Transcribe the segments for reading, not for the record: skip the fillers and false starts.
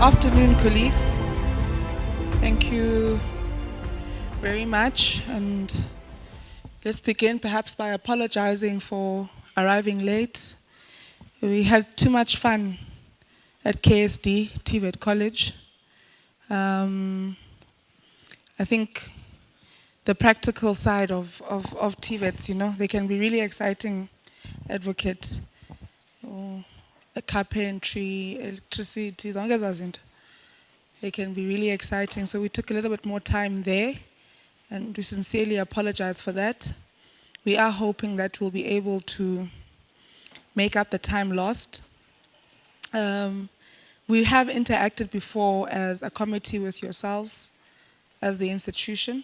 afternoon, colleagues. Thank you very much. And let's begin perhaps by apologizing for arriving late. We had too much fun at KSD, TVET College. I think the practical side of TVETs, they can be really exciting. Advocate, carpentry, electricity, as long as they can be really exciting. So we took a little bit more time there, and we sincerely apologize for that. We are hoping that we'll be able to make up the time lost. We have interacted before as a committee with yourselves, as the institution,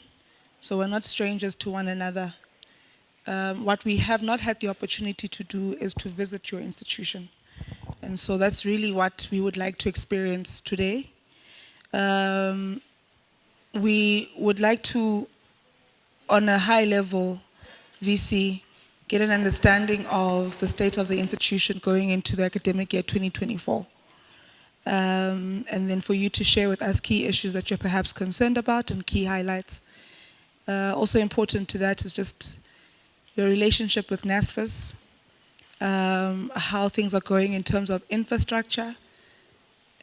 so we're not strangers to one another. What we have not had the opportunity to do is to visit your institution. And so that's really what we would like to experience today. We would like to, on a high level, VC, get an understanding of the state of the institution going into the academic year 2024. And then for you to share with us key issues that you're perhaps concerned about and key highlights. Also important to that is just your relationship with NSFAS, how things are going in terms of infrastructure,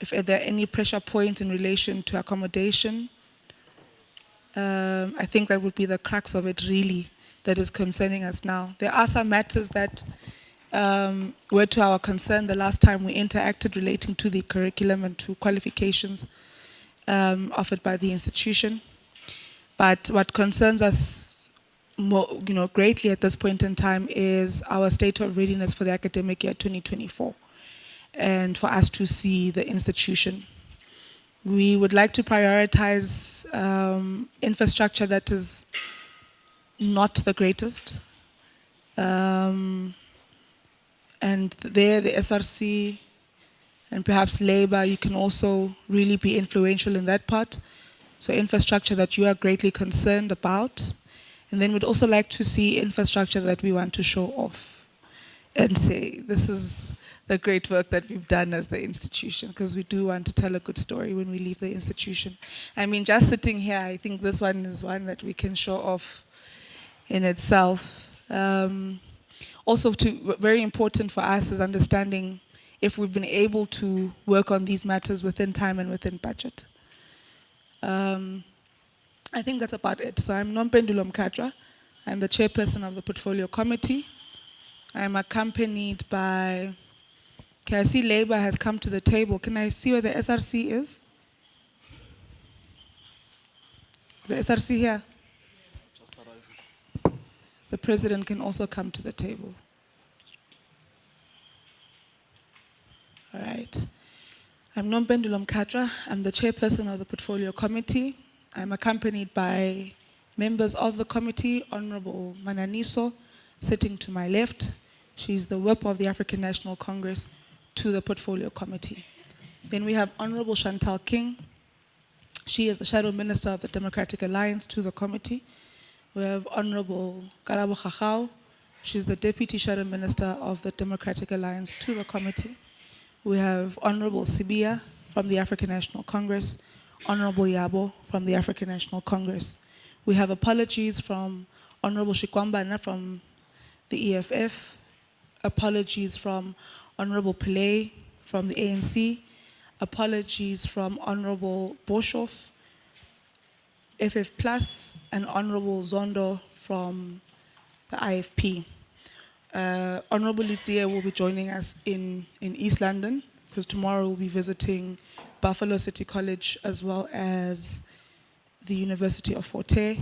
if there are any pressure points in relation to accommodation. I think that would be the crux of it really that is concerning us now. There are some matters that were to our concern the last time we interacted relating to the curriculum and to qualifications offered by the institution. But what concerns us greatly at this point in time is our state of readiness for the academic year 2024, and for us to see the institution. We would like to prioritize infrastructure that is not the greatest. And there, the SRC and perhaps Labour, you can also really be influential in that part. So infrastructure that you are greatly concerned about. And then we'd also like to see infrastructure that we want to show off and say, this is the great work that we've done as the institution, because we do want to tell a good story when we leave the institution. I mean, just sitting here, I think this one is one that we can show off in itself. Also, very important for us is understanding if we've been able to work on these matters within time and within budget. I think that's about it. So I'm Nompendulo Mkhatshwa. I'm the chairperson of the portfolio committee. I'm accompanied by, okay, I see Labour has come to the table. Can I see where the SRC is? Is the SRC here? Just arriving. The president can also come to the table. All right. I'm Nompendulo Mkhatshwa. I'm the chairperson of the portfolio committee. I'm accompanied by members of the committee, Honorable Mananiso, sitting to my left. She's the whip of the African National Congress to the portfolio committee. Then we have Honorable Chantal King. She is the shadow minister of the Democratic Alliance to the committee. We have Honorable Karabo Khachao. She's the deputy shadow minister of the Democratic Alliance to the committee. We have Honorable Sibia from the African National Congress, Honorable Yabo from the African National Congress. We have apologies from Honorable Shikwambana from the EFF, apologies from Honorable Pillay from the ANC, apologies from Honorable Boshoff, FF Plus, and Honorable Zondo from the IFP. Honorable Litsie will be joining us in East London, because tomorrow we'll be visiting Buffalo City College as well as the University of Fort Hare.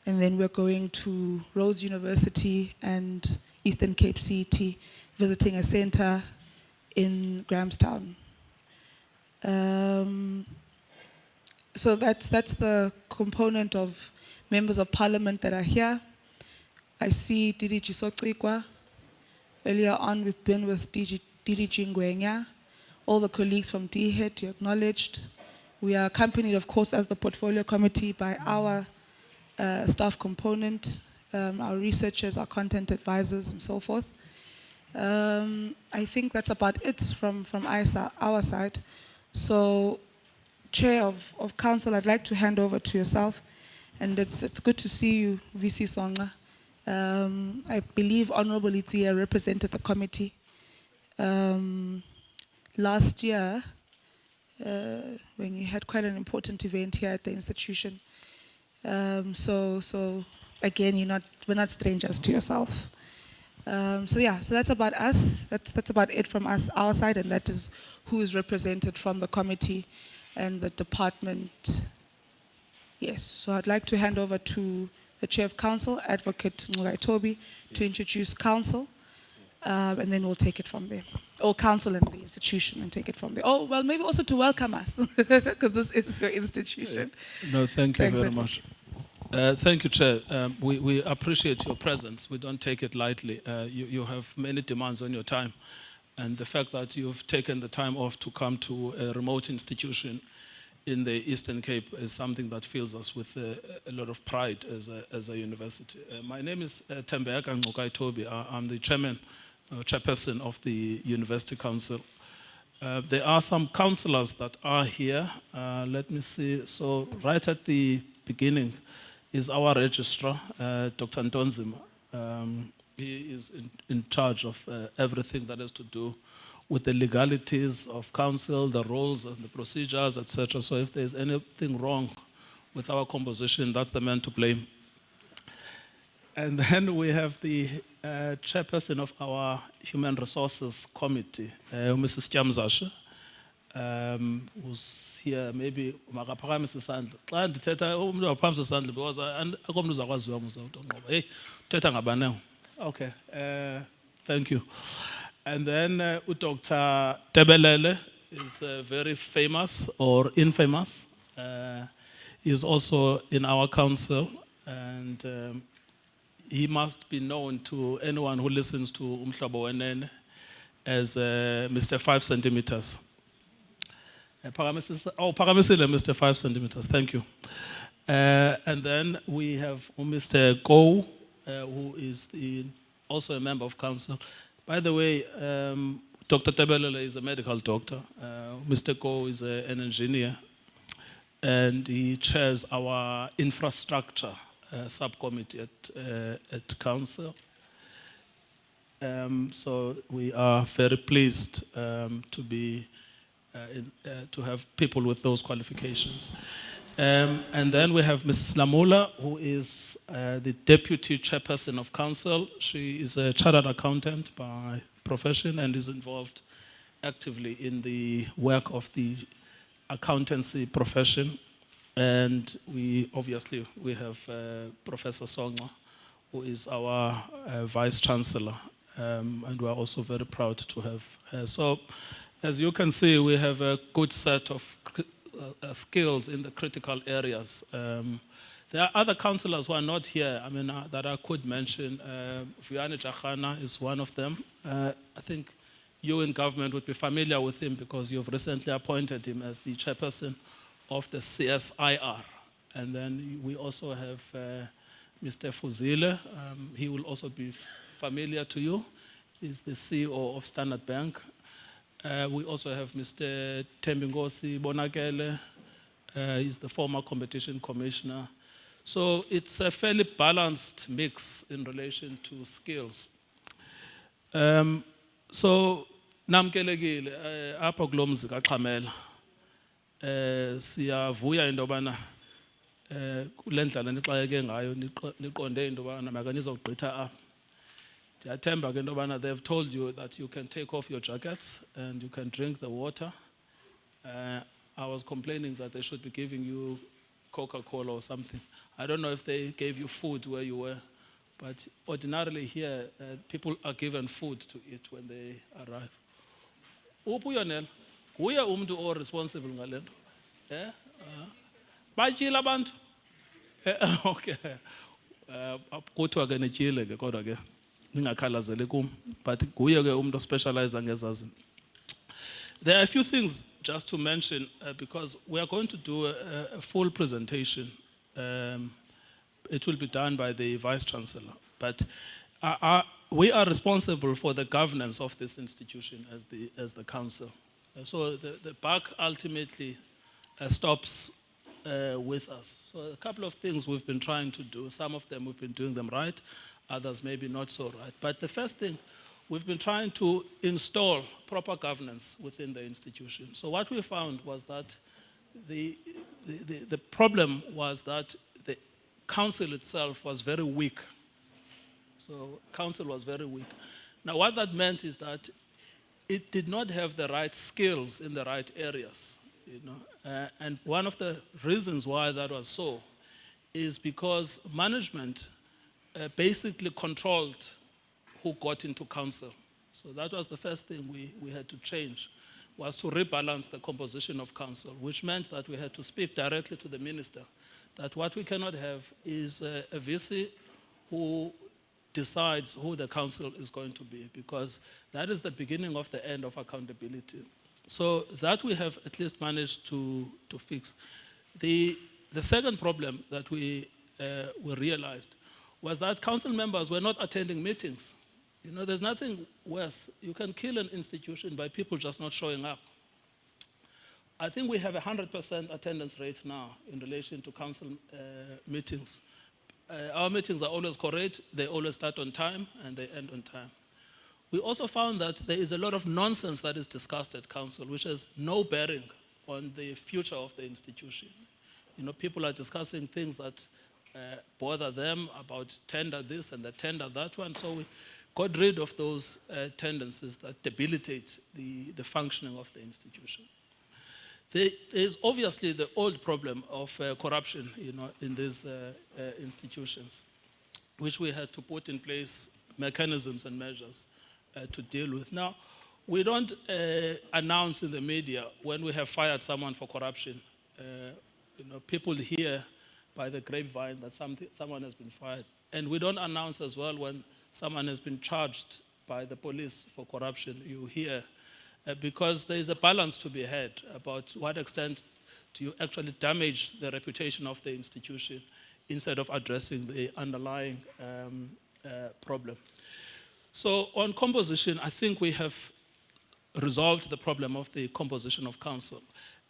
And then we're going to Rhodes University and Eastern Cape CET, visiting a center in Grahamstown. So that's the component of members of parliament that are here. I see Didi Jisocikwa. Earlier on, we've been with Didi Ngwenya. All the colleagues from DHET, you acknowledged. We are accompanied, of course, as the portfolio committee by our staff component, our researchers, our content advisors, and so forth. I think that's about it from our side. So Chair of Council, I'd like to hand over to yourself. And it's good to see you, VC Songa. I believe Honorable Itia represented the committee. Last year, when you had quite an important event here at the institution. So again, we're not strangers to yourself. So that's about us. That's about it from our side, and that is who is represented from the committee and the department. Yes, so I'd like to hand over to the Chair of Council, Advocate Ngai Toby, to introduce Council, and then we'll take it from there. Or Council and the institution and take it from there. Oh, well, maybe also to welcome us, because this is your institution. No, thank you Thanks, very Advocate. much. Thank you, Chair. We appreciate your presence. We don't take it lightly. You have many demands on your time. And the fact that you've taken the time off to come to a remote institution in the Eastern Cape is something that fills us with a lot of pride as a university. My name is Tembeka Ngai Toby. I'm the chairperson of the University Council. There are some councillors that are here. Let me see. So right at the beginning is our registrar, Dr. Ntonzima. He is in charge of everything that has to do with the legalities of council, the roles and the procedures, etc. So if there's anything wrong with our composition, that's the man to blame. And then we have the chairperson of our Human Resources Committee, Mrs. Jamzashe, who's here. Maybe makaphakamisa isandla. Xa ndithetha umuntu awuphakamisa isandla because akho umuntu uzakwaziwa nguzawutonqoba. Hey, uthetha ngabane. Okay, thank you. And then Dr. Tebelele is very famous or infamous. He is also in our council, and he must be known to anyone who listens to Umhlaba Wenene as Mr. 5 centimeters. Phakamisile, Mr. 5 centimeters, thank you. And then we have Mr. Go, who is also a member of council. By the way, Dr. Tebelele is a medical doctor. Mr. Go is an engineer, and he chairs our infrastructure subcommittee at council. So we are very pleased to have people with those qualifications. And then we have Mrs. Lamula, who is the deputy chairperson of council. She is a chartered accountant by profession and is involved actively in the work of the accountancy profession. And we have Professor Songa, who is our vice chancellor, and we are also very proud to have her. So, as you can see, we have a good set of skills in the critical areas. There are other councillors who are not here, that I could mention. Vuyani Jachana is one of them. I think you in government would be familiar with him because you've recently appointed him as the chairperson of the CSIR. And then we also have Mr. Fuzile. He will also be familiar to you. He's the CEO of Standard Bank. We also have Mr. Tembingosi Bonakele. He's the former competition commissioner. So it's a fairly balanced mix in relation to skills. So namkelekile apha kulo mzi kaXhamela. Siyavuya into yobana kule ndlela nixakeke ngayo niqonde into yobana makanizogqitha apha. Ndiyathemba ke into yobana they've told you that you can take off your jackets and you can drink the water. I was complaining that they should be giving you Coca-Cola or something. I don't know if they gave you food where you were, but ordinarily here, people are given food to eat when they arrive. Upuyonel, kuya umntu o responsible ngalento. Bajila abantu. Okay. Kuthiwa ke nityile ke kodwa ke ningakhalazeli kum, but kuye ke umntu specialize ngezazi. There are a few things just to mention because we are going to do a full presentation. It will be done by the Vice Chancellor. But we are responsible for the governance of this institution as the Council. So the buck ultimately stops with us. So a couple of things we've been trying to do. Some of them we've been doing them right, others maybe not so right. But the first thing, we've been trying to install proper governance within the institution. So what we found was that the problem was that the council itself was very weak. So council was very weak. Now what that meant is that it did not have the right skills in the right areas. And one of the reasons why that was so is because management basically controlled who got into council. So that was the first thing we had to change, was to rebalance the composition of council, which meant that we had to speak directly to the minister, that what we cannot have is a VC who decides who the council is going to be, because that is the beginning of the end of accountability. So that we have at least managed to fix. The second problem that we realized was that council members were not attending meetings. There's nothing worse. You can kill an institution by people just not showing up. I think we have a 100% attendance rate now in relation to council meetings. Our meetings are always correct. They always start on time and they end on time. We also found that there is a lot of nonsense that is discussed at council, which has no bearing on the future of the institution. People are discussing things that bother them about tender this and the tender that one. So we got rid of those tendencies that debilitate the functioning of the institution. There is obviously the old problem of corruption, in these institutions, which we had to put in place mechanisms and measures to deal with. Now, we don't announce in the media when we have fired someone for corruption. People hear by the grapevine that someone has been fired. And we don't announce as well when someone has been charged by the police for corruption. You hear, because there is a balance to be had about what extent do you actually damage the reputation of the institution instead of addressing the underlying problem. So on composition, I think we have resolved the problem of the composition of council.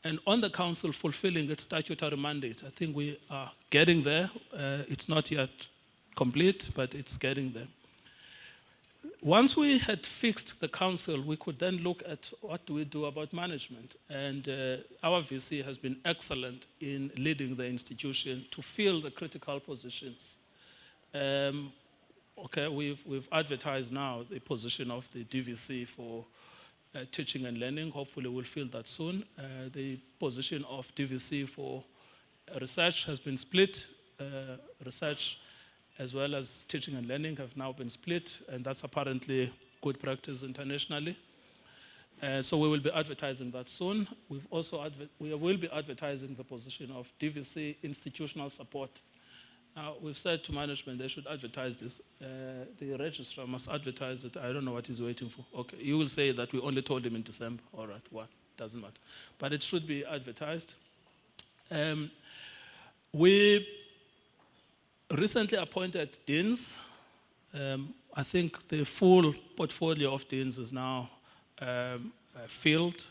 And on the council fulfilling its statutory mandate, I think we are getting there. It's not yet complete, but it's getting there. Once we had fixed the council, we could then look at what do we do about management. And our VC has been excellent in leading the institution to fill the critical positions. We've advertised now the position of the DVC for teaching and learning. Hopefully we'll fill that soon. The position of DVC for research has been split. Research as well as teaching and learning have now been split, and that's apparently good practice internationally. So we will be advertising that soon. We will be advertising the position of DVC institutional support. Now, we've said to management they should advertise this. The registrar must advertise it. I don't know what he's waiting for. Okay, you will say that we only told him in December. All right, well, doesn't matter. But it should be advertised. We recently appointed deans. I think the full portfolio of deans is now filled.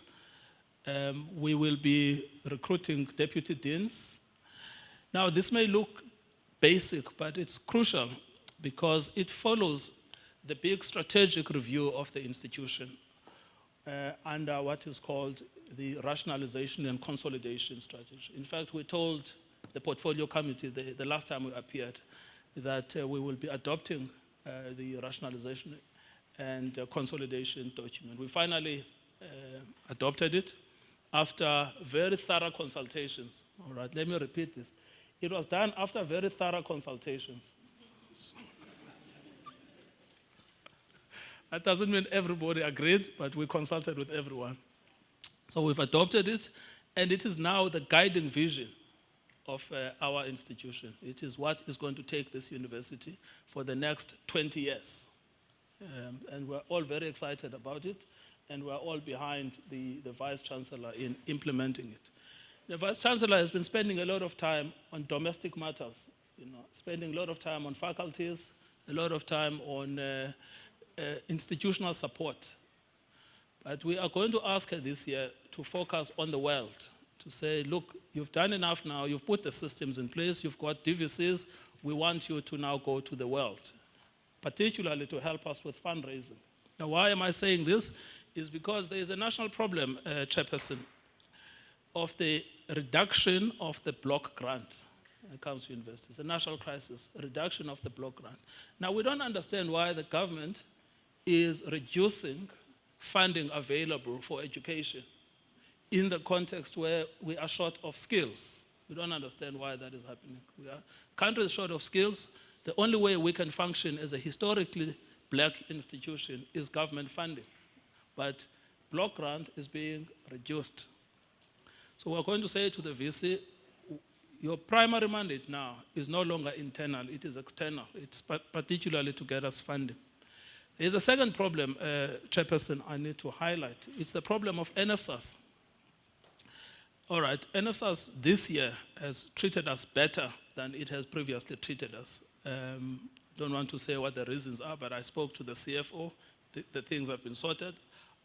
We will be recruiting deputy deans. Now, this may look basic, but it's crucial because it follows the big strategic review of the institution under what is called the rationalization and consolidation strategy. In fact, we told the portfolio committee the last time we appeared that we will be adopting the rationalization and consolidation document. We finally adopted it after very thorough consultations. All right, let me repeat this. It was done after very thorough consultations. That doesn't mean everybody agreed, but we consulted with everyone. So we've adopted it, and it is now the guiding vision of our institution. It is what is going to take this university for the next 20 years. And we're all very excited about it, and we're all behind the Vice-Chancellor in implementing it. The Vice-Chancellor has been spending a lot of time on domestic matters, spending a lot of time on faculties, a lot of time on institutional support. But we are going to ask her this year to focus on the world, to say, look, you've done enough now, you've put the systems in place, you've got DVCs, we want you to now go to the world, particularly to help us with fundraising. Now, why am I saying this? Is because there is a national problem, Chairperson, of the reduction of the block grant when it comes to universities, a national crisis, reduction of the block grant. Now, we don't understand why the government is reducing funding available for education in the context where we are short of skills. We don't understand why that is happening. We are countries short of skills. The only way we can function as a historically black institution is government funding. But block grant is being reduced. So we're going to say to the VC, your primary mandate now is no longer internal, it is external. It's particularly to get us funding. There's a second problem, Chairperson, I need to highlight. It's the problem of NFSAS. All right, NFSAS this year has treated us better than it has previously treated us. Don't want to say what the reasons are, but I spoke to the CFO. The things have been sorted.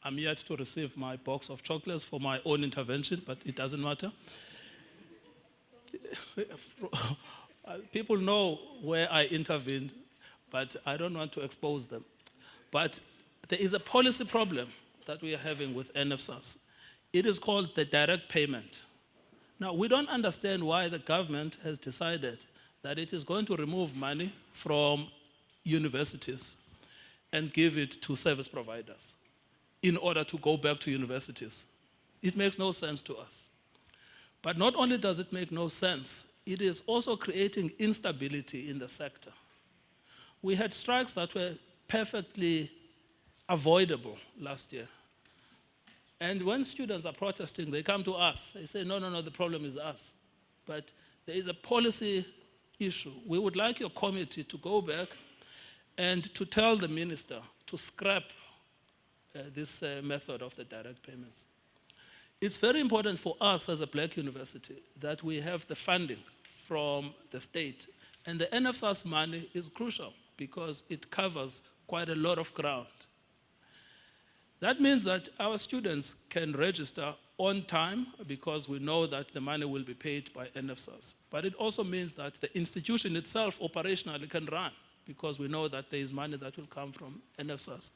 I'm yet to receive my box of chocolates for my own intervention, but it doesn't matter. People know where I intervened, but I don't want to expose them. But there is a policy problem that we are having with NFSAS. It is called the direct payment. Now, we don't understand why the government has decided that it is going to remove money from universities and give it to service providers in order to go back to universities. It makes no sense to us. But not only does it make no sense, it is also creating instability in the sector. We had strikes that were perfectly avoidable last year. And when students are protesting, they come to us. They say, no, the problem is us. But there is a policy issue. We would like your committee to go back and to tell the minister to scrap this method of the direct payments. It's very important for us as a black university that we have the funding from the state. And the NFSAS money is crucial because it covers quite a lot of ground. That means that our students can register on time because we know that the money will be paid by NFSAS. But it also means that the institution itself operationally can run because we know that there is money that will come from NFSAS.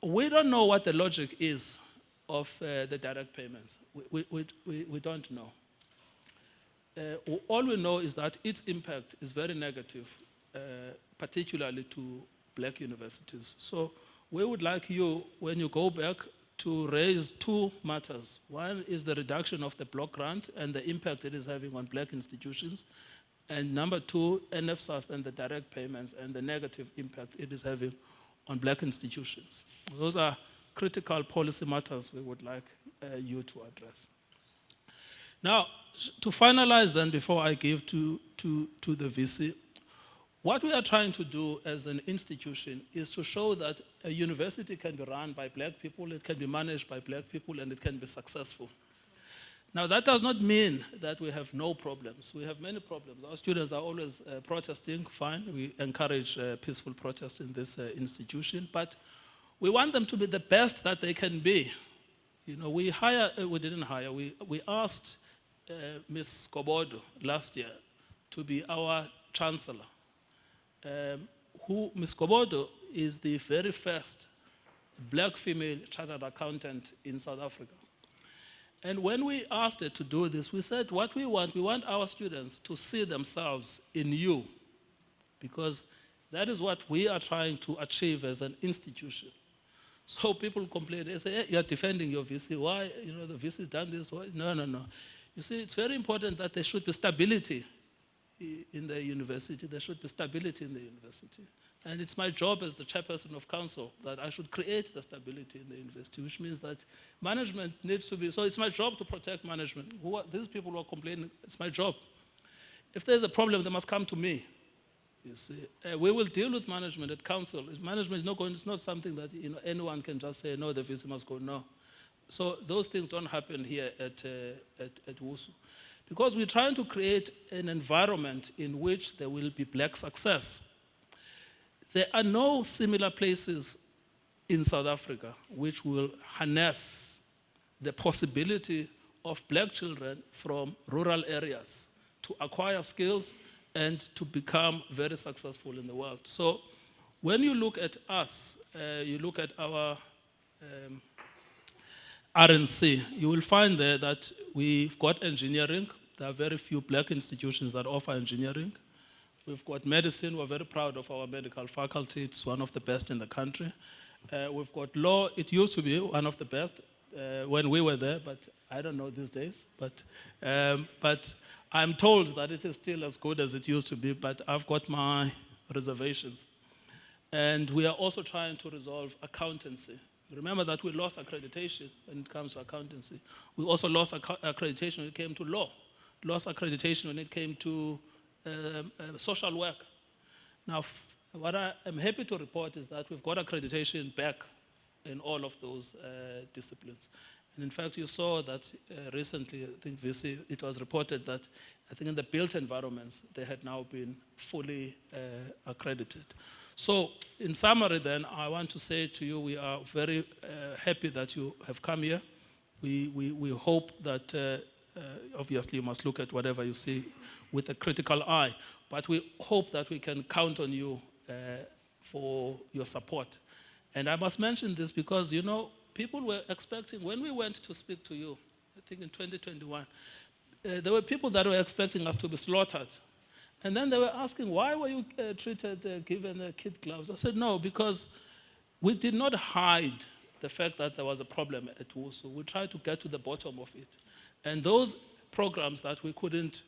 We don't know what the logic is of the direct payments. We don't know. All we know is that its impact is very negative, particularly to black universities. So we would like you, when you go back, to raise two matters. One is the reduction of the block grant and the impact it is having on black institutions. And number two, NFSAS and the direct payments and the negative impact it is having on black institutions. Those are critical policy matters we would like you to address. Now, to finalize then, before I give to the VC, what we are trying to do as an institution is to show that a university can be run by black people, it can be managed by black people, and it can be successful. Now, that does not mean that we have no problems. We have many problems. Our students are always protesting, fine. We encourage peaceful protest in this institution, but we want them to be the best that they can be. You know, we asked Ms. Kobodo last year to be our chancellor. Ms. Kobodo is the very first black female chartered accountant in South Africa. And when we asked her to do this, we said what we want our students to see themselves in you, because that is what we are trying to achieve as an institution. So people complain, they say, hey, you're defending your VC, why? You know, the VC has done this, why? No. You see, it's very important that there should be stability in the university. There should be stability in the university. And it's my job as the chairperson of council that I should create the stability in the university, which means that management needs to be, so it's my job to protect management. These people who are complaining, it's my job. If there's a problem, they must come to me. You see, we will deal with management at council. Management is not going, it's not something that anyone can just say, no, the VC must go, no. So those things don't happen here at WUSU. Because we're trying to create an environment in which there will be black success. There are no similar places in South Africa which will harness the possibility of black children from rural areas to acquire skills and to become very successful in the world. So when you look at us, you look at our RNC, you will find there that we've got engineering. There are very few black institutions that offer engineering. We've got medicine. We're very proud of our medical faculty. It's one of the best in the country. We've got law. It used to be one of the best when we were there, but I don't know these days. But I'm told that it is still as good as it used to be, but I've got my reservations. And we are also trying to resolve accountancy. Remember that we lost accreditation when it comes to accountancy. We also lost accreditation when it came to law, lost accreditation when it came to social work. Now, what I am happy to report is that we've got accreditation back in all of those disciplines. And in fact, you saw that recently, I think VC, it was reported that I think in the built environments, they had now been fully accredited. So in summary then, I want to say to you, we are very happy that you have come here. We hope that, obviously you must look at whatever you see with a critical eye, but we hope that we can count on you for your support. And I must mention this because, you know, people were expecting, when we went to speak to you, I think in 2021, there were people that were expecting us to be slaughtered. And then they were asking, why were you given kid gloves? I said, no, because we did not hide the fact that there was a problem at WUSU. We tried to get to the bottom of it. And those programs that we couldn't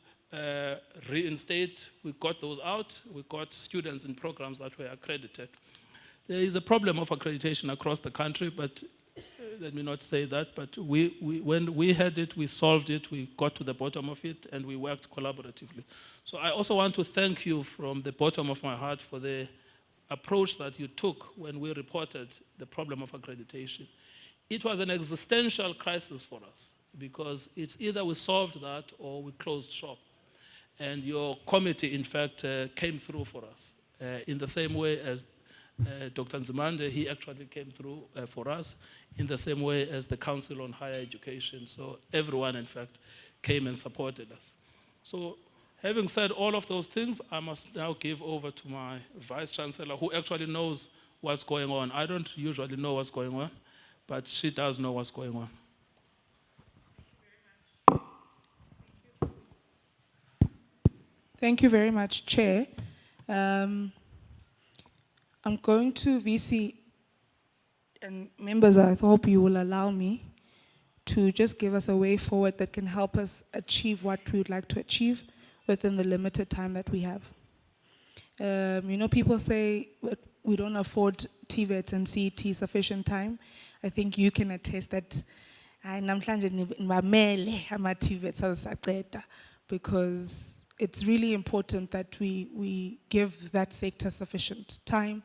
reinstate, we got those out. We got students in programs that were accredited. There is a problem of accreditation across the country, but let me not say that, but when we had it, we solved it, we got to the bottom of it, and we worked collaboratively. So I also want to thank you from the bottom of my heart for the approach that you took when we reported the problem of accreditation. It was an existential crisis for us, because it's either we solved that or we closed shop. And your committee, in fact, came through for us in the same way as Dr. Nzimande, he actually came through for us in the same way as the Council on Higher Education. So everyone, in fact, came and supported us. So having said all of those things, I must now give over to my Vice Chancellor, who actually knows what's going on. I don't usually know what's going on, but she does know what's going on. Thank you very much, Chair. I'm going to VC, and members, I hope you will allow me to just give us a way forward that can help us achieve what we would like to achieve within the limited time that we have. You know, people say we don't afford TVET and CET sufficient time. I think you can attest that because it's really important that we give that sector sufficient time,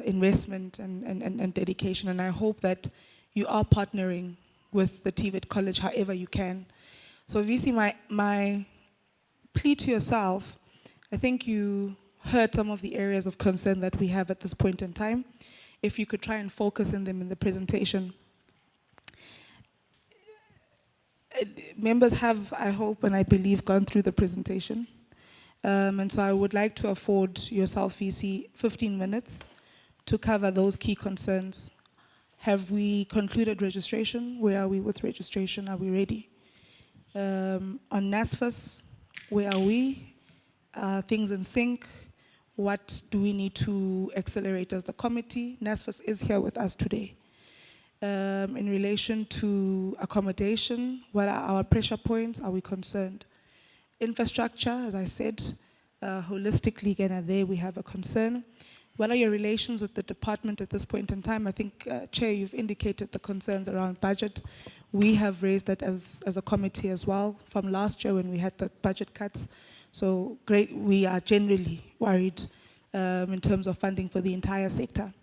investment and dedication. And I hope that you are partnering with the TVET College however you can. So VC, my plea to yourself, I think you heard some of the areas of concern that we have at this point in time. If you could try and focus on them in the presentation. Members have, I hope and I believe, gone through the presentation. And so I would like to afford yourself, VC, 15 minutes to cover those key concerns. Have we concluded registration? Where are we with registration? Are we ready? On NSFAS, where are we? Things in sync? What do we need to accelerate as the committee? NSFAS is here with us today. In relation to accommodation, what are our pressure points? Are we concerned? Infrastructure, as I said, holistically, again, there we have a concern. What are your relations with the department at this point in time? I think, Chair, you've indicated the concerns around budget. We have raised that as a committee as well from last year when we had the budget cuts. So great, we are generally worried in terms of funding for the entire sector.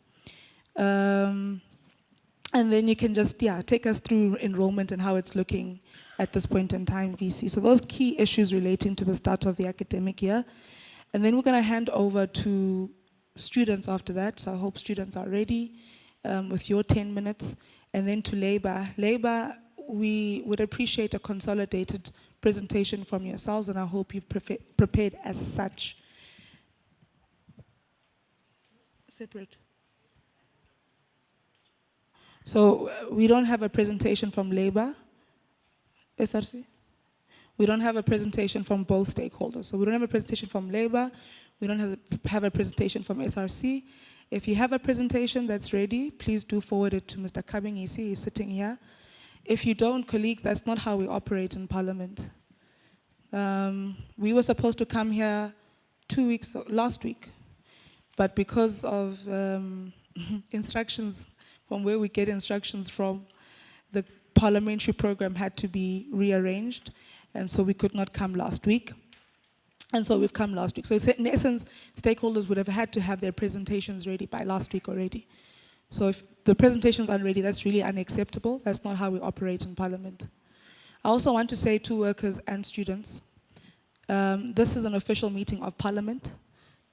And then you can just, take us through enrollment and how it's looking at this point in time, VC. So those key issues relating to the start of the academic year. And then we're going to hand over to students after that. So I hope students are ready with your 10 minutes. And then to labor. Labor, we would appreciate a consolidated presentation from yourselves, and I hope you've prepared as such. Separate. So we don't have a presentation from Labour, SRC. We don't have a presentation from both stakeholders. So we don't have a presentation from Labour. We don't have a presentation from SRC. If you have a presentation that's ready, please do forward it to Mr. Kabingisi. He's sitting here. If you don't, colleagues, that's not how we operate in Parliament. We were supposed to come here last week, but because of instructions from where we get instructions from, the parliamentary program had to be rearranged, and so we could not come last week. And so we've come last week. So in essence, stakeholders would have had to have their presentations ready by last week already. So if the presentations aren't ready, that's really unacceptable. That's not how we operate in Parliament. I also want to say to workers and students, this is an official meeting of Parliament.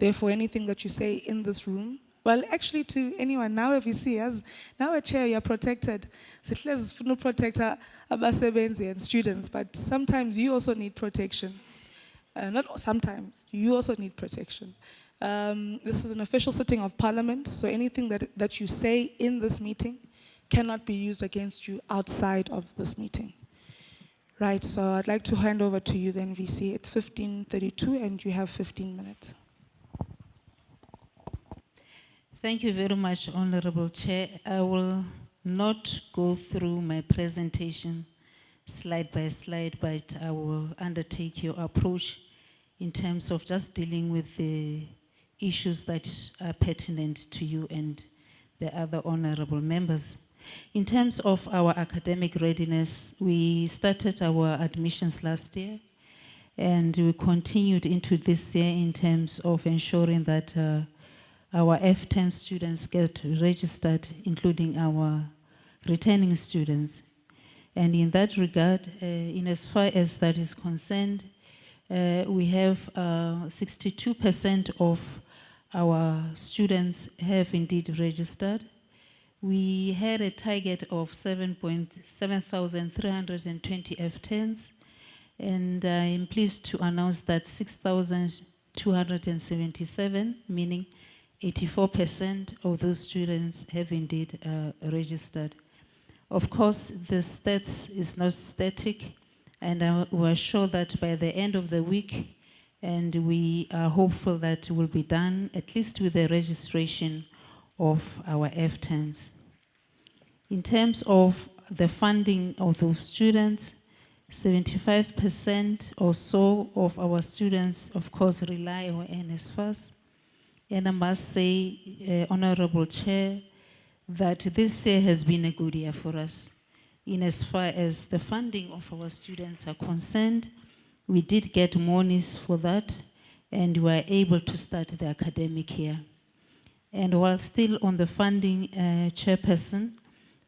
Therefore, anything that you say in this room, well, actually to anyone, now if you see us, now a chair, you're protected. Let's protect abasebenzi and students, but sometimes you also need protection. Not sometimes, you also need protection. This is an official sitting of Parliament, so anything that you say in this meeting cannot be used against you outside of this meeting. Right, so I'd like to hand over to you then, VC. It's 15:32 and you have 15 minutes. Thank you very much, Honorable Chair. I will not go through my presentation slide by slide, but I will undertake your approach in terms of just dealing with the issues that are pertinent to you and the other honorable members. In terms of our academic readiness, we started our admissions last year, and we continued into this year in terms of ensuring that our F10 students get registered, including our returning students. And in that regard, in as far as that is concerned, we have 62% of our students have indeed registered. We had a target of 7,320 F10s, and I'm pleased to announce that 6,277, meaning 84% of those students have indeed registered. Of course, the stats is not static, and we're sure that by the end of the week, and we are hopeful that will be done, at least with the registration of our F10s. In terms of the funding of those students, 75% or so of our students, of course, rely on NSFAS. And I must say, Honorable Chair, that this year has been a good year for us. In as far as the funding of our students are concerned, we did get monies for that, and we were able to start the academic year. And while still on the funding, Chairperson,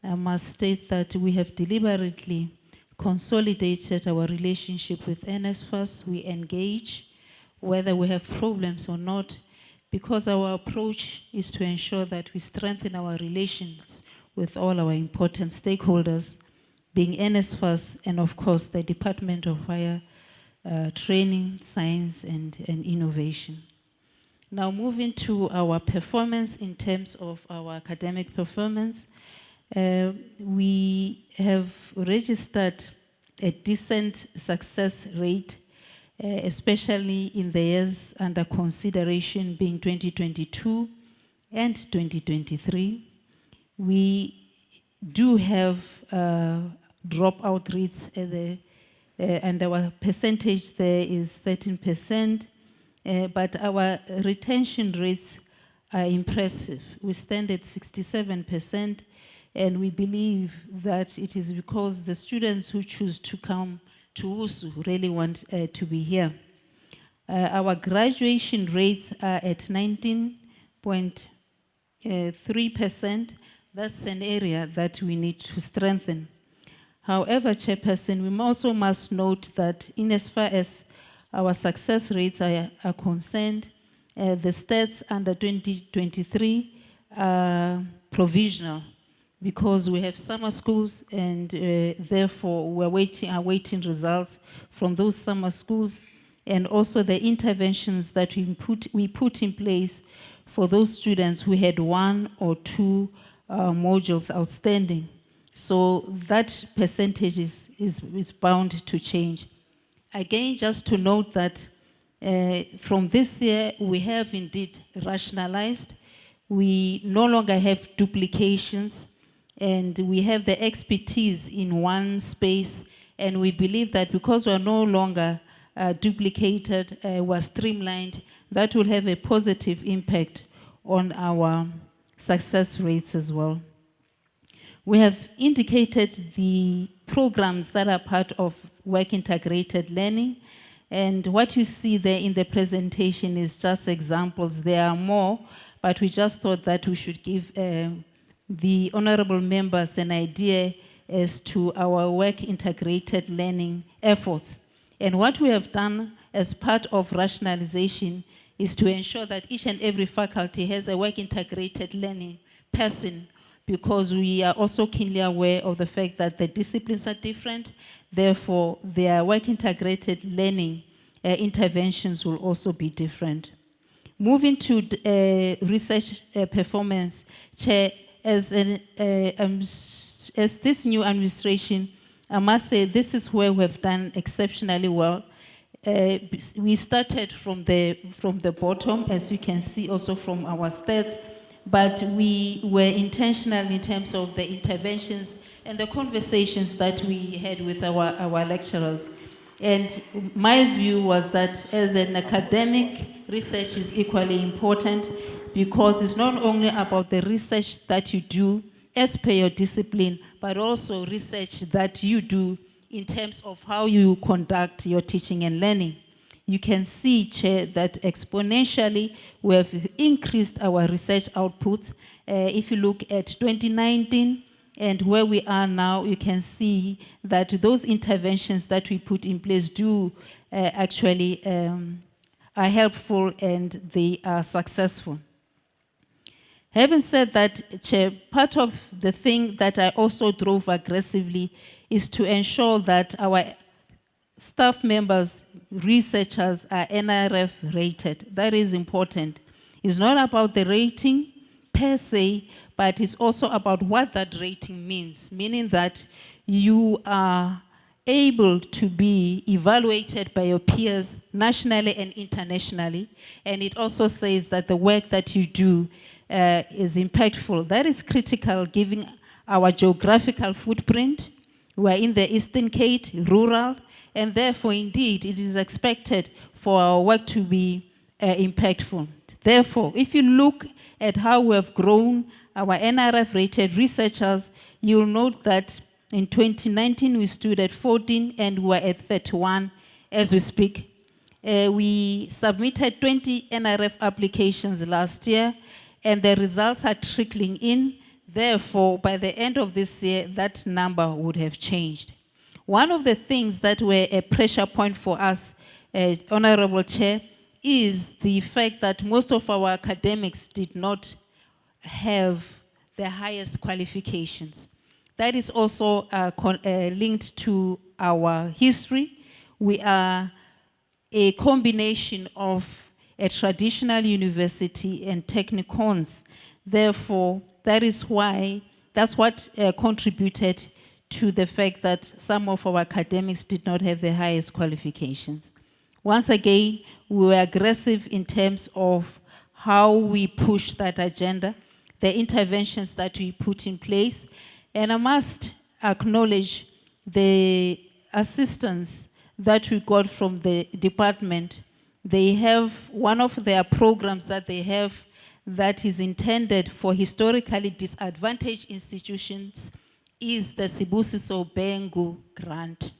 I must state that we have deliberately consolidated our relationship with NSFAS. We engage, whether we have problems or not, because our approach is to ensure that we strengthen our relations with all our important stakeholders, being NSFAS and of course the Department of Higher Training, Science and Innovation. Now moving to our performance in terms of our academic performance, we have registered a decent success rate, especially in the years under consideration being 2022 and 2023. We do have dropout rates and our percentage there is 13%, but our retention rates are impressive. We stand at 67%, and we believe that it is because the students who choose to come to USU really want to be here. Our graduation rates are at 19.3%. That's an area that we need to strengthen. However, Chairperson, we also must note that in as far as our success rates are concerned, the stats under 2023 are provisional. because we have summer schools and therefore we're awaiting results from those summer schools, and also the interventions that we put in place for those students who had 1 or 2 modules outstanding. So that percentage is bound to change. Again, just to note that from this year, we have indeed rationalized. We no longer have duplications, and we have the expertise in one space, and we believe that because we're no longer duplicated, we're streamlined, that will have a positive impact on our success rates as well. We have indicated the programs that are part of work integrated learning, and what you see there in the presentation is just examples. There are more, but we just thought that we should give the honorable members an idea as to our work integrated learning efforts. And what we have done as part of rationalization is to ensure that each and every faculty has a work integrated learning person, because we are also keenly aware of the fact that the disciplines are different. Therefore, their work integrated learning interventions will also be different. Moving to research performance, Chair, as this new administration, I must say this is where we have done exceptionally well. We started from the bottom, as you can see also from our stats, but we were intentional in terms of the interventions and the conversations that we had with our lecturers. And my view was that as an academic, research is equally important, because it's not only about the research that you do as per your discipline, but also research that you do in terms of how you conduct your teaching and learning. You can see, Chair, that exponentially we have increased our research output. If you look at 2019 and where we are now, you can see that those interventions that we put in place do actually are helpful and they are successful. Having said that, Chair, part of the thing that I also drove aggressively is to ensure that our staff members, researchers are NRF rated. That is important. It's not about the rating per se, but it's also about what that rating means, meaning that you are able to be evaluated by your peers nationally and internationally, and it also says that the work that you do is impactful. That is critical given our geographical footprint. We are in the Eastern Cape, rural, and therefore, indeed, it is expected for our work to be impactful. Therefore, if you look at how we have grown our NRF-rated researchers, you'll note that in 2019, we stood at 14 and we're at 31 as we speak. We submitted 20 NRF applications last year, and the results are trickling in. Therefore, by the end of this year, that number would have changed. One of the things that were a pressure point for us, Honorable Chair, is the fact that most of our academics did not have the highest qualifications. That is also linked to our history. We are a combination of a traditional university and technicons. Therefore, that's what contributed to the fact that some of our academics did not have the highest qualifications. Once again, we were aggressive in terms of how we push that agenda, the interventions that we put in place, and I must acknowledge the assistance that we got from the department. They have one of their programs that they have that is intended for historically disadvantaged institutions is the Sibusiso Bengu grant.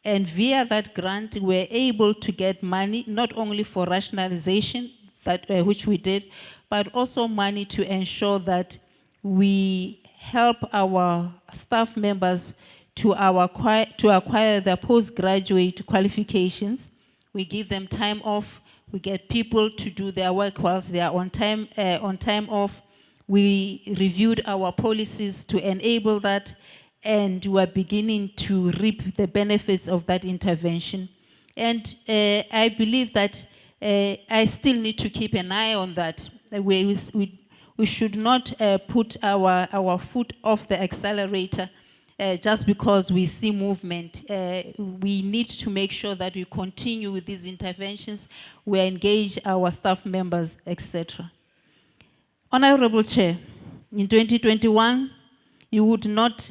And via that grant, we're able to get money, not only for rationalization, which we did, but also money to ensure that we help our staff members to acquire their postgraduate qualifications. We give them time off. We get people to do their work whilst they are on time off. We reviewed our policies to enable that, and we are beginning to reap the benefits of that intervention. And I believe that I still need to keep an eye on that. We should not put our foot off the accelerator just because we see movement. We need to make sure that we continue with these interventions, we engage our staff members, etc. Honorable Chair, in 2021, you would not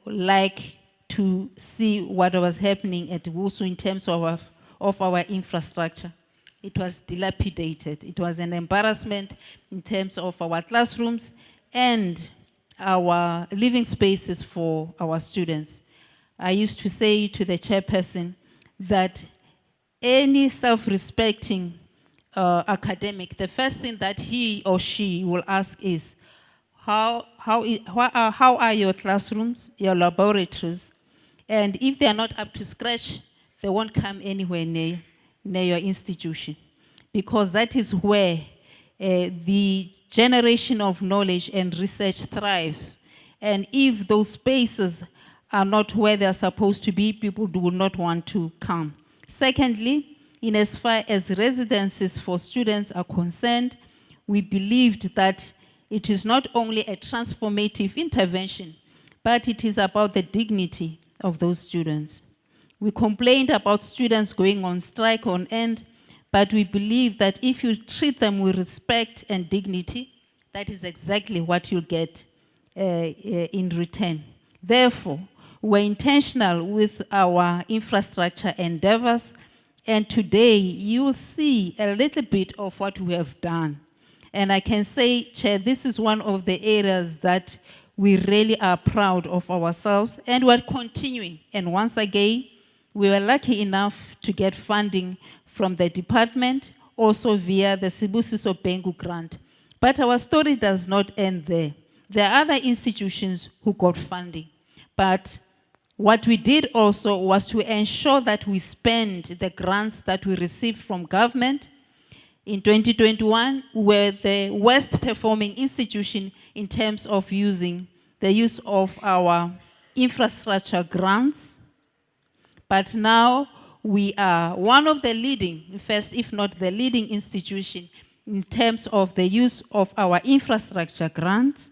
like to see what was happening at Wusu in terms of our infrastructure. It was dilapidated. It was an embarrassment in terms of our classrooms and our living spaces for our students. I used to say to the chairperson that any self-respecting academic, the first thing that he or she will ask is, how are your classrooms, your laboratories? And if they are not up to scratch, they won't come anywhere near your institution, because that is where the generation of knowledge and research thrives. And if those spaces are not where they are supposed to be, people do not want to come. Secondly, in as far as residences for students are concerned, we believed that it is not only a transformative intervention, but it is about the dignity of those students. We complained about students going on strike on end, but we believe that if you treat them with respect and dignity, that is exactly what you'll get in return. Therefore, we're intentional with our infrastructure endeavors, and today you will see a little bit of what we have done. And I can say, Chair, this is one of the areas that we really are proud of ourselves, and we're continuing. And once again, we were lucky enough to get funding from the department, also via the Sibusiso Bengu grant. But our story does not end there. There are other institutions who got funding. But what we did also was to ensure that we spend the grants that we received from government. In 2021, we were the worst performing institution in terms of using the use of our infrastructure grants. But now we are one of the leading, first, if not the leading institution in terms of the use of our infrastructure grants,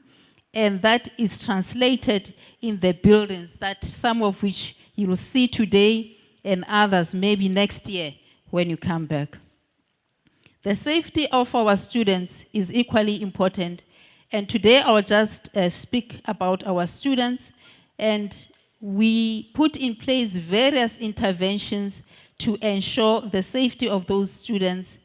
and that is translated in the buildings, that some of which you will see today and others maybe next year when you come back. The safety of our students is equally important, and today I'll just speak about our students, and we put in place various interventions to ensure the safety of those students,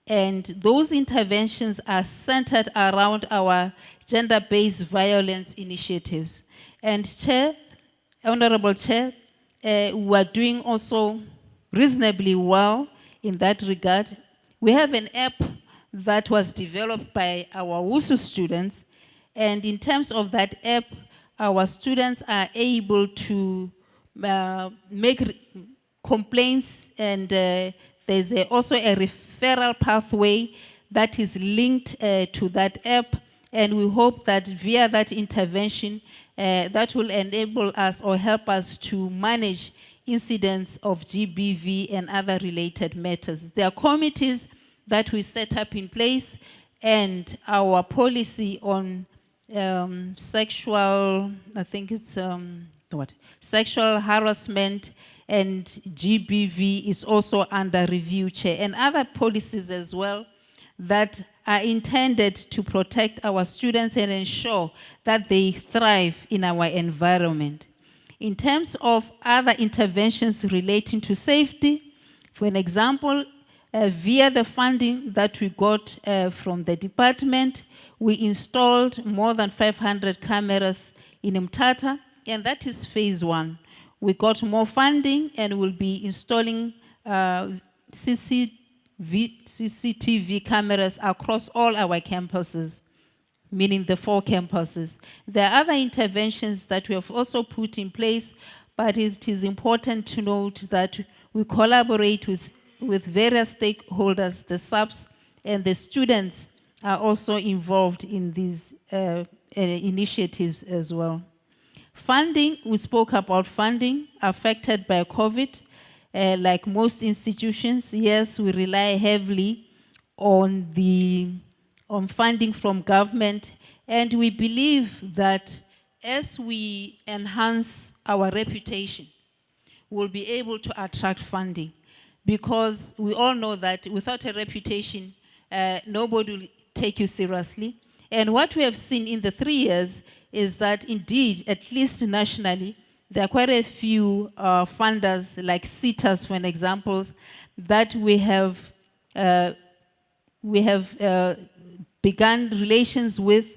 and those interventions are centered around our gender-based violence initiatives. And Chair, Honorable Chair, we are doing also reasonably well in that regard. We have an app that was developed by our WUSU students, and in terms of that app, our students are able to make complaints, and there's also a referral pathway that is linked to that app, and we hope that via that intervention, that will enable us or help us to manage incidents of GBV and other related matters. There are committees that we set up in place, and our policy on sexual, I think it's sexual harassment and GBV is also under review, Chair, and other policies as well that are intended to protect our students and ensure that they thrive in our environment. In terms of other interventions relating to safety, for an example, via the funding that we got from the department, we installed more than 500 cameras in Mthatha, and that is phase 1. We got more funding and we'll be installing CCTV cameras across all our campuses, meaning the 4 campuses. There are other interventions that we have also put in place, but it is important to note that we collaborate with various stakeholders, the SAPs and the students are also involved in these initiatives as well. Funding, we spoke about funding affected by COVID. Like most institutions, yes, we rely heavily on funding from government, and we believe that as we enhance our reputation, we'll be able to attract funding, because we all know that without a reputation, nobody will take you seriously. And what we have seen in the 3 years is that indeed, at least nationally, there are quite a few funders like CETAs, for example, that we have begun relations with,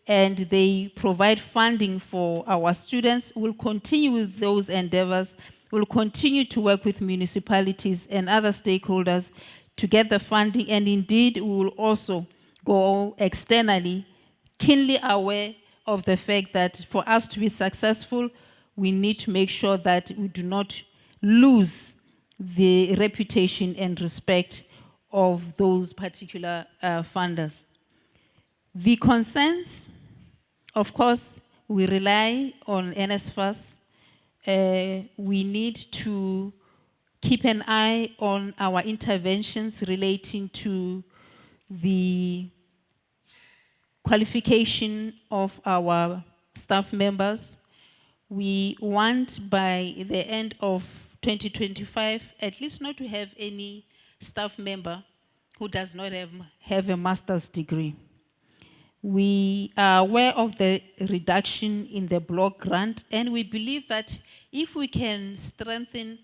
and they provide funding for our students. We'll continue with those endeavors. We'll continue to work with municipalities and other stakeholders to get the funding, and indeed we will also go externally, keenly aware of the fact that for us to be successful, we need to make sure that we do not lose the reputation and respect of those particular funders. The concerns, of course, we rely on NSFAS. We need to keep an eye on our interventions relating to the qualification of our staff members. We want by the end of 2025, at least not to have any staff member who does not have a master's degree. We are aware of the reduction in the block grant, and we believe that if we can strengthen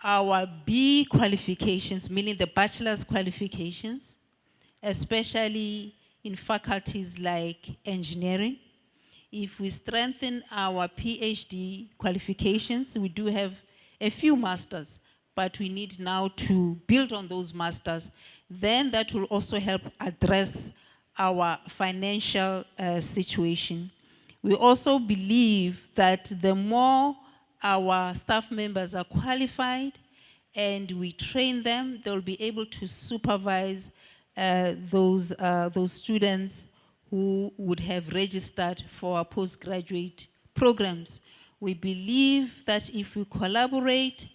our B qualifications, meaning the bachelor's qualifications, especially in faculties like engineering, if we strengthen our PhD qualifications, we do have a few masters, but we need now to build on those masters. Then that will also help address our financial situation. We also believe that the more our staff members are qualified and we train them, they'll be able to supervise those students who would have registered for our postgraduate programs. We believe that if we collaborate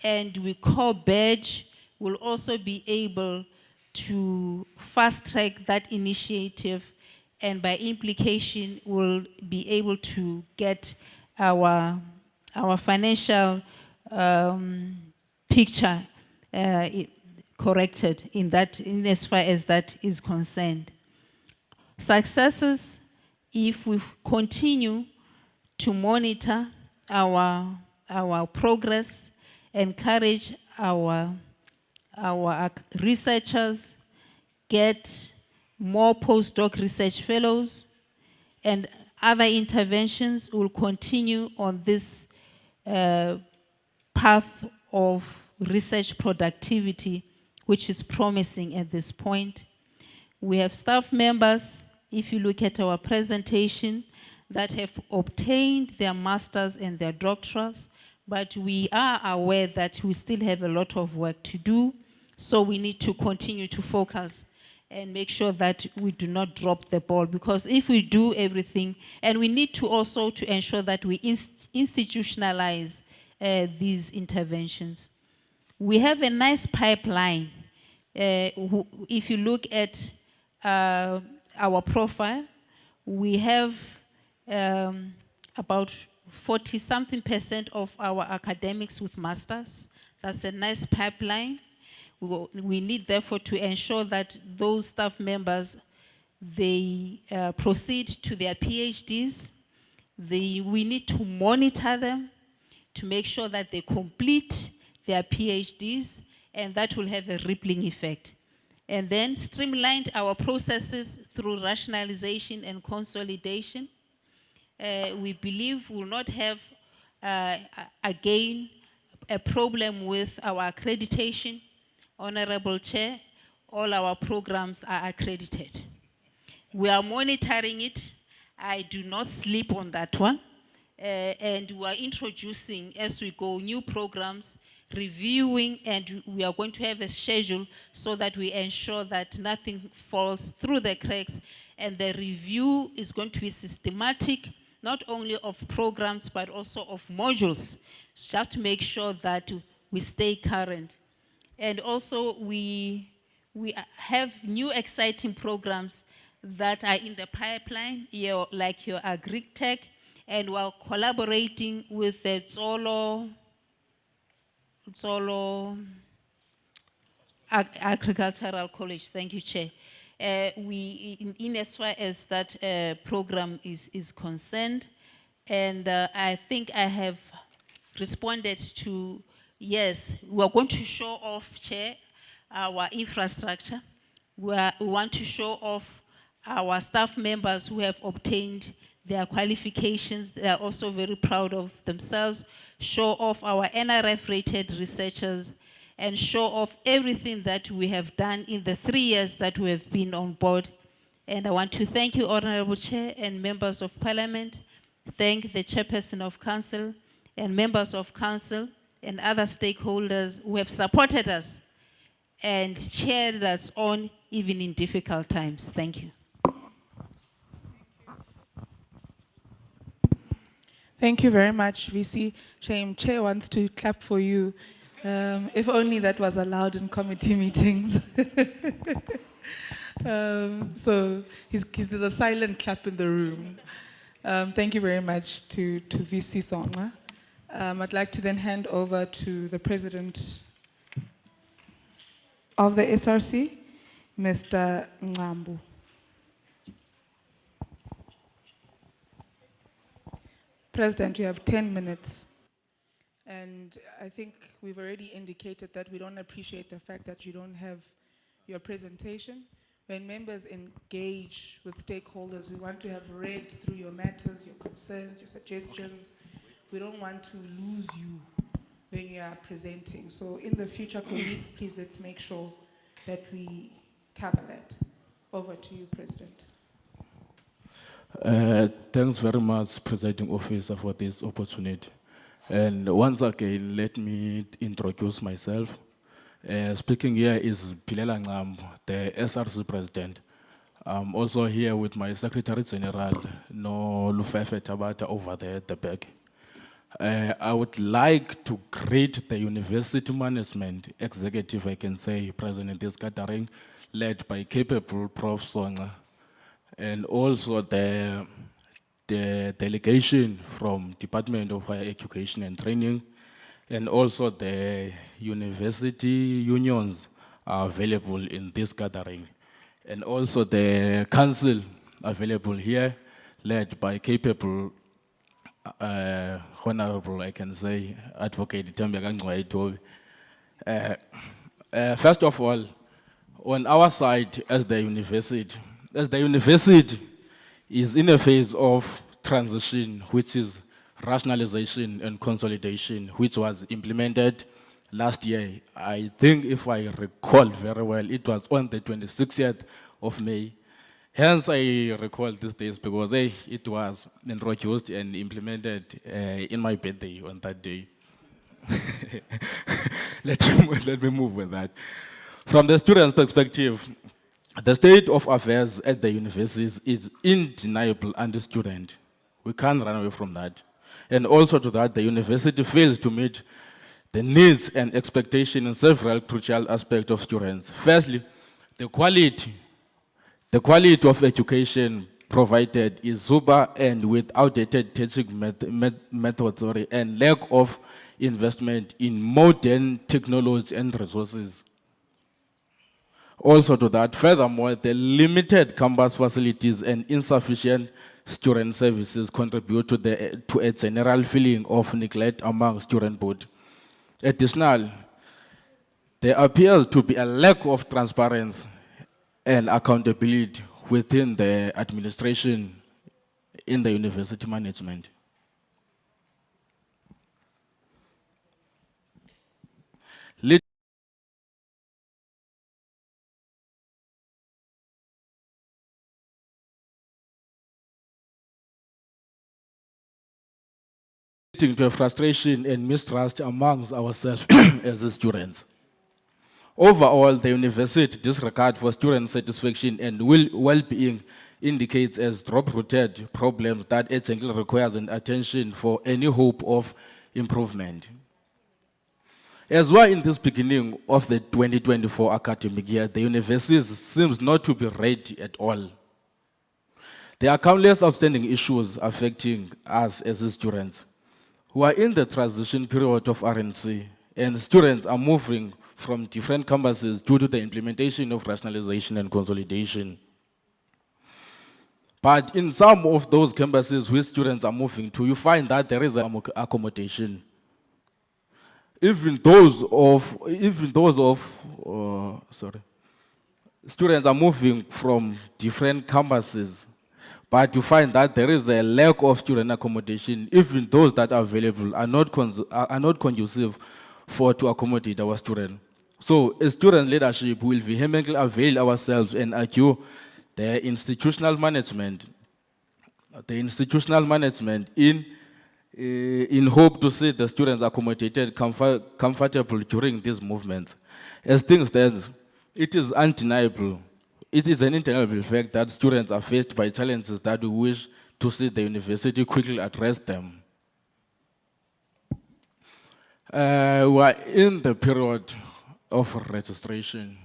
and we co-badge, we'll also be able to fast-track that initiative, and by implication, we'll be able to get our financial picture corrected in as far as that is concerned. Successes, if we continue to monitor our progress, encourage our researchers, get more postdoc research fellows, and other interventions will continue on this path of research productivity, which is promising at this point. We have staff members, if you look at our presentation, that have obtained their masters and their doctorates, but we are aware that we still have a lot of work to do, so we need to continue to focus and make sure that we do not drop the ball, because if we do everything, and we need to also to ensure that we institutionalize these interventions. We have a nice pipeline. If you look at our profile, we have about 40-something% of our academics with masters. That's a nice pipeline. We need therefore to ensure that those staff members, they proceed to their PhDs. We need to monitor them to make sure that they complete their PhDs, and that will have a rippling effect. And then streamlined our processes through rationalization and consolidation. We believe we'll not have, again, a problem with our accreditation. Honorable Chair, all our programs are accredited. We are monitoring it. I do not sleep on that one. And we are introducing, as we go, new programs reviewing, and we are going to have a schedule so that we ensure that nothing falls through the cracks. And the review is going to be systematic, not only of programs, but also of modules, just to make sure that we stay current. And also we have new exciting programs that are in the pipeline, like your agri-tech, and we're collaborating with the Tsolo Agricultural College. Thank you, Chair. In as far as that program is concerned, and I think I have responded to, yes, we're going to show off, Chair, our infrastructure. We want to show off our staff members who have obtained their qualifications. They are also very proud of themselves. Show off our NRF-rated researchers, and show off everything that we have done in the 3 years that we have been on board. And I want to thank you, Honorable Chair and members of Parliament, thank the Chairperson of Council and members of Council and other stakeholders who have supported us and cheered us on even in difficult times. Thank you. Thank you very much, VC. Shame, Chair wants to clap for you. If only that was allowed in committee meetings. So there's a silent clap in the room. Thank you very much to VC Songa. I'd like to then hand over to the President of the SRC, Mr. Ngambu. President, you have 10 minutes. And I think we've already indicated that we don't appreciate the fact that you don't have your presentation. When members engage with stakeholders, we want to have read through your matters, your concerns, your suggestions. We don't want to lose you when you are presenting. So in the future, colleagues, please let's make sure that we cover that. Over to you, President. Thanks very much, Presiding Officer, for this opportunity. And once again, let me introduce myself. Speaking here is Pilela Ngambu, the SRC President. I'm also here with my Secretary General, No Lufefe Tabata, over there at the back. I would like to greet the University Management Executive, I can say, present in this gathering, led by capable Prof. Songa, and also the delegation from Department of Higher Education and Training, and also the university unions are available in this gathering, and also the council available here, led by capable, honorable, I can say, Advocate Tembeka Ngwaitobi. First of all, on our side as the university is in a phase of transition, which is rationalization and consolidation, which was implemented last year. I think if I recall very well, it was on the 26th of May. Hence, I recall these days because it was introduced and implemented in my birthday on that day. Let me move with that. From the student's perspective, the state of affairs at the universities is undeniable under student. We can't run away from that. And also to that, the university fails to meet the needs and expectations in several crucial aspects of students. Firstly, the quality of education provided is super and with outdated teaching methods and lack of investment in modern technology and resources. Also to that, furthermore, the limited campus facilities and insufficient student services contribute to a general feeling of neglect among student body. Additionally, there appears to be a lack of transparency and accountability within the administration in the university management. leading to a frustration and mistrust amongst ourselves as the students. Overall, the university disregard for student satisfaction and well-being indicates as drop-rooted problems that urgently requires an attention for any hope of improvement. As well, in this beginning of the 2024 academic year, the university seems not to be ready at all. There are countless outstanding issues affecting us as students who are in the transition period of RNC, and students are moving from different campuses due to the implementation of rationalization and consolidation. But in some of those campuses which students are moving to, you find that there is accommodation. Even those of students are moving from different campuses, but you find that there is a lack of student accommodation. Even those that are available are not conducive to accommodate our students. So, as student leadership, we will vehemently avail ourselves and argue the institutional management in hope to see the students accommodated comfortable during these movements. As things stand, it is undeniable. It is an undeniable fact that students are faced by challenges that we wish to see the university quickly address them. We are in the period of registration.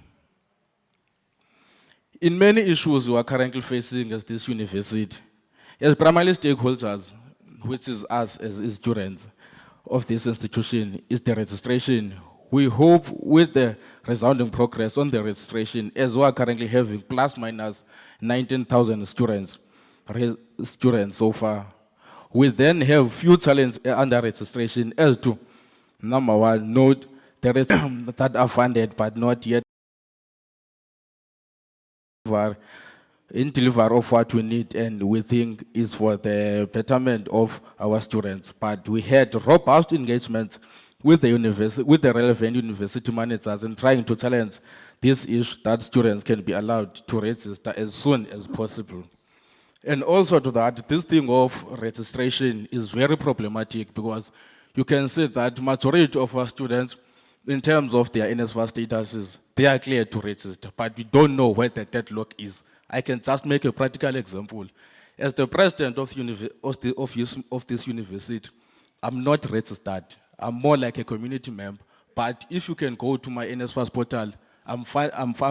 In many issues we are currently facing as this university, as primary stakeholders, which is us as students of this institution, is the registration. We hope with the resounding progress on the registration, as we are currently having plus minus 19,000 students so far, we then have few challenges under registration as to, number one, note there is that are funded but not yet in delivery of what we need and we think is for the betterment of our students. But we had robust engagement with the university, with the relevant university managers, in trying to challenge this issue that students can be allowed to register as soon as possible. And also to that, this thing of registration is very problematic because you can see that majority of our students, in terms of their NSFAS statuses, they are clear to register, but we don't know where the deadlock is. I can just make a practical example. As the president of this university, I'm not registered. I'm more like a community member. But if you can go to my NSFAS portal, I'm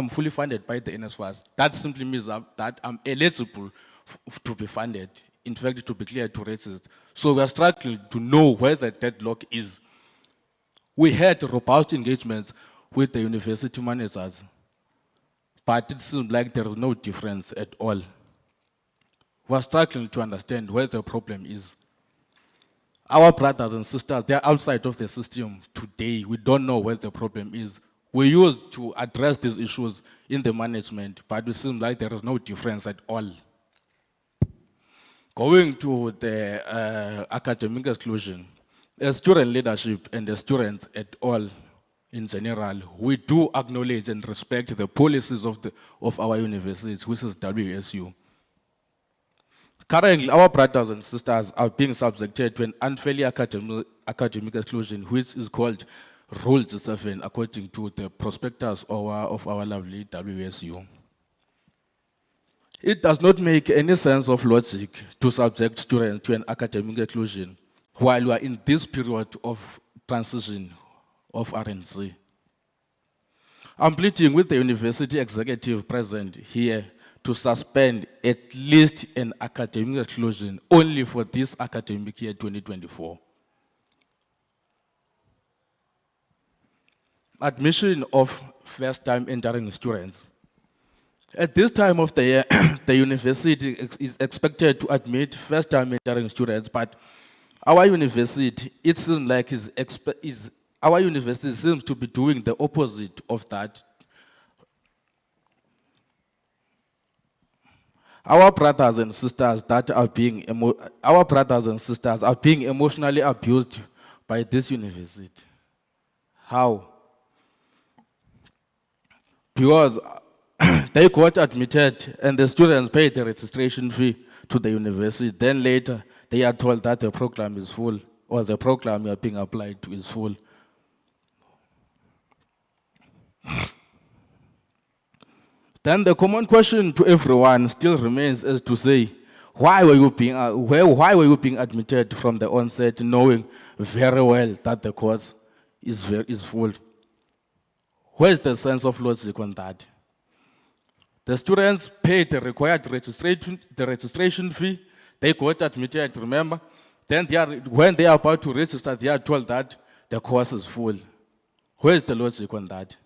fully funded by the NSFAS. That simply means that I'm eligible to be funded. In fact, to be clear to register. So we are struggling to know where the deadlock is. We had robust engagements with the university managers, but it seems like there is no difference at all. We are struggling to understand where the problem is. Our brothers and sisters, they are outside of the system today. We don't know where the problem is. We used to address these issues in the management, but it seems like there is no difference at all. Going to the academic exclusion, as student leadership and the students at all in general, we do acknowledge and respect the policies of our universities, which is WSU. Currently, our brothers and sisters are being subjected to an unfairly academic exclusion, which is called Rule G7, according to the prospectus of our lovely WSU. It does not make any sense of logic to subject students to an academic exclusion while we are in this period of transition of RNC. I'm pleading with the university executive present here to suspend at least an academic exclusion only for this academic year 2024. Admission of first-time entering students. At this time of the year, the university is expected to admit first-time entering students, but our university, it seems like our university seems to be doing the opposite of that. Our brothers and sisters are being emotionally abused by this university. How? Because they got admitted and the students paid the registration fee to the university. Then later, they are told that the program is full or the program you are being applied to is full. Then the common question to everyone still remains as to say, why were you being admitted from the onset, knowing very well that the course is full? Where's the sense of logic on that? The students paid the required registration fee. They got admitted, remember? Then when they are about to register, they are told that the course is full. Where's the logic on that?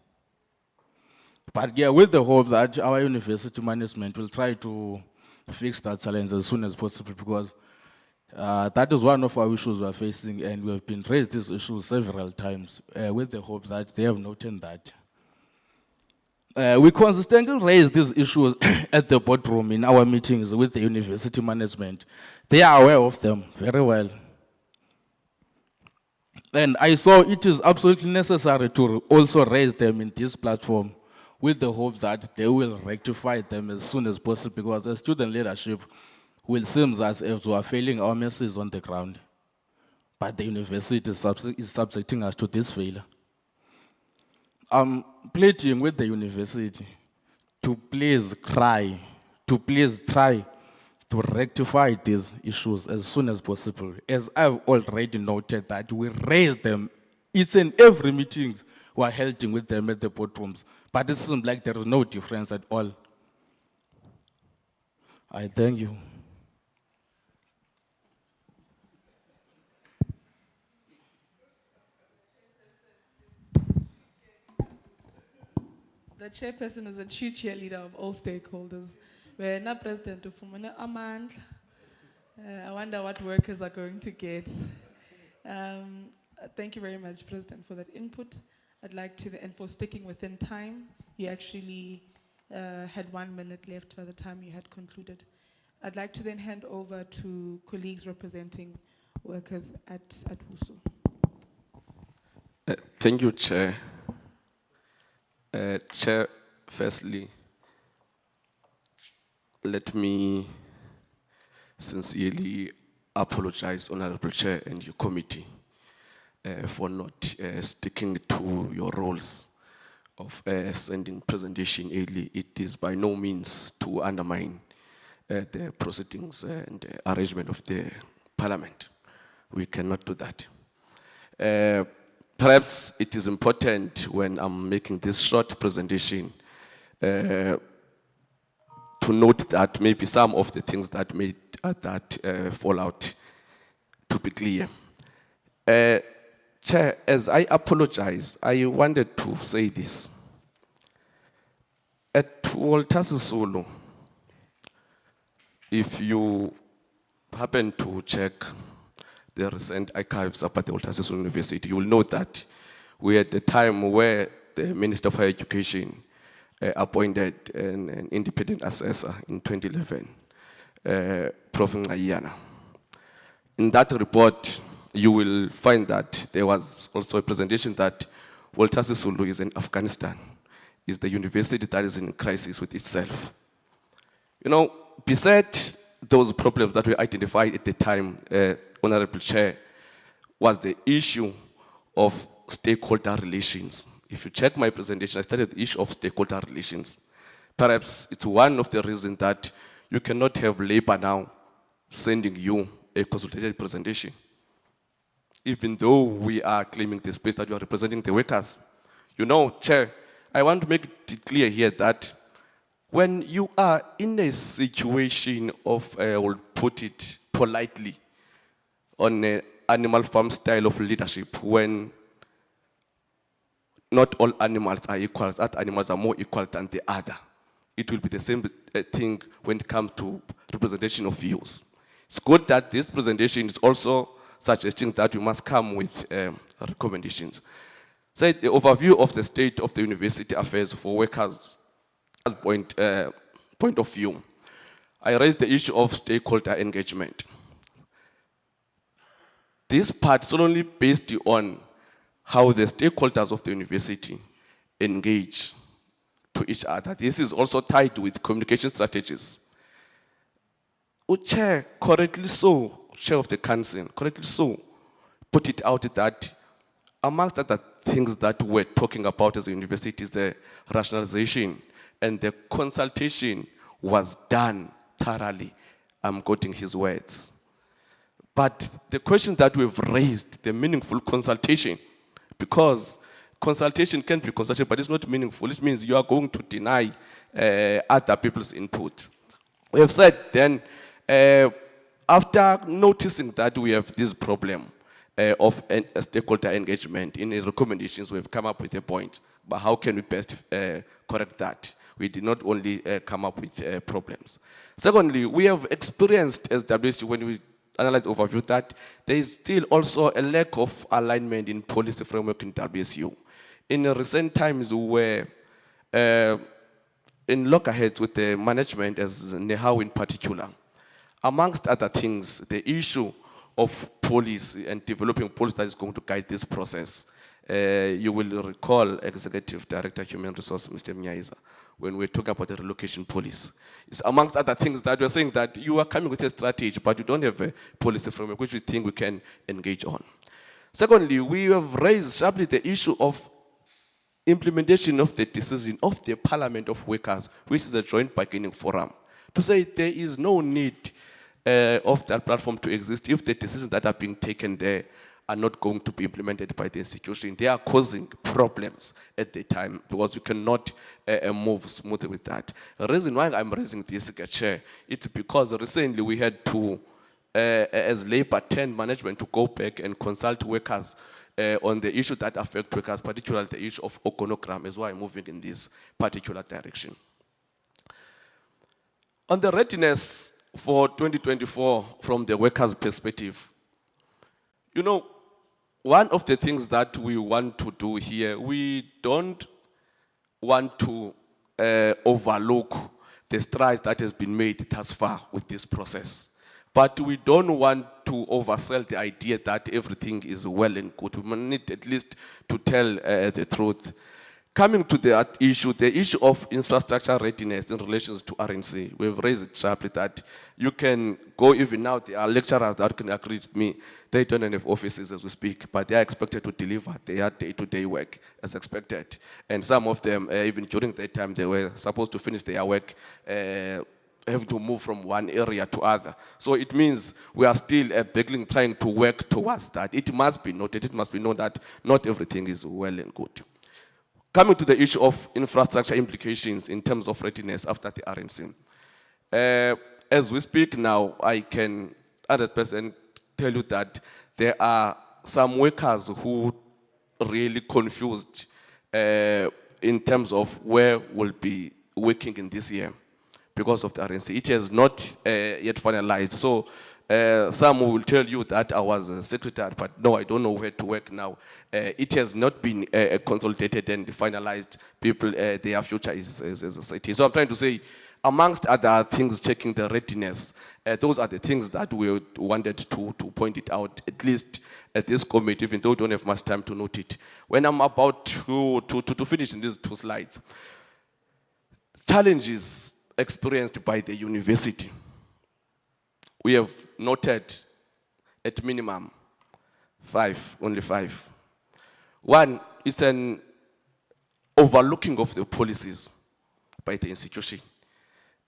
But yeah, with the hope that our university management will try to fix that challenge as soon as possible, because that is one of our issues we are facing, and we have been raised these issues several times with the hope that they have noted that. We consistently raise these issues at the boardroom in our meetings with the university management. They are aware of them very well. And I saw it is absolutely necessary to also raise them in this platform with the hope that they will rectify them as soon as possible, because as student leadership will seem as if we are failing our messages on the ground. But the university is subjecting us to this failure. I'm pleading with the university to please try to rectify these issues as soon as possible. As I've already noted that we raise them each and every meetings we are holding with them at the boardrooms. But it seems like there is no difference at all. I thank you. The chairperson is a true cheerleader of all stakeholders. We're not president of Fumane Amand. I wonder what workers are going to get. Thank you very much, President, for that input. I'd like to, and for sticking within time. You actually had 1 minute left by the time you had concluded. I'd like to then hand over to colleagues representing workers at WUSU. Thank you, Chair. Chair, firstly, let me sincerely apologize, Honorable Chair, and your committee for not sticking to your roles of sending presentation early. It is by no means to undermine the proceedings and the arrangement of the Parliament. We cannot do that. Perhaps it is important when I'm making this short presentation to note that maybe some of the things that made that fall out to be clear. Chair, as I apologize, I wanted to say this. At Walter Sisulu, if you happen to check the recent archives up at the Walter Sisulu University, you will note that we at the time where the Minister of Higher Education appointed an independent assessor in 2011, Prof. Ngayana. In that report, you will find that there was also a presentation that Walter Sisulu is in Afghanistan, is the university that is in crisis with itself. You know, besides those problems that we identified at the time, Honorable Chair, was the issue of stakeholder relations. If you check my presentation, I started the issue of stakeholder relations. Perhaps it's one of the reasons that you cannot have labor now sending you a consultative presentation. Even though we are claiming the space that you are representing the workers. You know, Chair, I want to make it clear here that when you are in a situation of, I will put it politely, on an animal farm style of leadership, when not all animals are equal, that animals are more equal than the other. It will be the same thing when it comes to representation of views. It's good that this presentation is also suggesting that we must come with recommendations. So the overview of the state of the university affairs for workers as point of view. I raised the issue of stakeholder engagement. This part is only based on how the stakeholders of the university engage to each other. This is also tied with communication strategies. Chair, correctly so, Chair of the Council, correctly so, put it out that amongst other things that we're talking about as a university is the rationalization, and the consultation was done thoroughly. I'm quoting his words. But the question that we've raised, the meaningful consultation, because consultation can be consulted, but it's not meaningful. It means you are going to deny other people's input. We have said then, after noticing that we have this problem of a stakeholder engagement in the recommendations, we have come up with a point, but how can we best correct that? We did not only come up with problems. Secondly, we have experienced as WSU, when we analyze overview, that there is still also a lack of alignment in policy framework in WSU. In recent times, we were in loggerheads with the management, as Nehau in particular. Amongst other things, the issue of policy and developing policy that is going to guide this process. You will recall Executive Director Human Resource, Mr. Mnyaiza, when we're talking about the relocation policy. It's amongst other things that we're saying that you are coming with a strategy, but you don't have a policy framework which we think we can engage on. Secondly, we have raised sharply the issue of implementation of the decision of the Parliament of Workers, which is a joint bargaining forum, to say there is no need of that platform to exist if the decisions that are being taken there are not going to be implemented by the institution. They are causing problems at the time because you cannot move smoothly with that. The reason why I'm raising this, Chair, it's because recently we had to, as Labour, tend management to go back and consult workers on the issue that affect workers, particularly the issue of organogram, is why I'm moving in this particular direction. On the readiness for 2024 from the workers' perspective, you know, one of the things that we want to do here, we don't want to overlook the strides that has been made thus far with this process. But we don't want to oversell the idea that everything is well and good. We need at least to tell the truth. Coming to the issue of infrastructure readiness in relation to RNC, we've raised it sharply that you can go even now, there are lecturers that can agree with me, they don't have offices as we speak, but they are expected to deliver their day-to-day work as expected. And some of them, even during that time, they were supposed to finish their work, have to move from one area to other. So it means we are still begging, trying to work towards that. It must be noted, it must be known that not everything is well and good. Coming to the issue of infrastructure implications in terms of readiness after the RNC. As we speak now, I can 100% tell you that there are some workers who really confused in terms of where we'll be working in this year because of the RNC. It has not yet finalized. So some will tell you that I was a secretary, but no, I don't know where to work now. It has not been consolidated and finalized. People, their future is a city. So I'm trying to say, amongst other things, checking the readiness, those are the things that we wanted to point it out, at least at this committee, even though we don't have much time to note it. When I'm about to finish in these 2 slides, challenges experienced by the university. We have noted at minimum 5, only 5. One is an overlooking of the policies by the institution.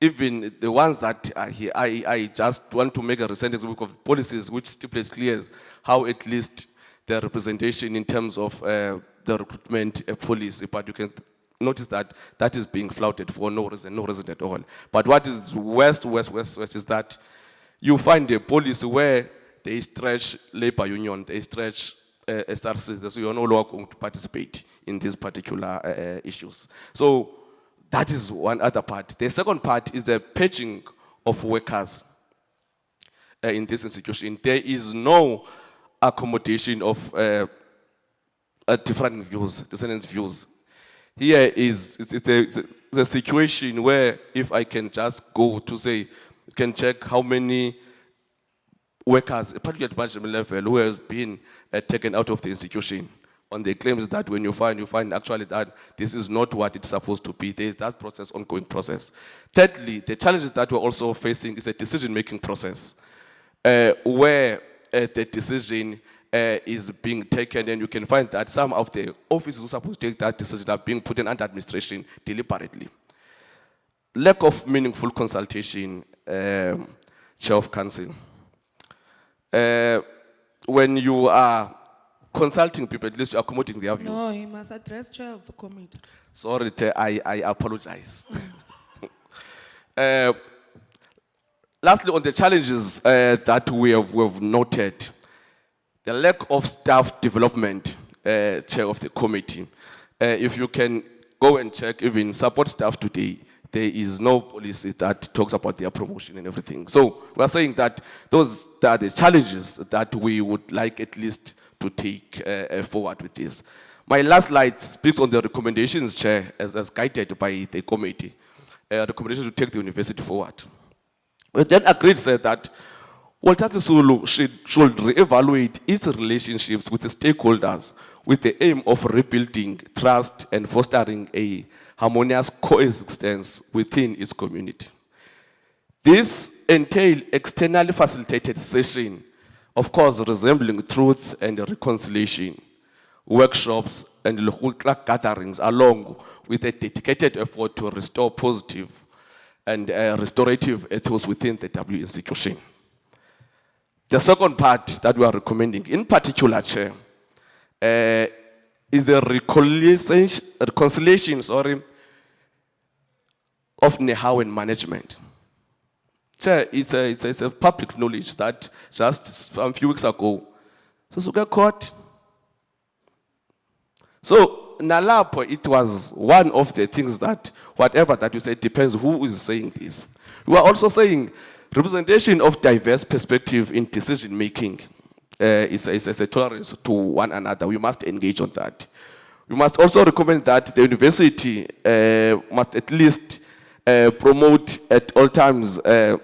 Even the ones that are here, I just want to make a recent example of policies which stipulates clear how at least the representation in terms of the recruitment policy, but you can notice that that is being flouted for no reason at all. But what is worst is that you find a policy where they stretch labor union, they stretch SRC, so you're no longer going to participate in these particular issues. So that is one other part. The second part is the patching of workers in this institution. There is no accommodation of different views, dissonant views. Here it's a situation where if I can just go to say, you can check how many workers, particularly at management level, who has been taken out of the institution on the claims that when you find actually that this is not what it's supposed to be. There is that process, ongoing process. Thirdly, the challenges that we're also facing is a decision-making process where the decision is being taken, and you can find that some of the officers who are supposed to take that decision are being put in under administration deliberately. Lack of meaningful consultation, Chair of Council. When you are consulting people, at least you are accommodating their views. No, you must address chair of the committee. Sorry, I apologize. Lastly, on the challenges that we have noted, the lack of staff development, Chair of the committee. If you can go and check even support staff today, there is no policy that talks about their promotion and everything. So we are saying that those are the challenges that we would like at least to take forward with this. My last slide speaks on the recommendations, Chair, as guided by the committee. Recommendations to take the university forward. We then agreed, said that Walter Sisulu should re-evaluate its relationships with the stakeholders with the aim of rebuilding trust and fostering a harmonious coexistence within its community. This entails externally facilitated session, of course resembling truth and reconciliation, workshops and gatherings, along with a dedicated effort to restore positive and restorative ethos within the W institution. The second part that we are recommending, in particular, Chair, is the reconciliation of Nehawen management. Chair, it's a public knowledge that just a few weeks ago, Sisuke court. So, Nalapo, it was one of the things that, whatever that you say, depends who is saying this. We are also saying representation of diverse perspective in decision making is a tolerance to one another. We must engage on that. We must also recommend that the university must at least promote at all times the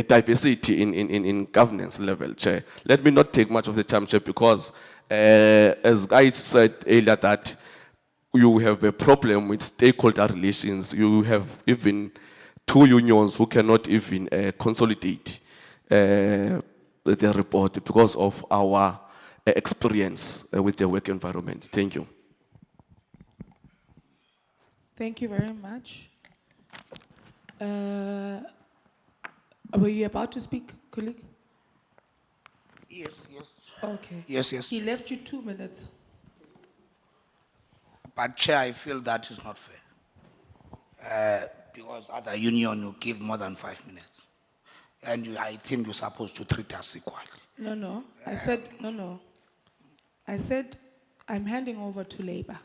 diversity in governance level, Chair. Let me not take much of the time, Chair, because as I said earlier that you have a problem with stakeholder relations. You have even two unions who cannot even consolidate the report because of our experience with the work environment. Thank you. Thank you very much. Were you about to speak, colleague? Yes, yes. Okay. Yes, yes. He left you 2 minutes. But Chair, I feel that is not fair. Because other union will give more than 5 minutes. And I think you're supposed to treat us equally. No. I said, no. I said, I'm handing over to Labour.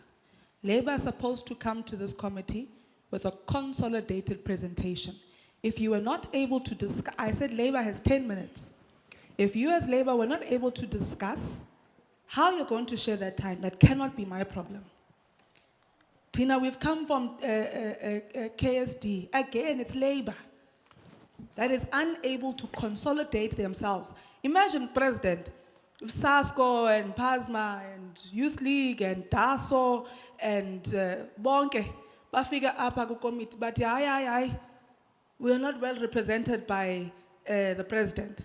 Labour is supposed to come to this committee with a consolidated presentation. If you were not able to discuss, I said Labour has 10 minutes. If you as Labour were not able to discuss how you're going to share that time, that cannot be my problem. Tina, we've come from KSD. Again, it's Labour that is unable to consolidate themselves. Imagine, President, if SASCO and PASMA and Youth League and DASO and Bonke, bafika apha committee, but we are not well represented by the President.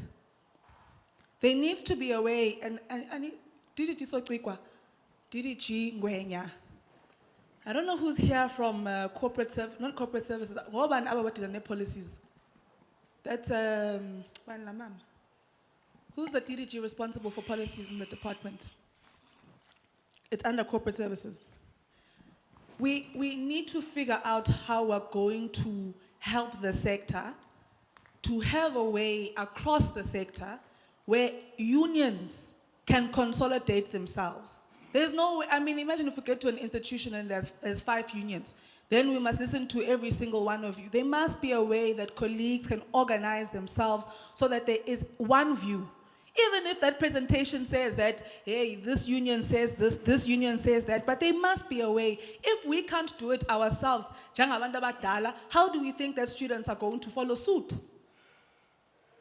There needs to be a way, and DDG Socikwa, DDG Ngwenya. I don't know who's here from not corporate services, policies. That's, who's the DDG responsible for policies in the department? It's under corporate services. We need to figure out how we're going to help the sector to have a way across the sector where unions can consolidate themselves. There's no way, imagine if we get to an institution and there's 5 unions, then we must listen to every single one of you. There must be a way that colleagues can organize themselves so that there is one view. Even if that presentation says that, hey, this union says this union says that, but there must be a way. If we can't do it ourselves, how do we think that students are going to follow suit?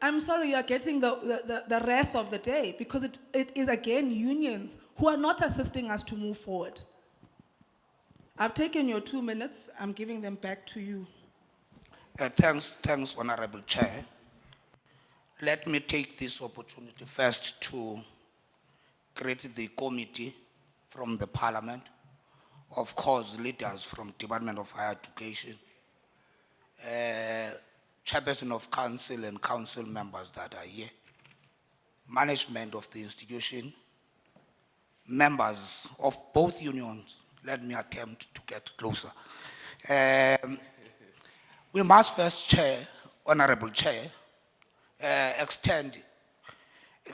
I'm sorry, you're getting the wrath of the day because it is again unions who are not assisting us to move forward. I've taken your 2 minutes. I'm giving them back to you. Thanks, Honorable Chair. Let me take this opportunity first to greet the committee from the parliament, of course, leaders from Department of Higher Education, chairperson of council and council members that are here, management of the institution, members of both unions. Let me attempt to get closer. We must first, Chair, Honorable Chair, extend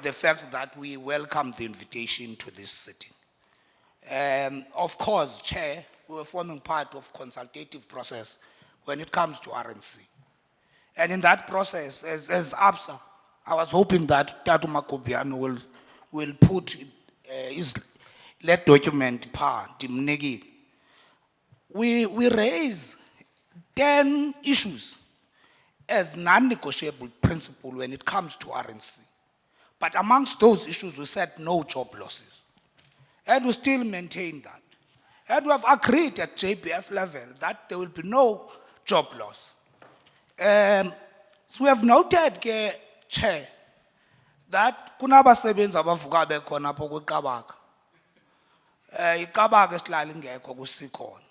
the fact that we welcome the invitation to this sitting. Of course, Chair, we were forming part of consultative process when it comes to RNC. And in that process, as ABSA, I was hoping that Tatu Makobiano will put his lead document part. We raise 10 issues as non-negotiable principle when it comes to RNC. But amongst those issues, we said no job losses. And we still maintain that. And we have agreed at JPF level that there will be no job loss. So we have noted, Chair, that kunabasebenzi abavuka bekhona apho kwiqabaka. Iqabaka esihlala ingekho kusikhona.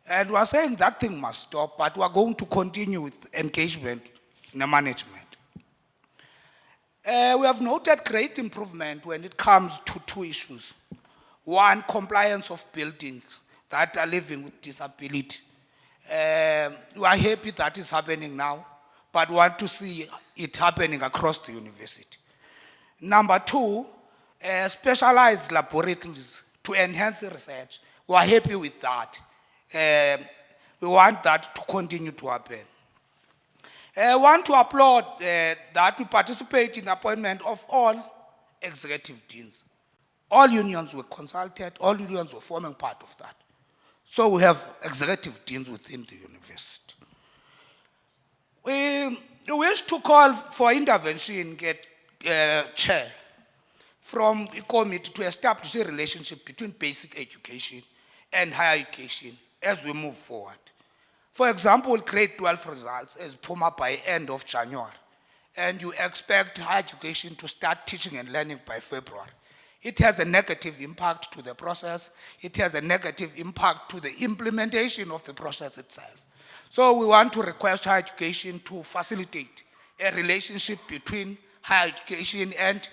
And we are saying that thing must stop, but we are going to continue with engagement in the management. We have noted great improvement when it comes to two issues. One, compliance of buildings that are living with disability. We are happy that is happening now, but want to see it happening across the university. Number two, specialized laboratories to enhance research. We are happy with that. We want that to continue to happen. I want to applaud that we participate in the appointment of all executive deans. All unions were consulted, all unions were forming part of that. So we have executive deans within the university. We wish to call for intervention, Chair, from the committee to establish a relationship between basic education and higher education as we move forward. For example, grade 12 results is put up by end of January, and you expect higher education to start teaching and learning by February. It has a negative impact to the process. It has a negative impact to the implementation of the process itself. So we want to request higher education to facilitate a relationship between higher education and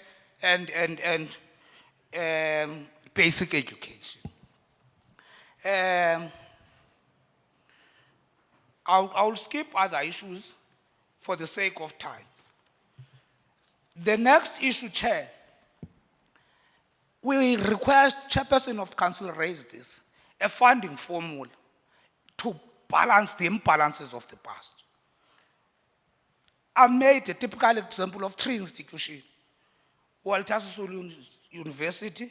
basic education. I'll skip other issues for the sake of time. The next issue, Chair, we request Chairperson of Council raise this, a funding formula to balance the imbalances of the past. I made a typical example of three institutions: Walter Sisulu University,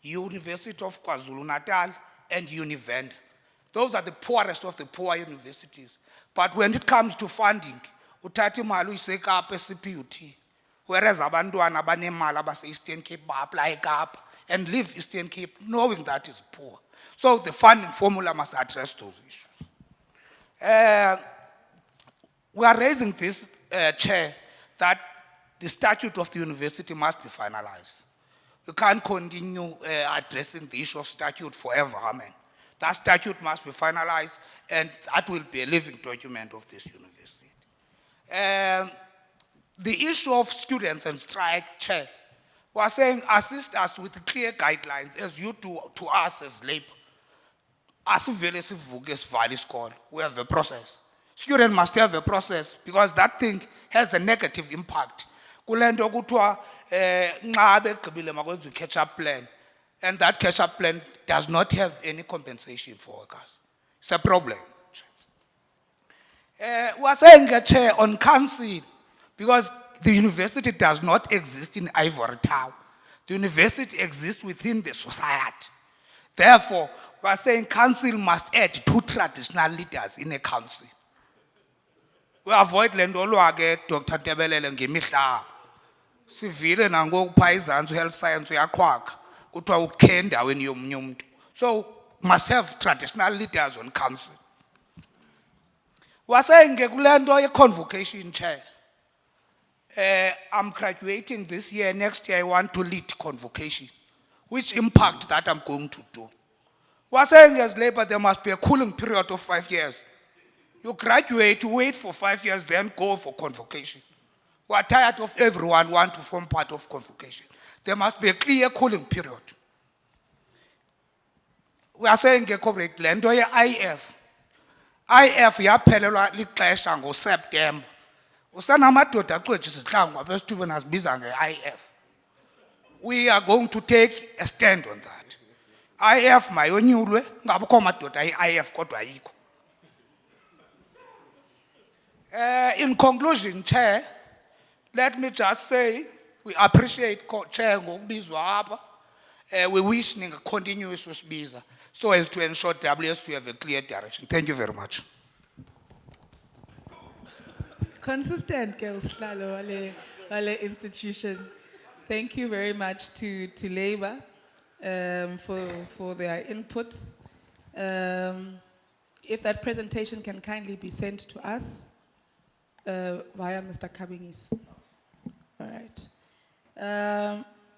University of KwaZulu-Natal, and Univenda. Those are the poorest of the poor universities. But when it comes to funding, uthathi imali uyiseka apha eCPUT, whereas abantwana abanemali abase Eastern Cape ba-apply eKapa and leave Eastern Cape knowing that is poor. So the funding formula must address those issues. We are raising this, Chair, that the statute of the university must be finalized. We can't continue addressing the issue of statute forever, amen. That statute must be finalized, and that will be a living document of this university. The issue of students and strike, Chair, we are saying assist us with clear guidelines as you do to us as labor. As we have a process. Students must have a process because that thing has a negative impact. Kulento kuthiwa nxa begqibile makwenze catch-up plan, and that catch-up plan does not have any compensation for workers. It's a problem. We are saying, Chair, on council, because the university does not exist in ivory tower. The university exists within the society. Therefore, we are saying council must add 2 traditional leaders in a council. We avoid lendolwake Dr. Tebelele ngemihlaba. Sivile nangoku phaizansi health science uyakhwakha kuthiwa ukhe endaweni yomunye umuntu. So must have traditional leaders on council. We are saying kulento ye-convocation, Chair. I'm graduating this year. Next year I want to lead convocation. which impact that I'm going to do. We're saying as Labour, there must be a cooling period of 5 years. You graduate, you wait for 5 years, then go for convocation. We're tired of everyone want to form part of convocation. There must be a clear cooling period. We are saying, comrade, lento ye-IF. IF yaphelelwa lixesha ngoSeptember. Usanamadoda acwetshisa izihlangu abesithubeni azibiza nge-IF. We are going to take a stand on that. IF mayonyulwe, ngabukho madoda i-IF kodwa ayikho. In conclusion, Chair, let me just say we appreciate Chair ngokubizwa apha. We wish ninga continuous usibiza so as to ensure WSU have a clear direction. Thank you very much. Consistent ke usihlalo wale institution. Thank you very much to Labour for their inputs. If that presentation can kindly be sent to us via Mr. Kabingis. All right.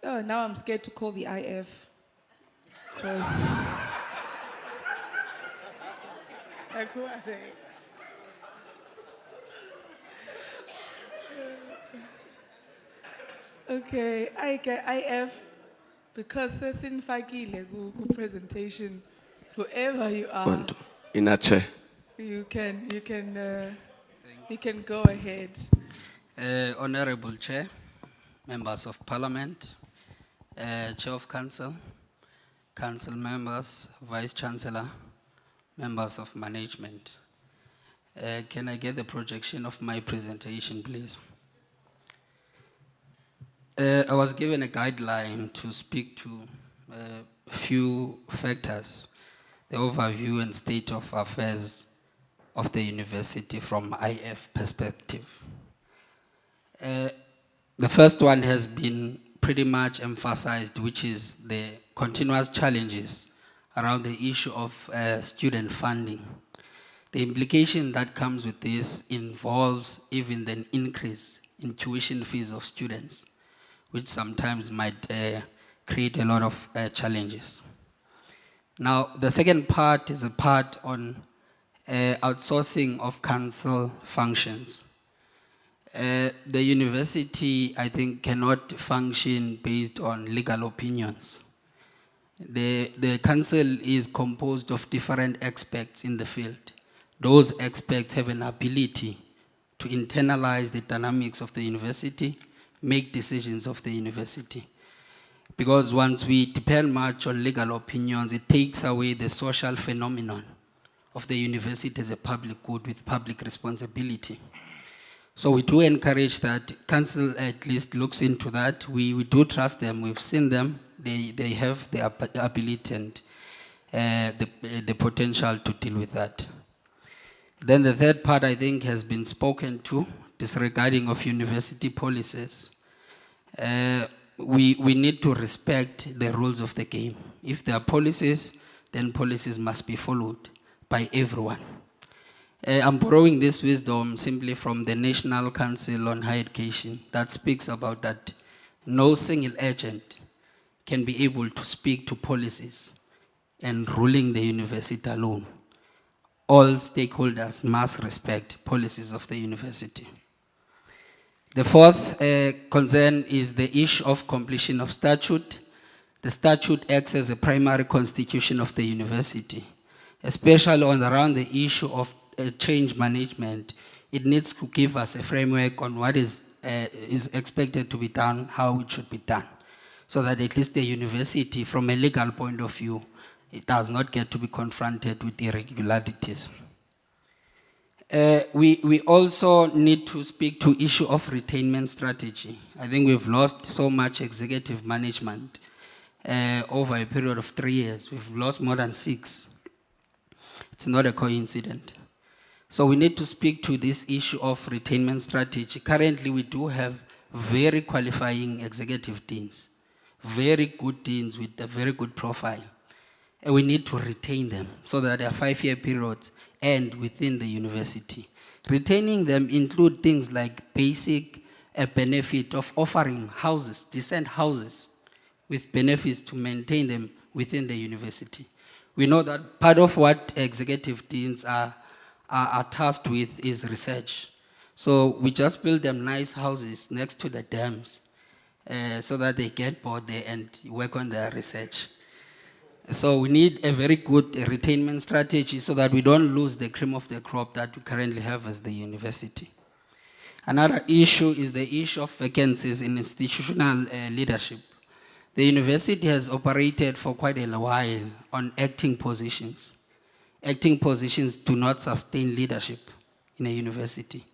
Oh, now I'm scared to call the IF. 'Cause like, who are they? Okay, IF, because sesinfakile ku presentation, whoever you are, Inache. you can go ahead. Honorable Chair, members of Parliament, Chair of Council, Council members, Vice Chancellor, members of management. Can I get the projection of my presentation, please? I was given a guideline to speak to a few factors, the overview and state of affairs of the university from IF perspective. The first one has been pretty much emphasized, which is the continuous challenges around the issue of student funding. The implication that comes with this involves even the increase in tuition fees of students, which sometimes might create a lot of challenges. Now, the second part is a part on outsourcing of council functions. The university, I think, cannot function based on legal opinions. The council is composed of different experts in the field. Those experts have an ability to internalize the dynamics of the university, make decisions of the university. Because once we depend much on legal opinions, it takes away the social phenomenon of the university as a public good with public responsibility. So we do encourage that council at least looks into that. We do trust them, we've seen them. They have the ability and the potential to deal with that. Then the third part, I think, has been spoken to, disregarding of university policies. We need to respect the rules of the game. If there are policies, then policies must be followed by everyone. I'm borrowing this wisdom simply from the National Council on Higher Education that speaks about that no single agent can be able to speak to policies and ruling the university alone. All stakeholders must respect policies of the university. The fourth concern is the issue of completion of statute. The statute acts as a primary constitution of the university, especially around the issue of change management. It needs to give us a framework on what is expected to be done, how it should be done, so that at least the university, from a legal point of view, it does not get to be confronted with irregularities. We also need to speak to issue of retainment strategy. I think we've lost so much executive management over a period of 3 years. We've lost more than 6. It's not a coincidence. So we need to speak to this issue of retainment strategy. Currently, we do have very qualifying executive deans, very good deans with a very good profile. And we need to retain them so that their 5-year periods end within the university. Retaining them include things like basic benefit of offering houses, decent houses, with benefits to maintain them within the university. We know that part of what executive deans are tasked with is research. So we just build them nice houses next to the dams so that they get bored there and work on their research. So we need a very good retainment strategy so that we don't lose the cream of the crop that we currently have as the university. Another issue is the issue of vacancies in institutional leadership. The university has operated for quite a while on acting positions. Acting positions do not sustain leadership in a university.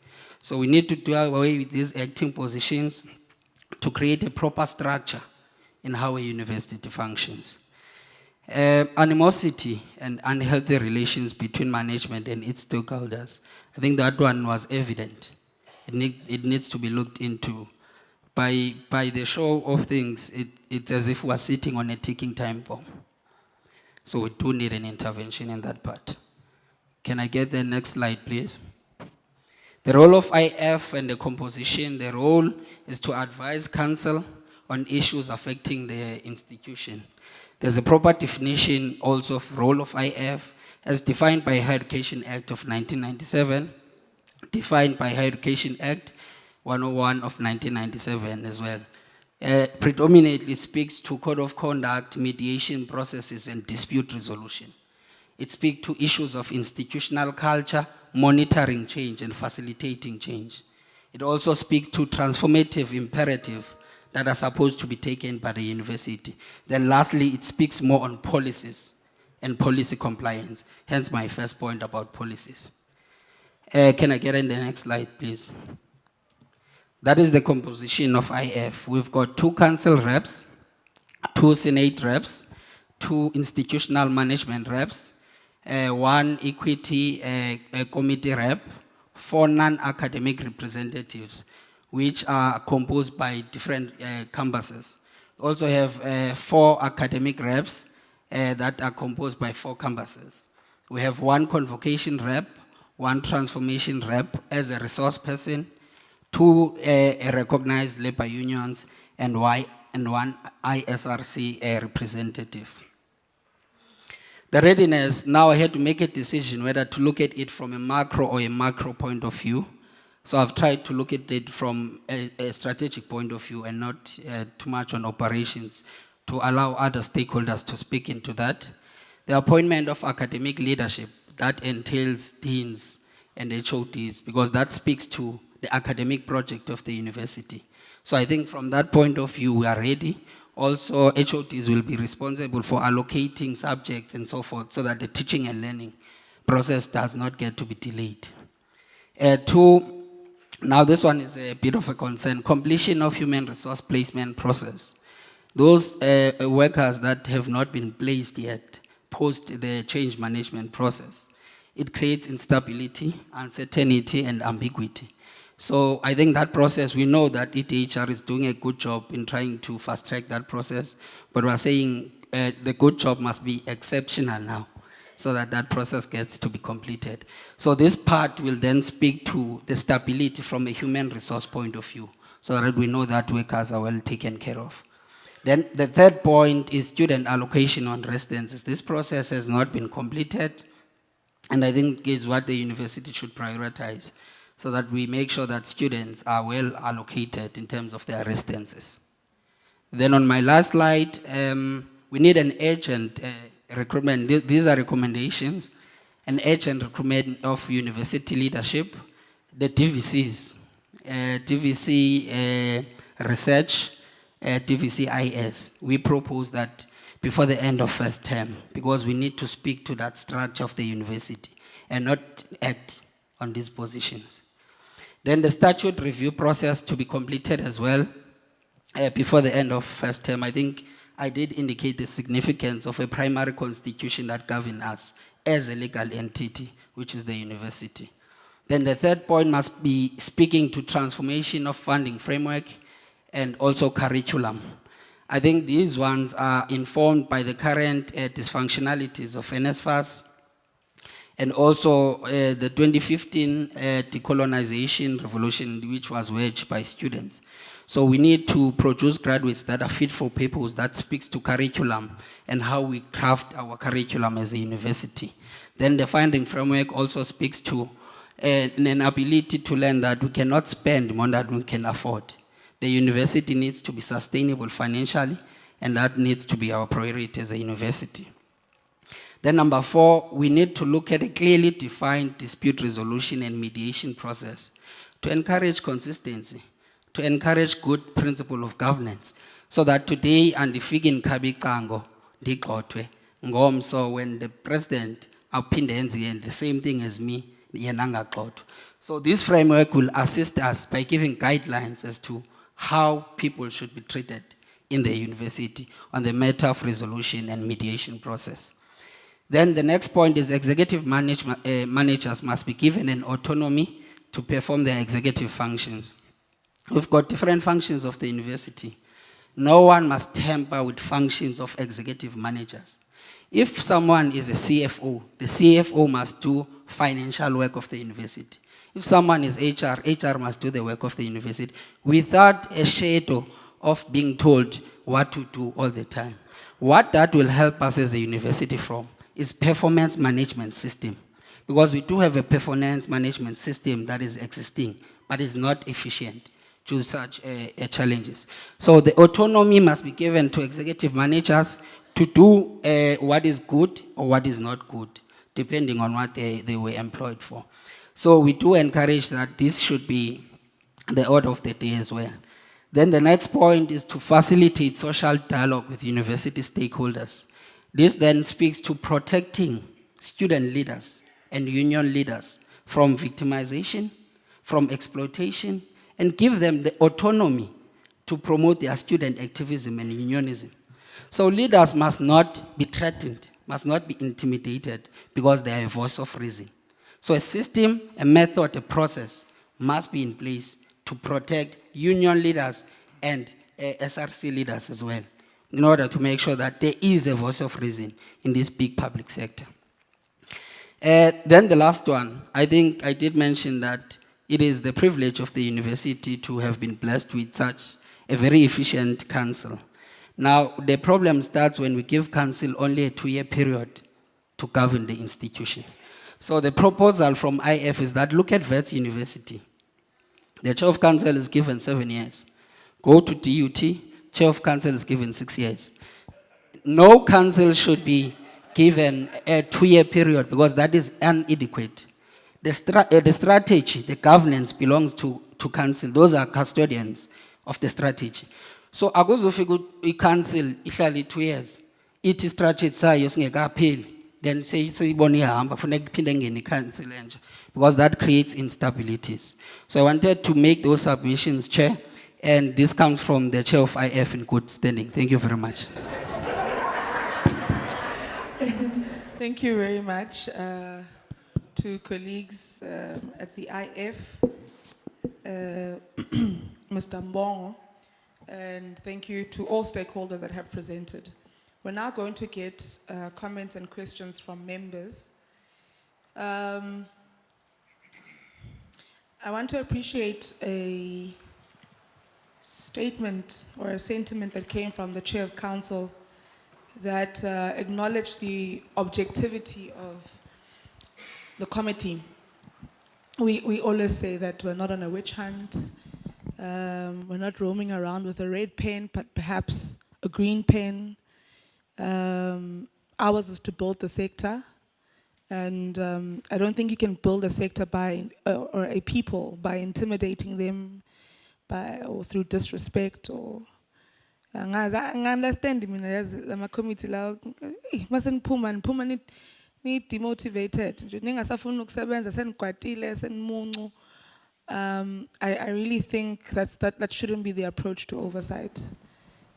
So we need to do away with these acting positions to create a proper structure in how a university functions. Animosity and unhealthy relations between management and its stakeholders. I think that one was evident. It needs to be looked into. By the show of things, it's as if we're sitting on a ticking time bomb. So we do need an intervention in that part. Can I get the next slide, please? The role of IF and the composition, the role is to advise council on issues affecting the institution. There's a proper definition also of role of IF as defined by Higher Education Act of 1997, defined by Higher Education Act 101 of 1997 as well. Predominantly speaks to code of conduct, mediation processes, and dispute resolution. It speaks to issues of institutional culture, monitoring change, and facilitating change. It also speaks to transformative imperative that are supposed to be taken by the university. Then lastly, it speaks more on policies and policy compliance, hence my first point about policies. Can I get in the next slide, please? That is the composition of IF. We've got 2 council reps, 2 senate reps, 2 institutional management reps, 1 equity committee rep, 4 non-academic representatives, which are composed by different campuses. We also have 4 academic reps that are composed by 4 campuses. We have 1 convocation rep, 1 transformation rep as a resource person, 2 recognized labor unions, and 1 ISRC representative. The readiness, now I had to make a decision whether to look at it from a macro or a macro point of view. So I've tried to look at it from a strategic point of view and not too much on operations to allow other stakeholders to speak into that. The appointment of academic leadership, that entails deans and HODs because that speaks to the academic project of the university. So I think from that point of view, we are ready. Also, HODs will be responsible for allocating subjects and so forth so that the teaching and learning process does not get to be delayed. 2, now this one is a bit of a concern, completion of human resource placement process. Those workers that have not been placed yet post the change management process, it creates instability, uncertainty, and ambiguity. So I think that process, we know that ETHR is doing a good job in trying to fast track that process, but we're saying the good job must be exceptional now so that that process gets to be completed. So this part will then speak to the stability from a human resource point of view so that we know that workers are well taken care of. Then the third point is student allocation on residences. This process has not been completed, and I think is what the university should prioritize, so that we make sure that students are well allocated in terms of their residences. Then on my last slide, we need an urgent recruitment. These are recommendations. An urgent recruitment of university leadership, the DVCs, DVC research, DVC-IS. We propose that before the end of first term because we need to speak to that structure of the university and not act on these positions. Then the statute review process to be completed as well before the end of first term. I think I did indicate the significance of a primary constitution that governs us as a legal entity, which is the university. Then the third point must be speaking to transformation of funding framework and also curriculum. I think these ones are informed by the current dysfunctionalities of NSFAS, and also the 2015 decolonization revolution, which was waged by students. So we need to produce graduates that are fit for purpose, that speaks to curriculum and how we craft our curriculum as a university. Then the funding framework also speaks to an ability to learn that we cannot spend more than we can afford. The university needs to be sustainable financially, and that needs to be our priority as a university. Then number 4, we need to look at a clearly defined dispute resolution and mediation process to encourage consistency, to encourage good principle of governance, so that today andifike Kabikango ndigxothwe ngomso when the president aphinde enze the same thing as me yena angagxothwa. So this framework will assist us by giving guidelines as to how people should be treated in the university on the matter of resolution and mediation process. Then the next point is executive managers must be given an autonomy to perform their executive functions. We've got different functions of the university. No one must tamper with functions of executive managers. If someone is a CFO, the CFO must do financial work of the university. If someone is HR, HR must do the work of the university without a shadow of being told what to do all the time. What that will help us as a university from is performance management system. Because we do have a performance management system that is existing, but is not efficient to such challenges. So the autonomy must be given to executive managers to do what is good or what is not good, depending on what they were employed for. So we do encourage that this should be the order of the day as well. Then the next point is to facilitate social dialogue with university stakeholders. This then speaks to protecting student leaders and union leaders from victimization, from exploitation, and give them the autonomy to promote their student activism and unionism. So leaders must not be threatened, must not be intimidated because they are a voice of reason. So a system, a method, a process must be in place to protect union leaders and SRC leaders as well, in order to make sure that there is a voice of reason in this big public sector. Then the last one, I think I did mention that it is the privilege of the university to have been blessed with such a very efficient council. Now, the problem starts when we give council only a 2-year period to govern the institution. So the proposal from IF is that look at Wits University. The chair of council is given 7 years. Go to DUT, chair of council is given 6 years. No council should be given a 2-year period because that is inadequate. The strategy, the governance belongs to council. Those are custodians of the strategy. So akuzofika i-council ihlale 2 years. Ithi strategy sayo singekapheli. Then seyibona ihamba kufanele kuphinde ngene i-council enje, because that creates instabilities. So I wanted to make those submissions, Chair, and this comes from the chair of IF in good standing. Thank you very much. Thank you very much to colleagues at the IF, Mr. Mbongo, and thank you to all stakeholders that have presented. We're now going to get comments and questions from members. I want to appreciate a statement or a sentiment that came from the chair of council that acknowledged the objectivity of the committee. We always say that we're not on a witch hunt. We're not roaming around with a red pen, but perhaps a green pen. Ours is to build the sector. And I don't think you can build a sector by, or a people by intimidating them, or through disrespect, or I understand my committee mustn't Puma need demotivated. I really think that shouldn't be the approach to oversight.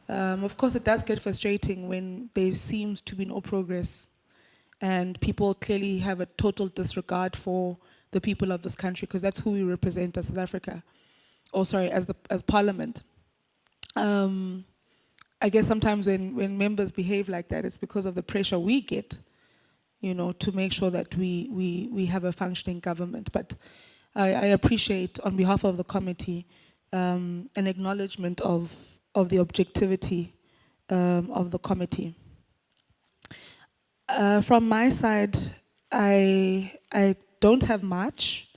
Of course, it does get frustrating when there seems to be no progress and people clearly have a total disregard for the people of this country, because that's who we represent as South Africa, or sorry, as Parliament. I guess sometimes when members behave like that, it's because of the pressure we get, to make sure that we have a functioning government. But I appreciate, on behalf of the committee, an acknowledgement of the objectivity of the committee. From my side, I don't have much.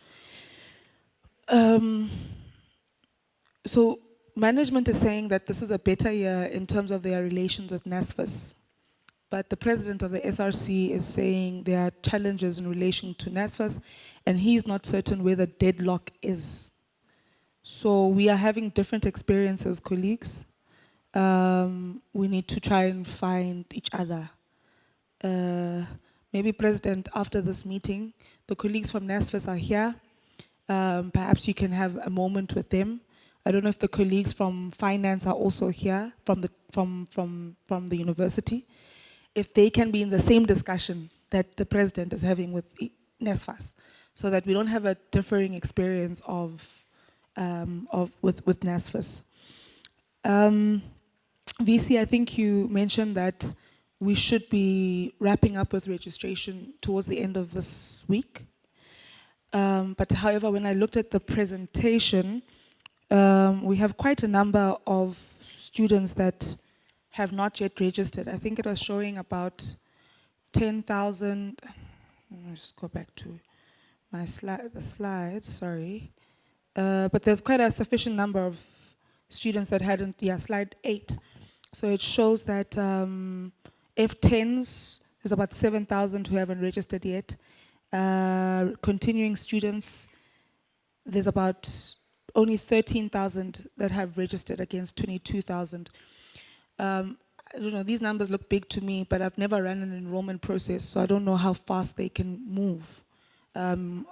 So management is saying that this is a better year in terms of their relations with NSFAS. But the president of the SRC is saying there are challenges in relation to NSFAS, and he's not certain where the deadlock is. So we are having different experiences, colleagues. We need to try and find each other. Maybe President, after this meeting, the colleagues from NSFAS are here. Perhaps you can have a moment with them. I don't know if the colleagues from finance are also here from the university. If they can be in the same discussion that the president is having with NSFAS, so that we don't have a differing experience with NSFAS. VC, I think you mentioned that we should be wrapping up with registration towards the end of this week. But however, when I looked at the presentation, we have quite a number of students that have not yet registered. I think it was showing about 10,000. Let me just go back to my the slides, sorry. But there's quite a sufficient number of students that hadn't, slide 8. So it shows that F10s, there's about 7,000 who haven't registered yet. Continuing students, there's about only 13,000 that have registered against 22,000. I don't know, these numbers look big to me, but I've never run an enrollment process, so I don't know how fast they can move, going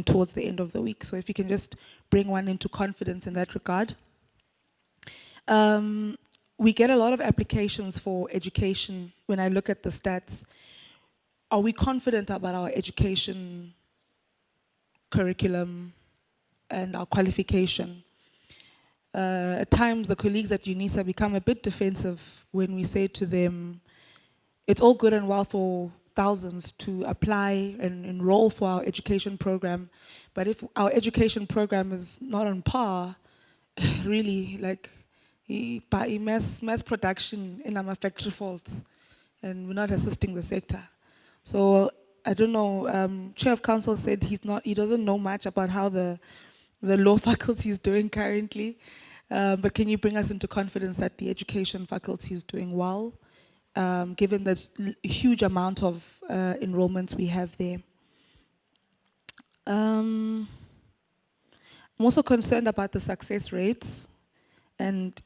towards the end of the week. So if you can just bring one into confidence in that regard. We get a lot of applications for education. When I look at the stats, are we confident about our education curriculum and our qualification? At times, the colleagues at UNISA become a bit defensive when we say to them, it's all good and well for thousands to apply and enroll for our education program, but if our education program is not on par, really, like, mass production in our factory faults, and we're not assisting the sector. So I don't know, Chair of Council said he doesn't know much about how the law faculty is doing currently, but can you bring us into confidence that the education faculty is doing well, given the huge amount of enrollments we have there? I'm also concerned about the success rates, and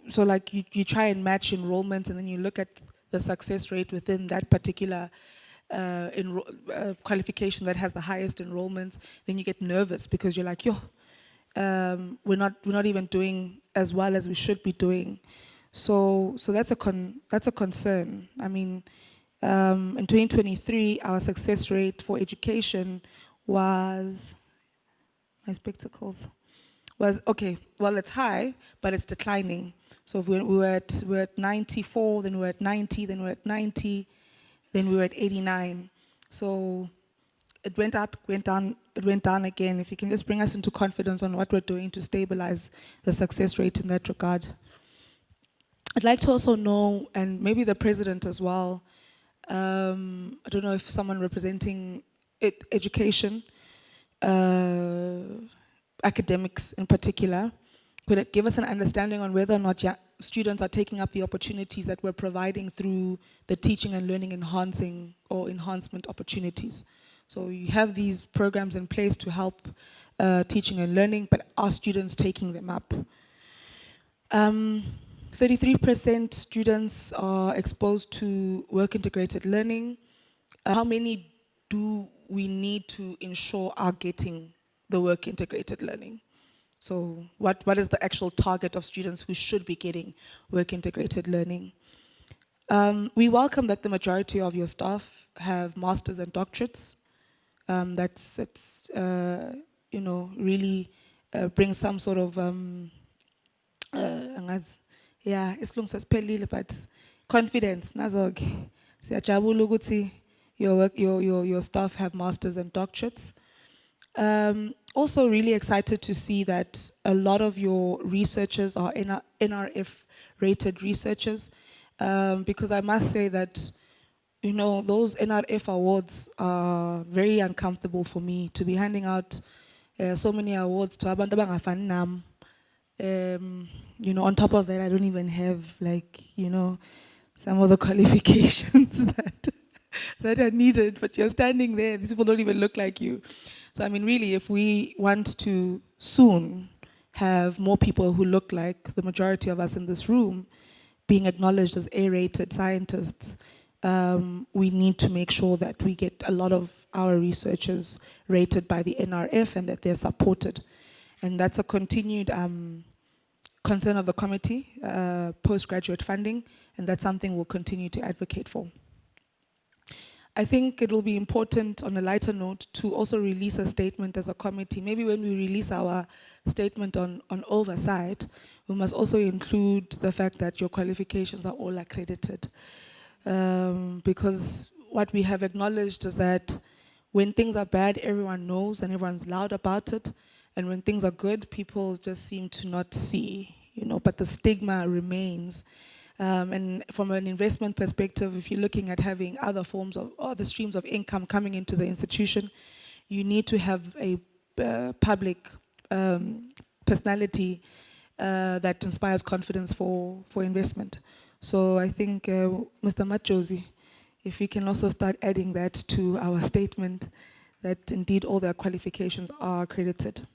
so like you try and match enrollment, and then you look at the success rate within that particular qualification that has the highest enrollments, then you get nervous because you're like, we're not even doing as well as we should be doing. So that's a concern. I mean, in 2023, our success rate for education was, my spectacles, was okay. Well, it's high, but it's declining. So if we're at 94, then we're at 90, then we're at 90. Then we were at 89. So it went up, went down, it went down again. If you can just bring us into confidence on what we're doing to stabilize the success rate in that regard. I'd like to also know, and maybe the president as well, I don't know if someone representing education, academics in particular, could it give us an understanding on whether or not students are taking up the opportunities that we're providing through the teaching and learning enhancement opportunities. So you have these programs in place to help teaching and learning, but are students taking them up? 33% students are exposed to work-integrated learning. How many do we need to ensure are getting the work-integrated learning? So what is the actual target of students who should be getting work-integrated learning? We welcome that the majority of your staff have masters and doctorates. That's really brings some sort of but confidence. Your staff have masters and doctorates. also really excited to see that a lot of your researchers are NRF-rated researchers, because I must say that, you know, those NRF awards are very uncomfortable for me to be handing out so many awards to abantu abangafani nami. You know, on top of that, I don't even have, like, you know, some of the qualifications that are needed, but you're standing there, these people don't even look like you. So, I mean, really, if we want to soon have more people who look like the majority of us in this room being acknowledged as A-rated scientists, we need to make sure that we get a lot of our researchers rated by the NRF and that they're supported. And that's a continued concern of the committee, postgraduate funding, and that's something we'll continue to advocate for. I think it will be important, on a lighter note, to also release a statement as a committee. Maybe when we release our statement on oversight, we must also include the fact that your qualifications are all accredited. Because what we have acknowledged is that when things are bad, everyone knows and everyone's loud about it. And when things are good, people just seem to not see, you know, but the stigma remains. And from an investment perspective, if you're looking at having other forms of, other streams of income coming into the institution, you need to have a public personality that inspires confidence for investment. So I think, Mr. Machozi, if we can also start adding that to our statement, that indeed all their qualifications are accredited.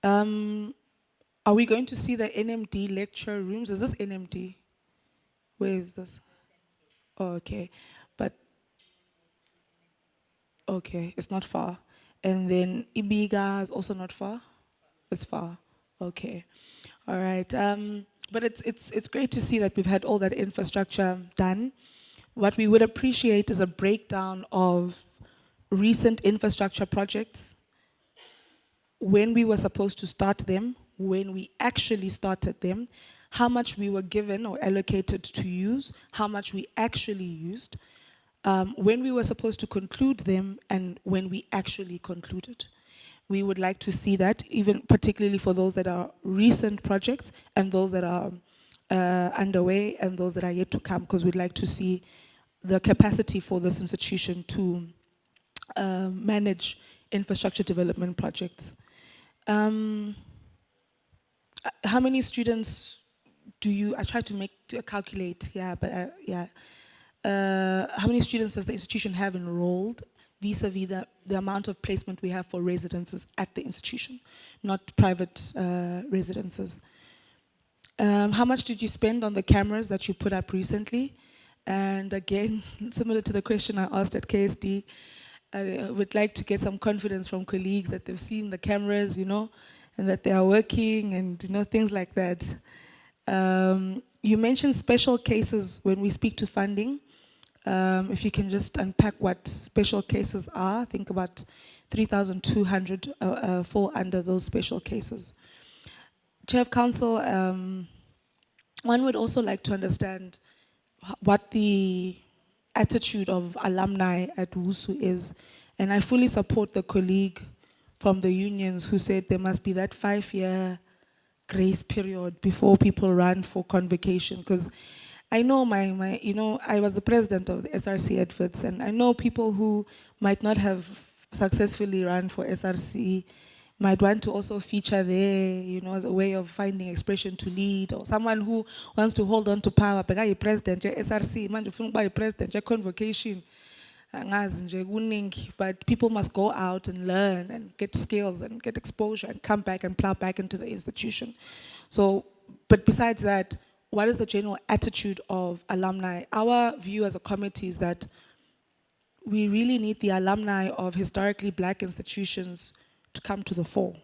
Are we going to see the NMD lecture rooms? Is this NMD? Where is this? Oh, okay, but okay, it's not far. And then Ibiga is also not far. It's far. Okay, all right. But it's great to see that we've had all that infrastructure done. What we would appreciate is a breakdown of recent infrastructure projects, when we were supposed to start them, when we actually started them, how much we were given or allocated to use, how much we actually used, when we were supposed to conclude them, and when we actually concluded. We would like to see that, even particularly for those that are recent projects and those that are underway and those that are yet to come, because we'd like to see the capacity for this institution to manage infrastructure development projects. How many students do you, I tried to calculate, yeah, but yeah. How many students does the institution have enrolled vis-a-vis the amount of placement we have for residences at the institution, not private residences? How much did you spend on the cameras that you put up recently? And again, similar to the question I asked at KSD, I would like to get some confidence from colleagues that they've seen the cameras, you know, and that they are working and, you know, things like that. You mentioned special cases when we speak to funding. If you can just unpack what special cases are, I think about 3,200 fall under those special cases. Chair of Council, one would also like to understand what the attitude of alumni at WUSU is. And I fully support the colleague from the unions who said there must be that 5-year grace period before people run for convocation. Because I know you know, I was the president of the SRC adverts, and I know people who might not have successfully run for SRC might want to also feature there, you know, as a way of finding expression to lead, or someone who wants to hold on to power. But I president, SRC, man, you president, convocation. But people must go out and learn and get skills and get exposure and come back and plow back into the institution. So, but besides that, what is the general attitude of alumni? Our view as a committee is that we really need the alumni of historically black institutions to come to the fore.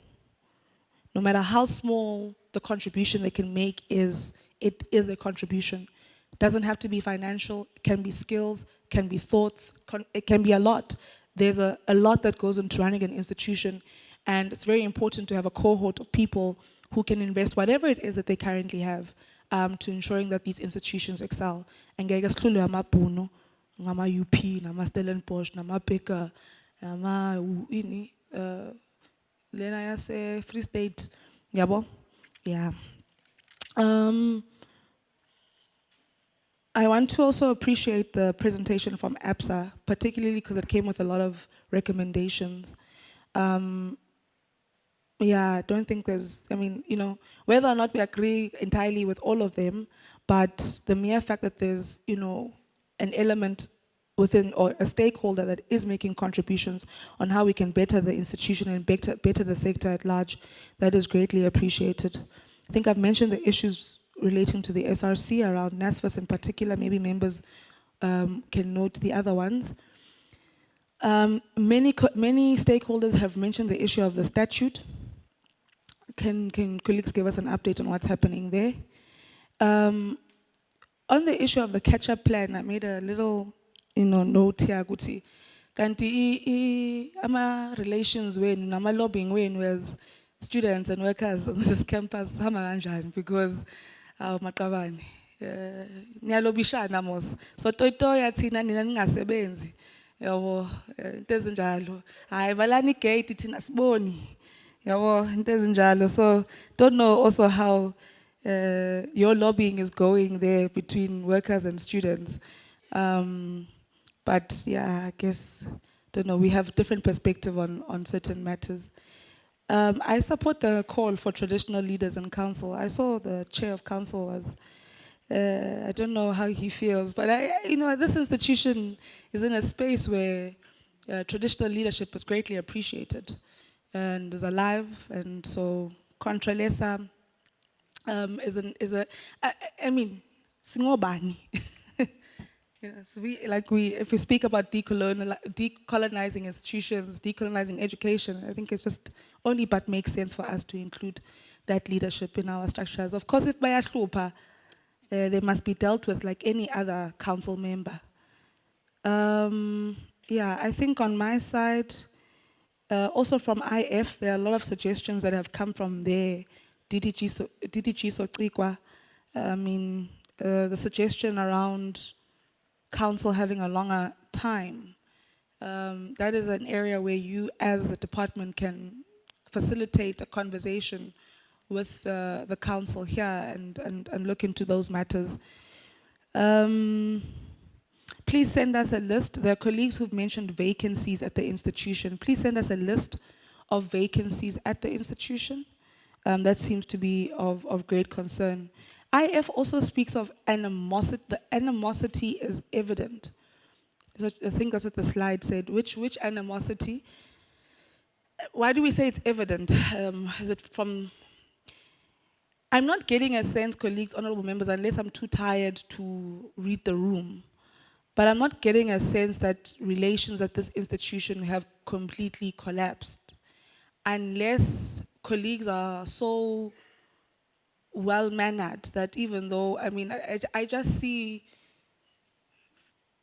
No matter how small the contribution they can make is, it is a contribution. It doesn't have to be financial, it can be skills, can be thoughts, it can be a lot. There's a lot that goes into running an institution, and it's very important to have a cohort of people who can invest whatever it is that they currently have to ensuring that these institutions excel. And ngeke sihlulwe amabhunu, ngama-UP, nama-Stellenbosch, nama-Becker, lena yase Free State, yabo, yeah. Um, I want to also appreciate the presentation from APSA, particularly because it came with a lot of recommendations. Yeah, I don't think there's, I mean, you know, whether or not we agree entirely with all of them, but the mere fact that there's, you know, an element within or a stakeholder that is making contributions on how we can better the institution and better the sector at large, that is greatly appreciated. I think I've mentioned the issues relating to the SRC around NASFAS in particular, maybe members can note the other ones. Many stakeholders have mentioned the issue of the statute. Can colleagues give us an update on what's happening there? On the issue of the catch-up plan, I made a little, you know, note here, Guti. Kanti ama relations when nama lobbying when with students and workers on this campus hama kanjani because maqabane niyalobishana mos so toto yathina nina ningasebenzi yabo into ezinjalo hayi valani gate thina siboni yabo into ezinjalo so don't know also how your lobbying is going there between workers and students. But yeah, I guess, don't know, we have different perspective on certain matters. I support the call for traditional leaders in council. I saw the chair of council was, I don't know how he feels, but you know, this institution is in a space where traditional leadership is greatly appreciated and is alive, and so Contralesa I mean, singobani. Yes, if we speak about decolonizing institutions, decolonizing education, I think it's just only but makes sense for us to include that leadership in our structures. Of course, if bayahlupa, they must be dealt with like any other council member. Yeah, I think on my side, also from IF, there are a lot of suggestions that have come from there. DDG Sotikwa, I mean, the suggestion around council having a longer time. That is an area where you as the department can facilitate a conversation with the council here and look into those matters. Please send us a list. There are colleagues who've mentioned vacancies at the institution. Please send us a list of vacancies at the institution. That seems to be of great concern. IF also speaks of animosity. The animosity is evident. So I think that's what the slide said. Which animosity? Why do we say it's evident? Is it from... I'm not getting a sense, colleagues, honorable members, unless I'm too tired to read the room, but I'm not getting a sense that relations at this institution have completely collapsed. Unless colleagues are so well-mannered that even though, I mean, I just see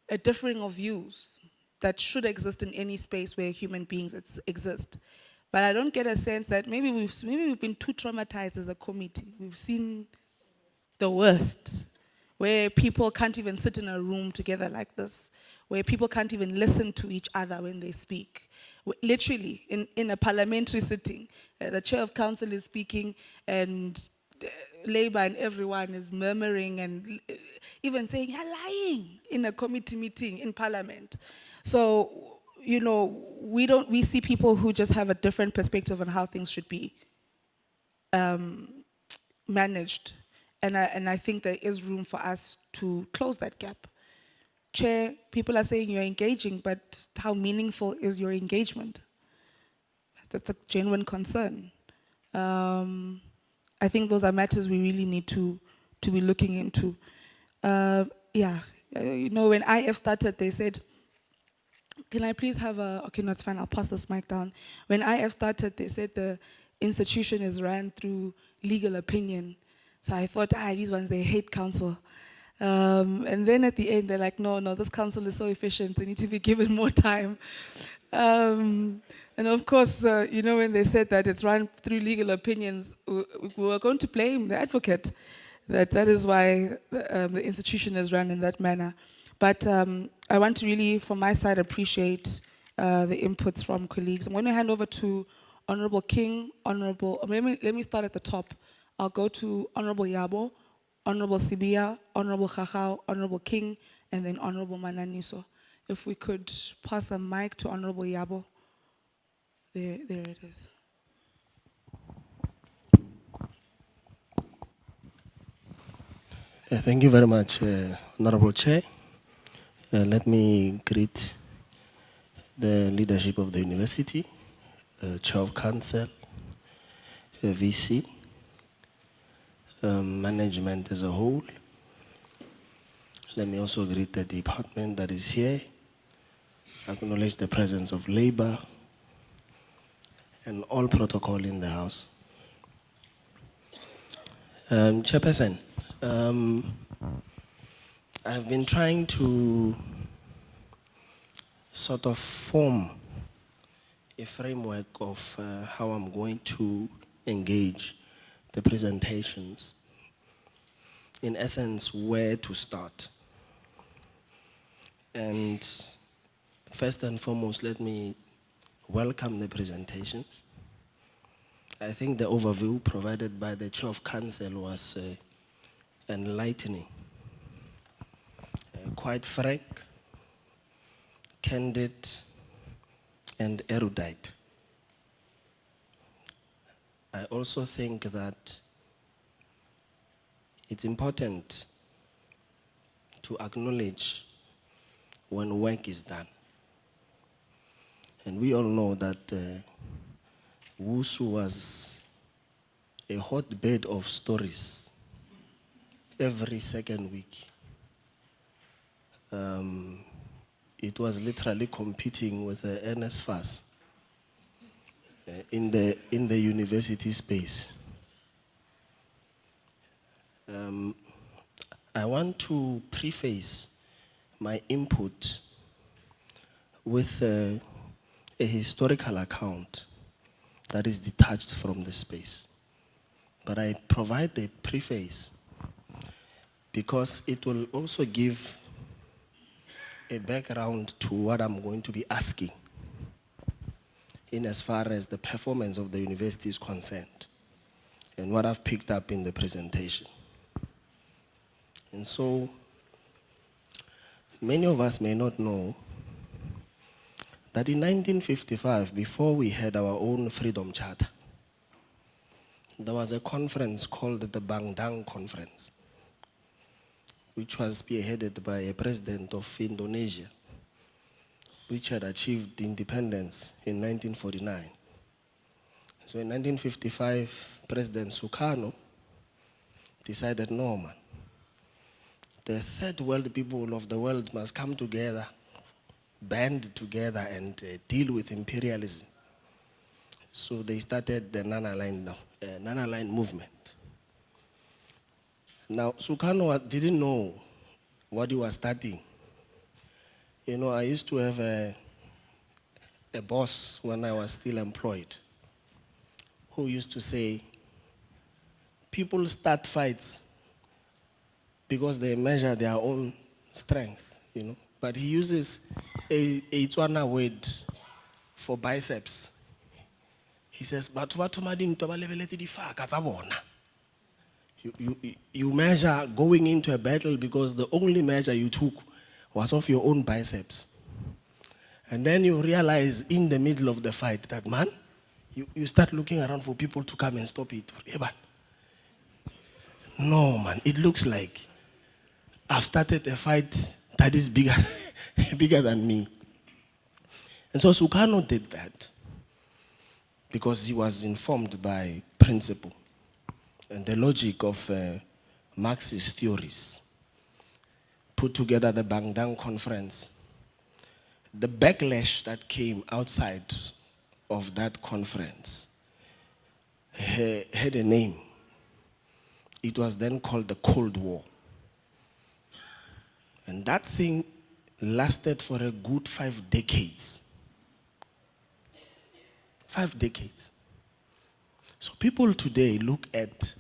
a differing of views that should exist in any space where human beings exist. But I don't get a sense that maybe we've been too traumatized as a committee. We've seen the worst, where people can't even sit in a room together like this, where people can't even listen to each other when they speak. Literally, in a parliamentary sitting, the chair of council is speaking and Labour and everyone is murmuring and even saying, you're lying, in a committee meeting in parliament. So, you know, we see people who just have a different perspective on how things should be managed. And I think there is room for us to close that gap. Chair, people are saying you're engaging, but how meaningful is your engagement? That's a genuine concern. I think those are matters we really need to be looking into. Yeah, you know, when IF started, they said, can I please have a, okay, no, it's fine, I'll pass this mic down. When IF started, they said the institution is ran through legal opinion. So I thought, these ones, they hate council. And then at the end, they're like, no, this council is so efficient, they need to be given more time. And of course, you know, when they said that it's run through legal opinions, we were going to blame the advocate, that is why the institution is run in that manner. But I want to really, from my side, appreciate the inputs from colleagues. I'm going to hand over to Honorable King, Honorable, let me start at the top. I'll go to Honorable Yabo, Honorable Sibia, Honorable Chachao, Honorable King, and then Honorable Mananiso. If we could pass a mic to Honorable Yabo. There it is. Thank you very much, Honorable Chair. Let me greet the leadership of the university, Chair of Council, VC, management as a whole. Let me also greet the department that is here, acknowledge the presence of Labour, and all protocol in the house. Chairperson, I've been trying to sort of form a framework of how I'm going to engage the presentations. In essence, where to start. And first and foremost, let me welcome the presentations. I think the overview provided by the Chair of Council was enlightening, quite frank, candid, and erudite. I also think that it's important to acknowledge when work is done. And we all know that WUSU was a hotbed of stories every second week. It was literally competing with the NSFAS in the university space. I want to preface my input with a historical account that is detached from the space. But I provide the preface because it will also give a background to what I'm going to be asking in as far as the performance of the university is concerned and what I've picked up in the presentation. And so, many of us may not know that in 1955, before we had our own Freedom Charter, there was a conference called the Bandung Conference, which was spearheaded by a president of Indonesia, which had achieved independence in 1949. So in 1955, President Sukarno decided, no man, the third world people of the world must come together, band together and deal with imperialism. So they started the non-aligned movement. Now, Sukarno didn't know what he was starting. You know, I used to have a boss when I was still employed who used to say, people start fights because they measure their own strength, you know. But he uses a Tswana word for biceps. He says, but what you measure going into a battle because the only measure you took was of your own biceps. And then you realize in the middle of the fight that, man, you start looking around for people to come and stop it. No, man, it looks like I've started a fight that is bigger, bigger than me. And so Sukarno did that because he was informed by principle and the logic of Marxist theories. Put together the Bandung Conference. The backlash that came outside of that conference had a name. It was then called the Cold War. And that thing lasted for a good 5 decades. 5 decades. So people today look at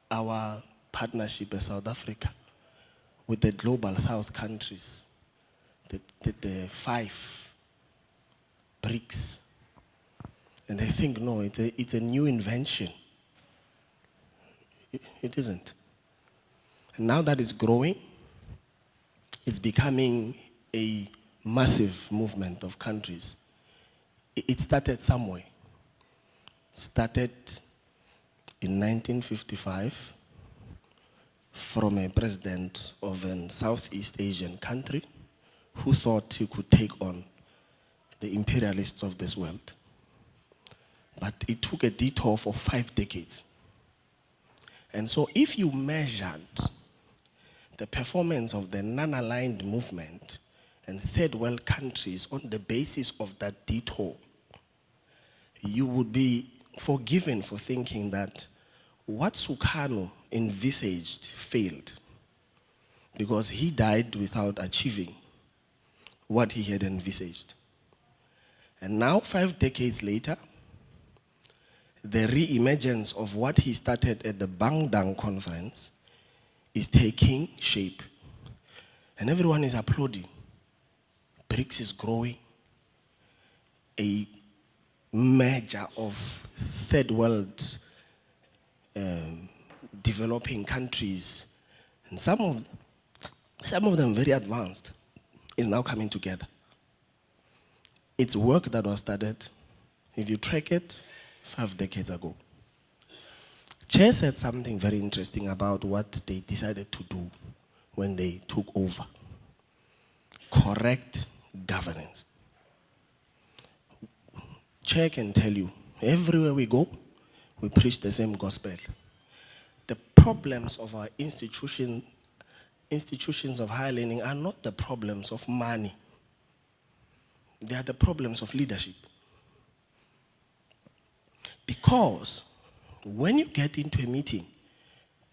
our partnership in South Africa with the global South countries, the 5 BRICS, And they think, no, it's a new invention. It isn't. And now that it's growing, it's becoming a massive movement of countries. It started somewhere. Started in 1955 from a president of a Southeast Asian country who thought he could take on the imperialists of this world. But it took a detour for 5 decades. And so if you measured the performance of the non-aligned movement and third world countries on the basis of that detour, you would be forgiven for thinking that what Sukarno envisaged failed because he died without achieving what he had envisaged. And now, 5 decades later, the re-emergence of what he started at the Bangdang conference is taking shape. And everyone is applauding. BRICS is growing. A merger of third world developing countries, and some of them very advanced, is now coming together. It's work that was started, if you track it, 5 decades ago. Chair said something very interesting about what they decided to do when they took over. Correct governance. Chair can tell you, everywhere we go, we preach the same gospel. The problems of our institutions of higher learning are not the problems of money. They are the problems of leadership. Because when you get into a meeting,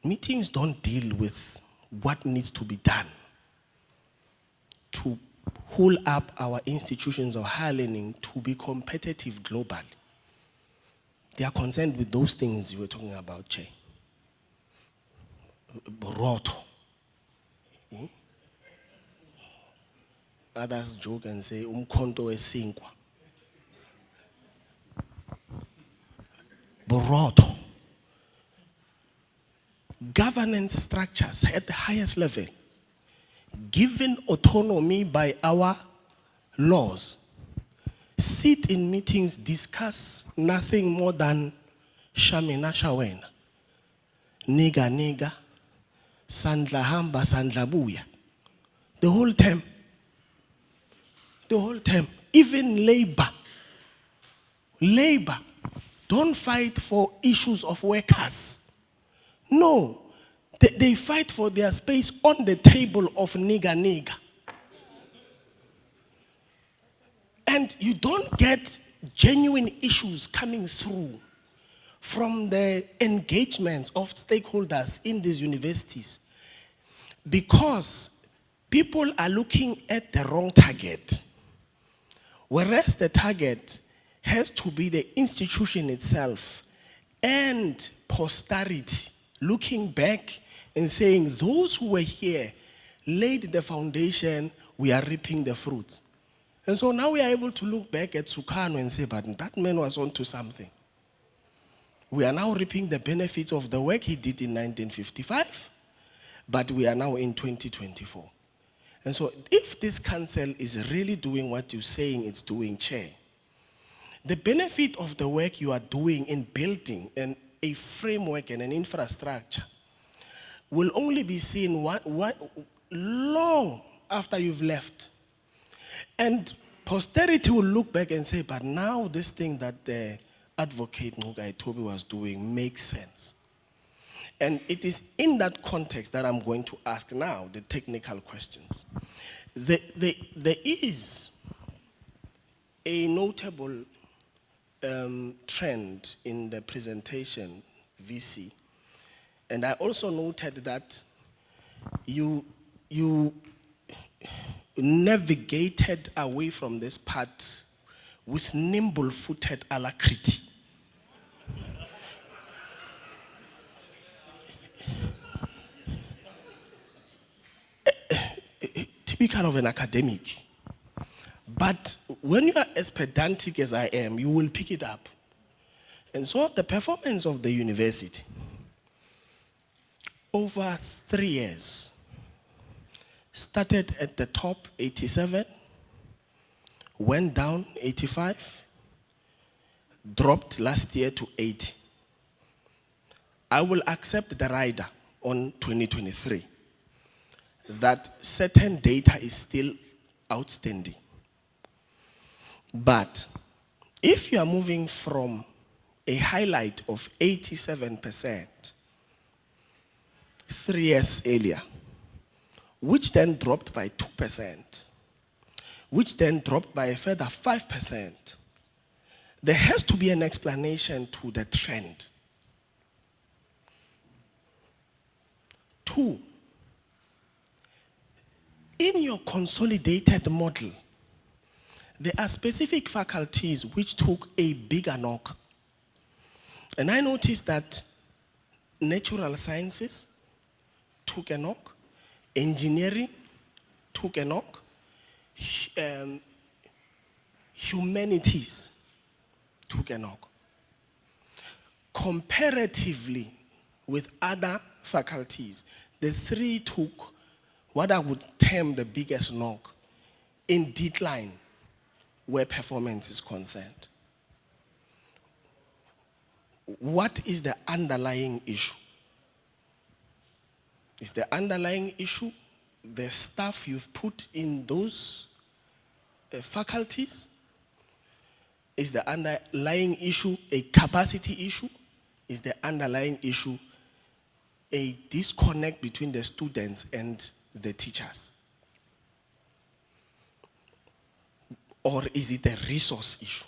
meetings don't deal with what needs to be done to hold up our institutions of higher learning to be competitive globally. They are concerned with those things you were talking about, Che. Boroto. Others joke and say, umkhonto esinkwa. Boroto. Governance structures at the highest level, given autonomy by our laws, sit in meetings, discuss nothing more than shamina shawena, niga niga, sandla hamba sandla buya. The whole time. Even labor, don't fight for issues of workers. No, they fight for their space on the table of niga. And you don't get genuine issues coming through from the engagements of stakeholders in these universities because people are looking at the wrong target. Whereas the target has to be the institution itself and posterity, looking back and saying, those who were here laid the foundation, we are reaping the fruits. And so now we are able to look back at Sukarno and say, but that man was onto something. We are now reaping the benefits of the work he did in 1955, but we are now in 2024. And so if this council is really doing what you're saying it's doing, Chair, the benefit of the work you are doing in building a framework and an infrastructure will only be seen long after you've left. And posterity will look back and say, but now this thing that the advocate Ngugai Toby was doing makes sense. And it is in that context that I'm going to ask now the technical questions. There is a notable trend in the presentation, VC. And I also noted that you navigated away from this part with nimble-footed alacrity. Typical of an academic. But when you are as pedantic as I am, you will pick it up And so the performance of the university over 3 years started at the top 87, went down 85, dropped last year to 80. I will accept the rider on 2023 that certain data is still outstanding. But if you are moving from a highlight of 87% 3 years earlier, which then dropped by 2%, which then dropped by a further 5%, there has to be an explanation to the trend. 2, in your consolidated model, there are specific faculties which took a bigger knock. And I noticed that natural sciences took a knock, engineering took a knock, humanities took a knock. Comparatively with other faculties, the 3 took what I would term the biggest knock in decline where performance is concerned. What is the underlying issue? Is the underlying issue the staff you've put in those faculties? Is the underlying issue a capacity issue? Is the underlying issue a disconnect between the students and the teachers? Or is it a resource issue?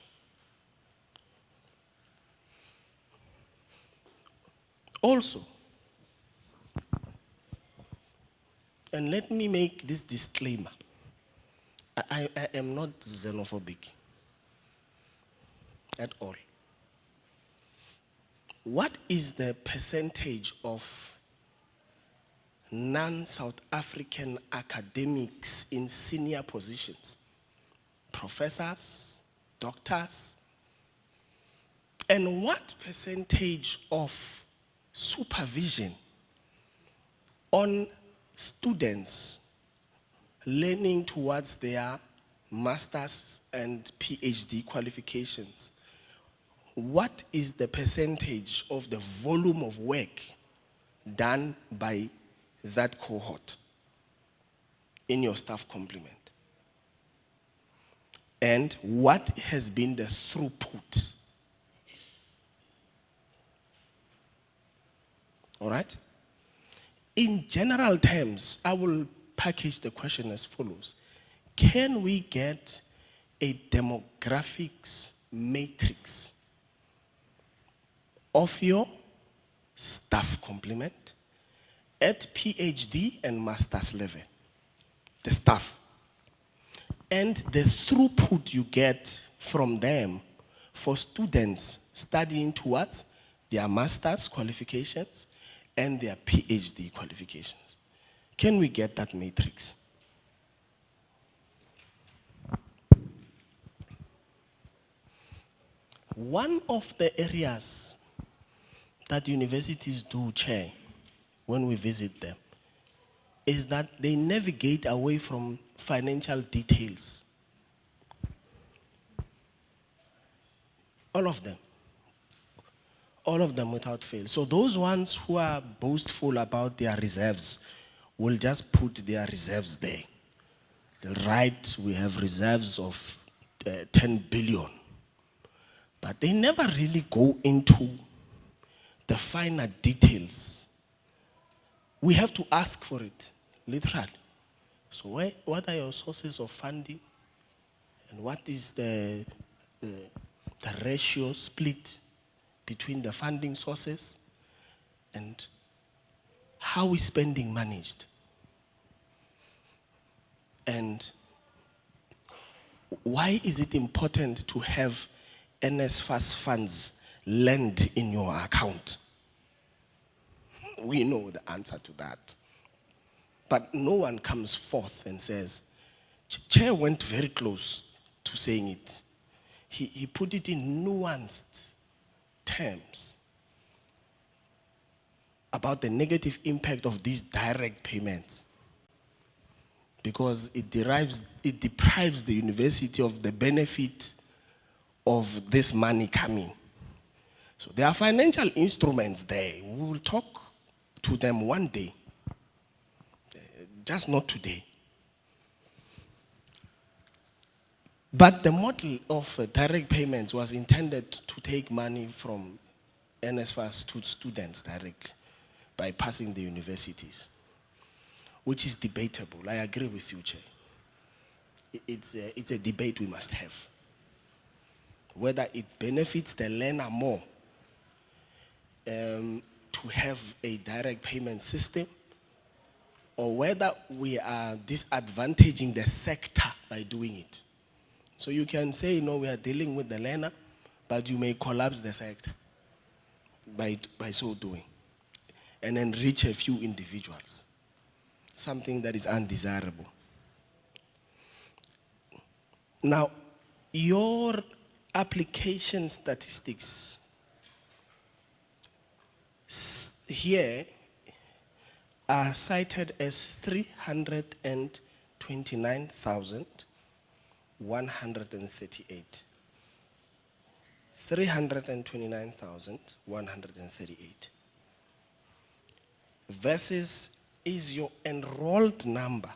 Also, and let me make this disclaimer, I am not xenophobic at all. What is the percentage of non-South African academics in senior positions? Professors, doctors, and what percentage of supervision on students learning towards their master's and PhD qualifications? What is the percentage of the volume of work done by that cohort in your staff complement? And what has been the throughput? All right? In general terms, I will package the question as follows. Can we get a demographics matrix of your staff complement at PhD and master's level, the staff, and the throughput you get from them for students studying towards their master's qualifications and their PhD qualifications? Can we get that matrix? One of the areas that universities do, Chair, when we visit them, is that they navigate away from financial details. All of them. All of them without fail. So those ones who are boastful about their reserves will just put their reserves there. They'll write, we have reserves of 10 billion. But they never really go into the finer details. We have to ask for it, literally. So what are your sources of funding? And what is the ratio split between the funding sources? And how is spending managed? And why is it important to have NSFAS funds land in your account? We know the answer to that. But no one comes forth and says, Chair went very close to saying it. He put it in nuanced terms about the negative impact of these direct payments, because it deprives the university of the benefit of this money coming. So there are financial instruments there. We will talk to them one day, just not today. But the model of direct payments was intended to take money from NSFAS to students directly by passing the universities, which is debatable. I agree with you, Chair. It's a debate we must have. Whether it benefits the learner more to have a direct payment system, or whether we are disadvantaging the sector by doing it. So you can say, no, we are dealing with the learner, but you may collapse the sector by so doing, and enrich a few individuals, something that is undesirable. Now, your application statistics here are cited as 329,138. 329,138. Versus is your enrolled number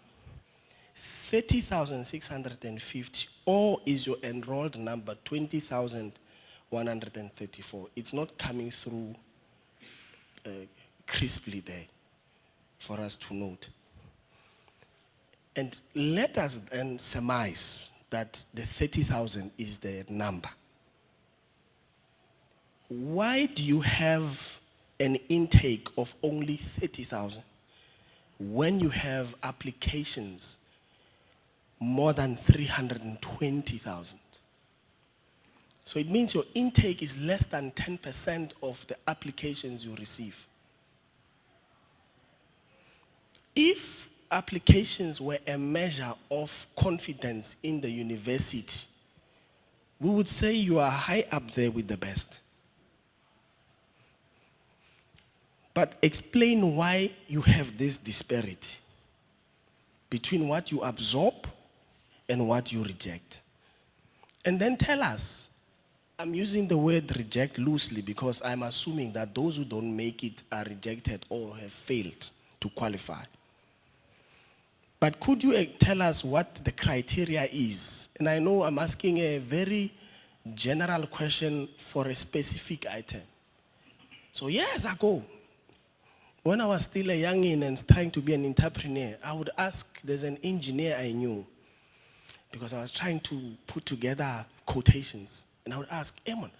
30,650, or is your enrolled number 20,134? It's not coming through crisply there for us to note. And let us then surmise that the 30,000 is the number. Why do you have an intake of only 30,000 when you have applications more than 320,000? So it means your intake is less than 10% of the applications you receive. If applications were a measure of confidence in the university, we would say you are high up there with the best. But explain why you have this disparity between what you absorb and what you reject. And then tell us. I'm using the word reject loosely because I'm assuming that those who don't make it are rejected or have failed to qualify. But could you tell us what the criteria is? And I know I'm asking a very general question for a specific item. So years ago, when I was still a youngin and trying to be an entrepreneur, I would ask, there's an engineer I knew, because I was trying to put together quotations. And I would ask, Emon,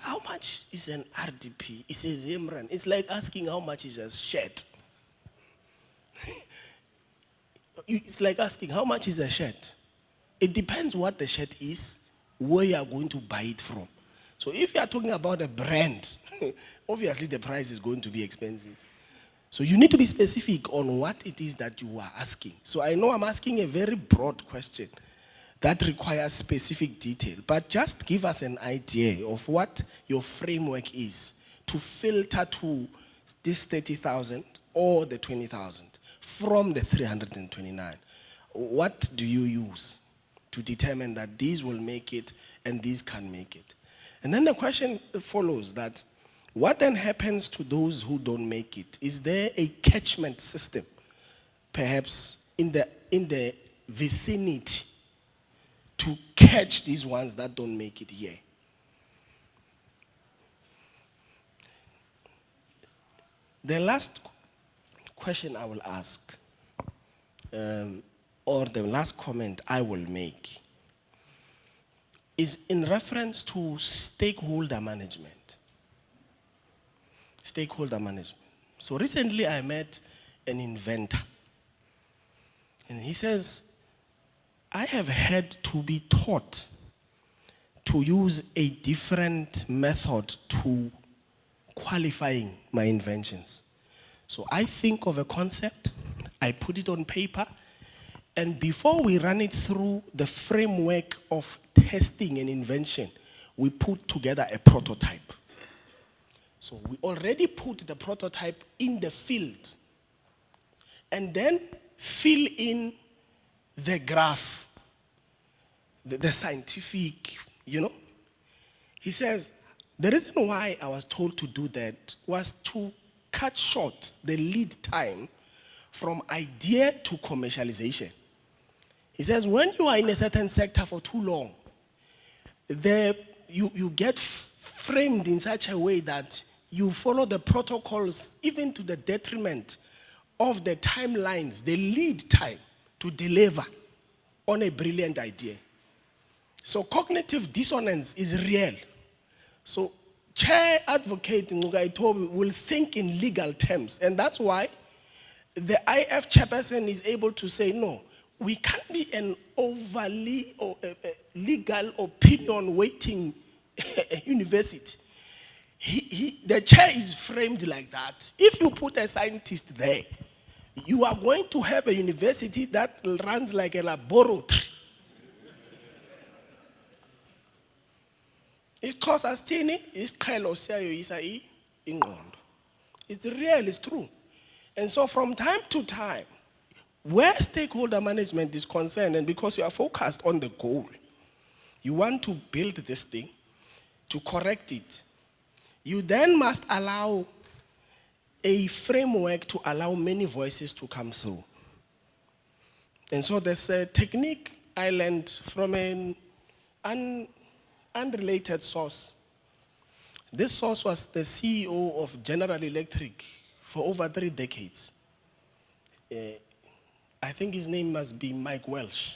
how much is an RDP? He says, Imran, it's like asking how much is a shirt. It's like asking how much is a shirt. It depends what the shirt is, where you are going to buy it from. So if you are talking about a brand, obviously the price is going to be expensive. So you need to be specific on what it is that you are asking. So I know I'm asking a very broad question that requires specific detail, but just give us an idea of what your framework is to filter to this 30,000 or the 20,000 from the 329. What do you use to determine that these will make it and these can make it? And then the question follows that, what then happens to those who don't make it? Is there a catchment system, perhaps in the vicinity, to catch these ones that don't make it here? The last question I will ask, or the last comment I will make, is in reference to stakeholder management. Stakeholder management. So recently I met an inventor, and he says, I have had to be taught to use a different method to qualifying my inventions. So I think of a concept, I put it on paper, and before we run it through the framework of testing an invention, we put together a prototype. So we already put the prototype in the field and then fill in the graph, the scientific, He says, the reason why I was told to do that was to cut short the lead time from idea to commercialization. He says, when you are in a certain sector for too long, you get framed in such a way that you follow the protocols even to the detriment of the timelines, the lead time to deliver on a brilliant idea. So cognitive dissonance is real. So chair advocate Ngugaitobi will think in legal terms, and that's why the IF chairperson is able to say, no, we can't be an overly legal opinion waiting university. The chair is framed like that. If you put a scientist there, you are going to have a university that runs like a laboratory. It's real, it's true. And so from time to time, where stakeholder management is concerned, and because you are focused on the goal, you want to build this thing, to correct it, you then must allow a framework to allow many voices to come through. And so there's a technique I learned from an unrelated source. This source was the CEO of General Electric for over 3 decades. I think his name must be Mike Welsh.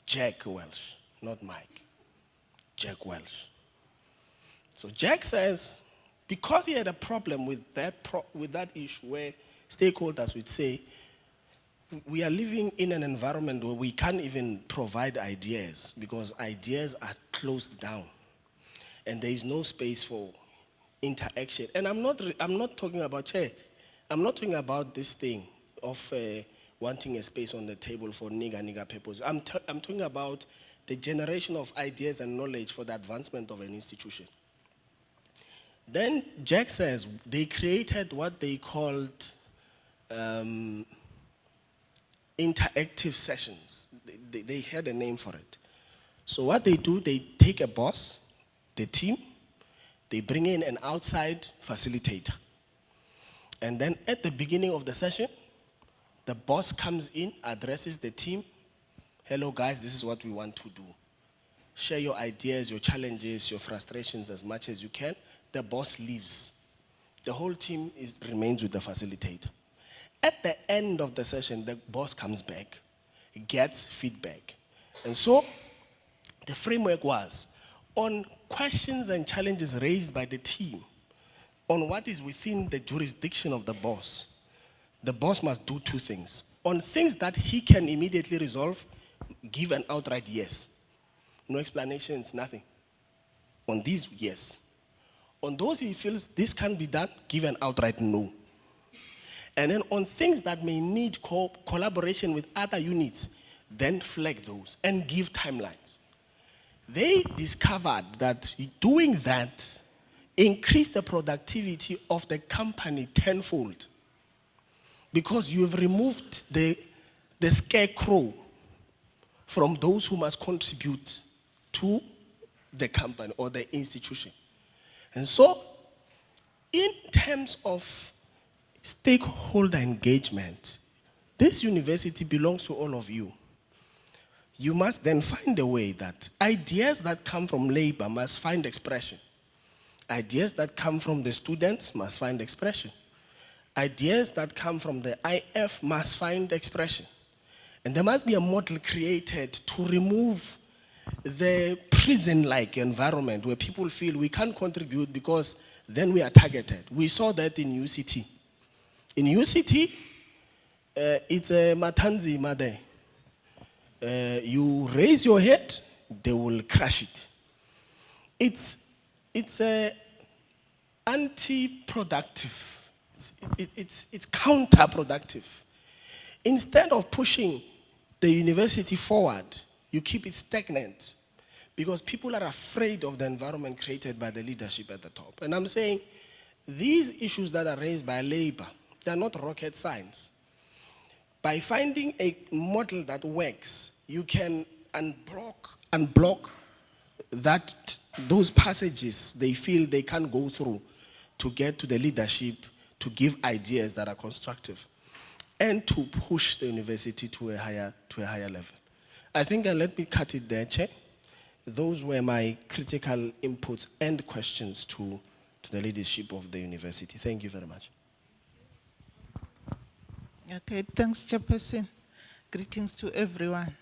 Jack Welsh, not Mike. Jack Welsh. So Jack says, because he had a problem with that issue where stakeholders would say, we are living in an environment where we can't even provide ideas because ideas are closed down and there is no space for interaction. And I'm not talking about I'm not talking about this thing of wanting a space on the table for nigga purpose. I'm talking about the generation of ideas and knowledge for the advancement of an institution. Then Jack says they created what they called interactive sessions. They had a name for it. So what they do, they take a boss, the team, they bring in an outside facilitator. And then at the beginning of the session, the boss comes in, addresses the team. Hello guys, this is what we want to do. Share your ideas, your challenges, your frustrations as much as you can. The boss leaves. The whole team remains with the facilitator. At the end of the session, the boss comes back, gets feedback. And so the framework was on questions and challenges raised by the team, on what is within the jurisdiction of the boss must do 2 things. On things that he can immediately resolve, give an outright yes. No explanations, nothing. On these, yes. On those he feels this can be done, give an outright no. And then on things that may need collaboration with other units, then flag those and give timelines. They discovered that doing that increased the productivity of the company tenfold because you've removed the scarecrow from those who must contribute to the company or the institution. And so, in terms of stakeholder engagement, this university belongs to all of you. You must then find a way that ideas that come from labor must find expression. Ideas that come from the students must find expression. Ideas that come from the IF must find expression. And there must be a model created to remove the prison-like environment where people feel we can't contribute because then we are targeted. We saw that in UCT. In UCT, it's a Matanzi Made. You raise your head, they will crush it. It's anti-productive. It's counterproductive. Instead of pushing the university forward, you keep it stagnant because people are afraid of the environment created by the leadership at the top. And I'm saying These issues that are raised by labor, they are not rocket science. By finding a model that works, you can unblock those passages they feel they can't go through to get to the leadership, to give ideas that are constructive, and to push the university to a higher level. I think, let me cut it there, Chair. Those were my critical inputs and questions to the leadership of the university. Thank you very much. Okay, thanks, Chairperson. Greetings to everyone.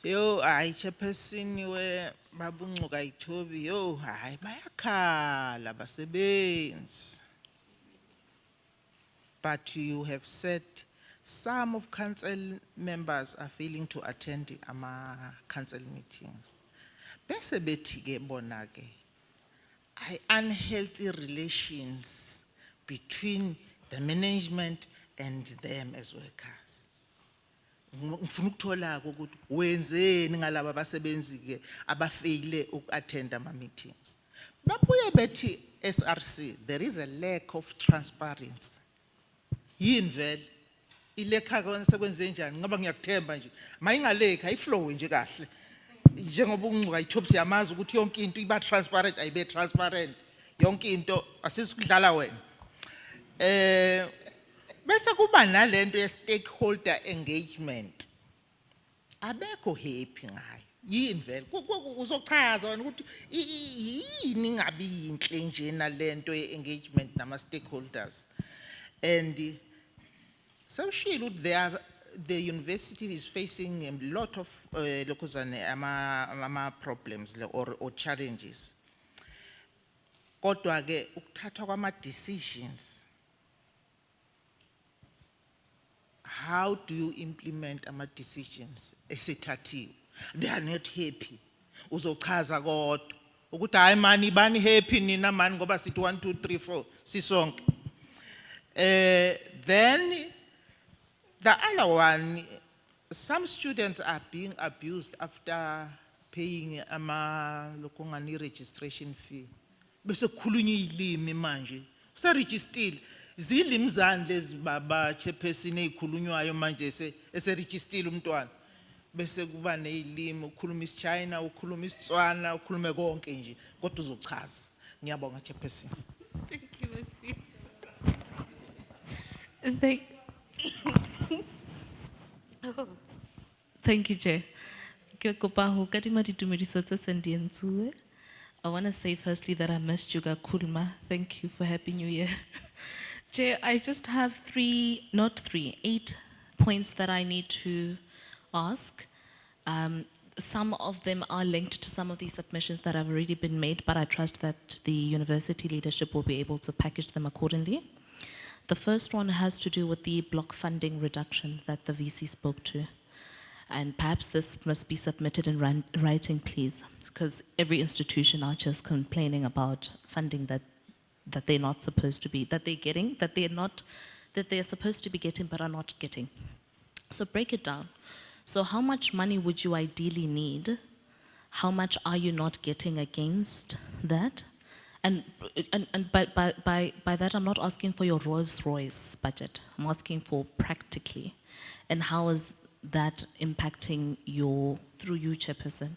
Yo, Chairperson, we babunguka itobi. Yo, bayakhala basebenzi. But you have said some of council members are failing to attend our council meetings. Bese bethi ke bona ke, unhealthy relations between the management and them as workers. Ngifuna ukuthola ukuthi wenzeni ngalabo abasebenzi ke abafeyile ukattend ama meetings. Babuye bethi SRC, there is a lack of transparency. Yini vele ilekha kona sekwenze njani ngoba ngiyakuthemba nje mayingalekha ayiflow nje kahle njengoba uncuka ithopsi yamazi ukuthi yonke into iba transparent ayibe transparent yonke into asisikudlala wena bese kuba nalento ye stakeholder engagement abekho happy ngayo yini vele uzochaza wena ukuthi yini ngabe yinhle nje nalento ye engagement nama stakeholders and social the university is facing a lot of problems or challenges. Kodwa ke ukuthathwa kwama decisions. How do you implement ama decisions esethathiwe? They are not happy. Uzochaza kodwa ukuthi hayi mani ibani happy nina mani ngoba sithi 1 2 3 4 sisonke. Then the other one, some students are being abused after paying lokungani registration fee. Bese khulunywa ilimi manje. Usa register zilimi zani lezi baba chairperson ezikhulunywayo manje ese register umntwana. Bese kuba nezilimi ukhuluma isiChina, ukhuluma isiTswana, ukhulume konke nje kodwa uzochaza. Ngiyabonga chairperson. Thank you, Mercy. Thank you, Chair. I want to say firstly that I missed Juga Kulma. Thank you for Happy New Year. Chair, I just have 8 points that I need to ask. Some of them are linked to some of these submissions that have already been made, but I trust that the university leadership will be able to package them accordingly. The first one has to do with the block funding reduction that the VC spoke to. And perhaps this must be submitted in writing, please, because every institution are just complaining about funding that they're not supposed to be, that they're supposed to be getting but are not getting. So break it down. So how much money would you ideally need? How much are you not getting against that? And by that, I'm not asking for your Rolls Royce budget. I'm asking for practically. And how is that impacting through you, Chairperson?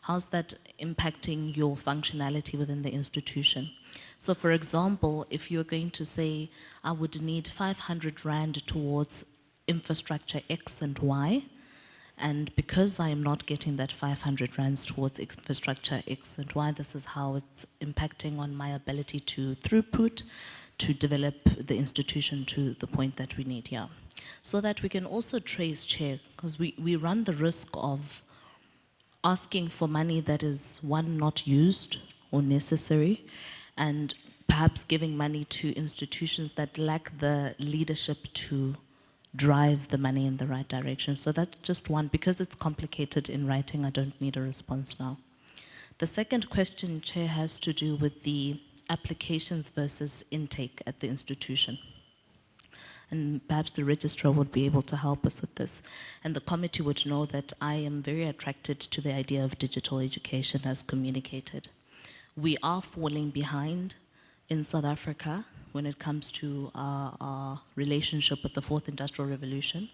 How's that impacting your functionality within the institution? So for example, if you're going to say, I would need 500 Rand towards infrastructure X and Y, and because I am not getting that 500 rands towards infrastructure X and Y, this is how it's impacting on my ability to throughput, to develop the institution to the point that we need here. So that we can also trace, Chair, because we run the risk of asking for money that is, one, not used or necessary, and perhaps giving money to institutions that lack the leadership to drive the money in the right direction. So that's just one. Because it's complicated in writing, I don't need a response now. The second question, Chair, has to do with the applications versus intake at the institution. And perhaps the registrar would be able to help us with this. And the committee would know that I am very attracted to the idea of digital education as communicated. We are falling behind in South Africa when it comes to our relationship with the fourth industrial revolution.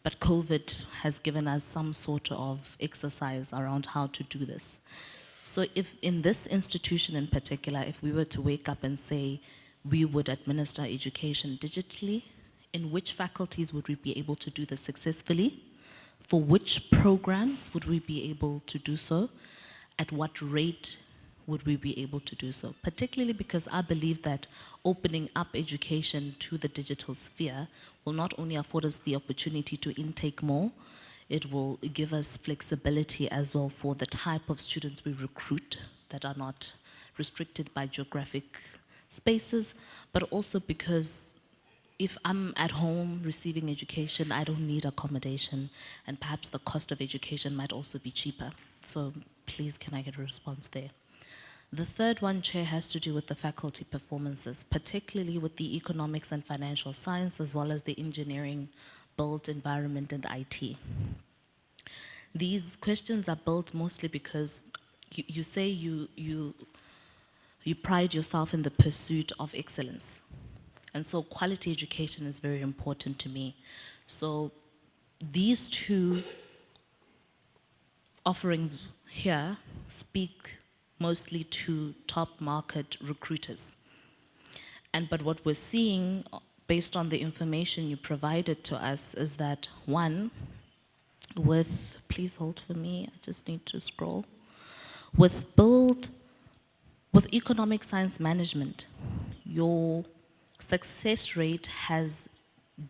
But COVID has given us some sort of exercise around how to do this. So if in this institution in particular, if we were to wake up and say we would administer education digitally, in which faculties would we be able to do this successfully? For which programs would we be able to do so? At what rate would we be able to do so? Particularly because I believe that opening up education to the digital sphere will not only afford us the opportunity to intake more, it will give us flexibility as well for the type of students we recruit that are not restricted by geographic spaces, but also because if I'm at home receiving education, I don't need accommodation, and perhaps the cost of education might also be cheaper. So please, can I get a response there? The third one, Chair, has to do with the faculty performances, particularly with the economics and financial science, as well as the engineering, built environment, and IT. These questions are built mostly because you say you pride yourself in the pursuit of excellence. And so quality education is very important to me. So these two offerings here speak mostly to top market recruiters. But what we're seeing, based on the information you provided to us, is that one, please hold for me, I just need to scroll. With economic science management, your success rate has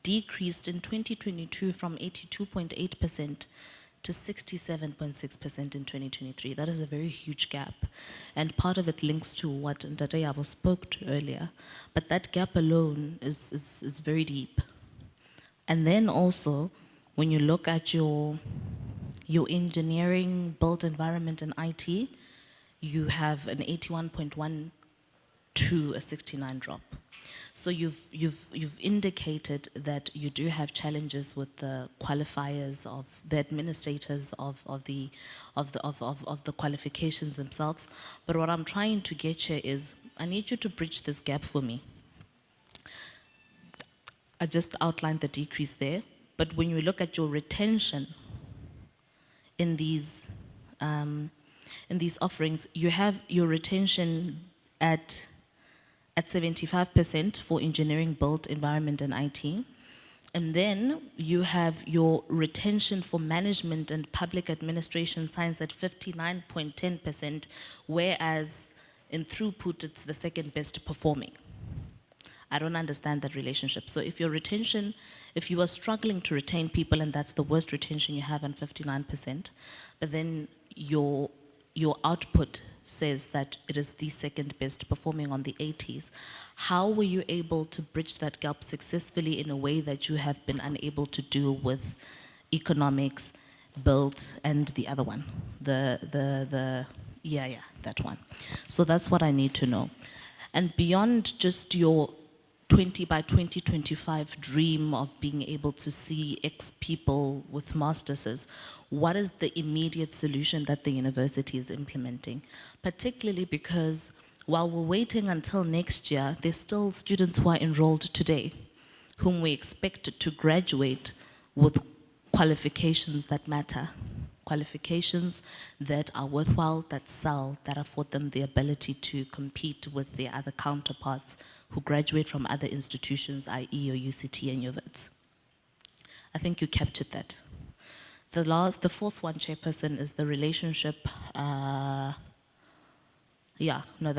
decreased in 2022 from 82.8% to 67.6% in 2023. That is a very huge gap. And part of it links to what Ndadeyabo spoke to earlier. But that gap alone is very deep. And then also, when you look at your engineering, built environment, and IT, you have an 81.1 to a 69 drop. So you've indicated that you do have challenges with the qualifiers of the administrators of the qualifications themselves. But what I'm trying to get here is, I need you to bridge this gap for me. I just outlined the decrease there, but when you look at your retention in these offerings, you have your retention at 75% for engineering, built environment, and IT. And then you have your retention for management and public administration science at 59.10%, whereas in throughput, it's the second best performing. I don't understand that relationship. So if your retention, if you are struggling to retain people and that's the worst retention you have on 59%, but then your output says that it is the second best performing on the 80s. How were you able to bridge that gap successfully in a way that you have been unable to do with economics, built, and the other one? That one. So that's what I need to know. And beyond just your 20 by 2025 dream of being able to see X people with masterses, what is the immediate solution that the university is implementing? Particularly because while we're waiting until next year, there's still students who are enrolled today, whom we expect to graduate with qualifications that matter, qualifications that are worthwhile, that sell, that afford them the ability to compete with their other counterparts who graduate from other institutions, i.e. your UCT and your WITS. I think you captured that. The fourth one, Chairperson, is the relationship. That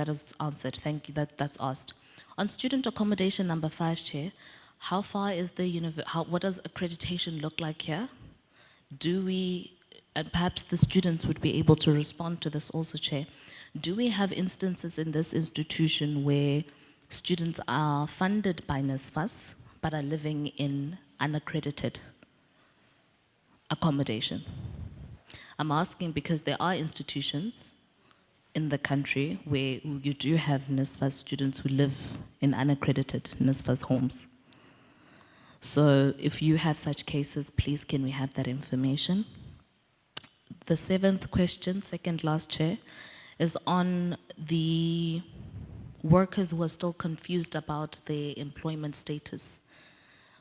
is answered. Thank you. That's asked. On student accommodation number 5, Chair, how far is what does accreditation look like here? And perhaps the students would be able to respond to this also, Chair. Do we have instances in this institution where students are funded by NSFAS but are living in unaccredited accommodation? I'm asking because there are institutions in the country where you do have NSFAS students who live in unaccredited NSFAS homes. So if you have such cases, please can we have that information? The 7th question, second last, Chair, is on the workers who are still confused about their employment status.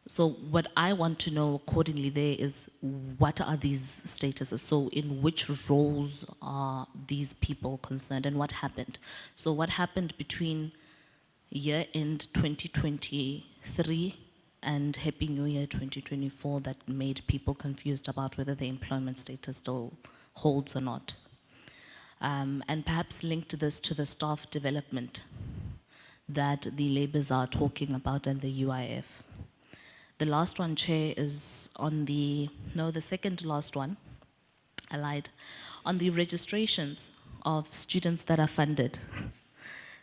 So what I want to know accordingly there is, what are these statuses? So in which roles are these people concerned, and what happened? So what happened between year end 2023 and Happy New Year 2024 that made people confused about whether the employment status still holds or not? And perhaps link this to the staff development that the labours are talking about and the UIF. The last one, Chair, is on the second to last one, I lied, on the registrations of students that are funded.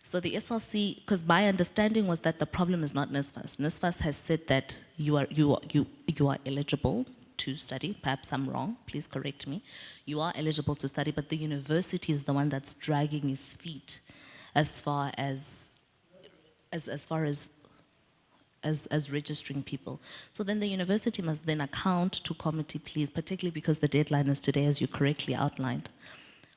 So the SRC, because my understanding was that the problem is not NSFAS. NSFAS has said that you are eligible to study. Perhaps I'm wrong, please correct me. You are eligible to study, but the university is the one that's dragging his feet as far as registering people. So then the university must then account to committee, please, particularly because the deadline is today, as you correctly outlined.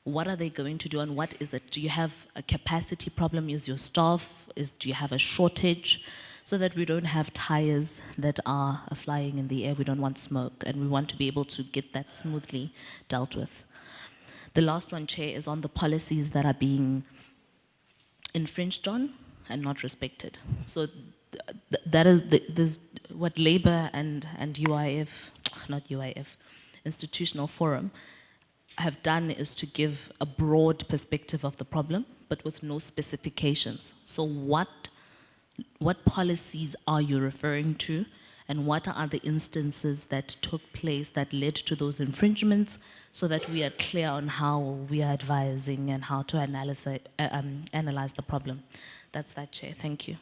What are they going to do, and what is it? Do you have a capacity problem? Is your staff, do you have a shortage? So that we don't have tires that are flying in the air. We don't want smoke, and we want to be able to get that smoothly dealt with. The last one, Chair, is on the policies that are being infringed on and not respected. So that is what Labour and UIF, not UIF, Institutional Forum, have done, is to give a broad perspective of the problem, but with no specifications. So what policies are you referring to, and what are the instances that took place that led to those infringements, so that we are clear on how we are advising and how to analyze the problem. That's that, Chair. Thank you.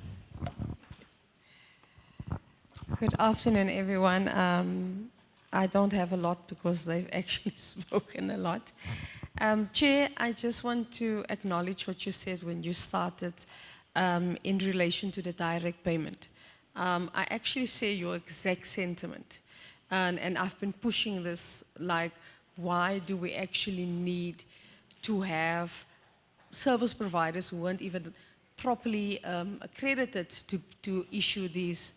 Good afternoon, everyone. I don't have a lot because they've actually spoken a lot. Chair, I just want to acknowledge what you said when you started in relation to the direct payment. I actually share your exact sentiment. And I've been pushing this, like, why do we actually need to have service providers who weren't even properly accredited to issue these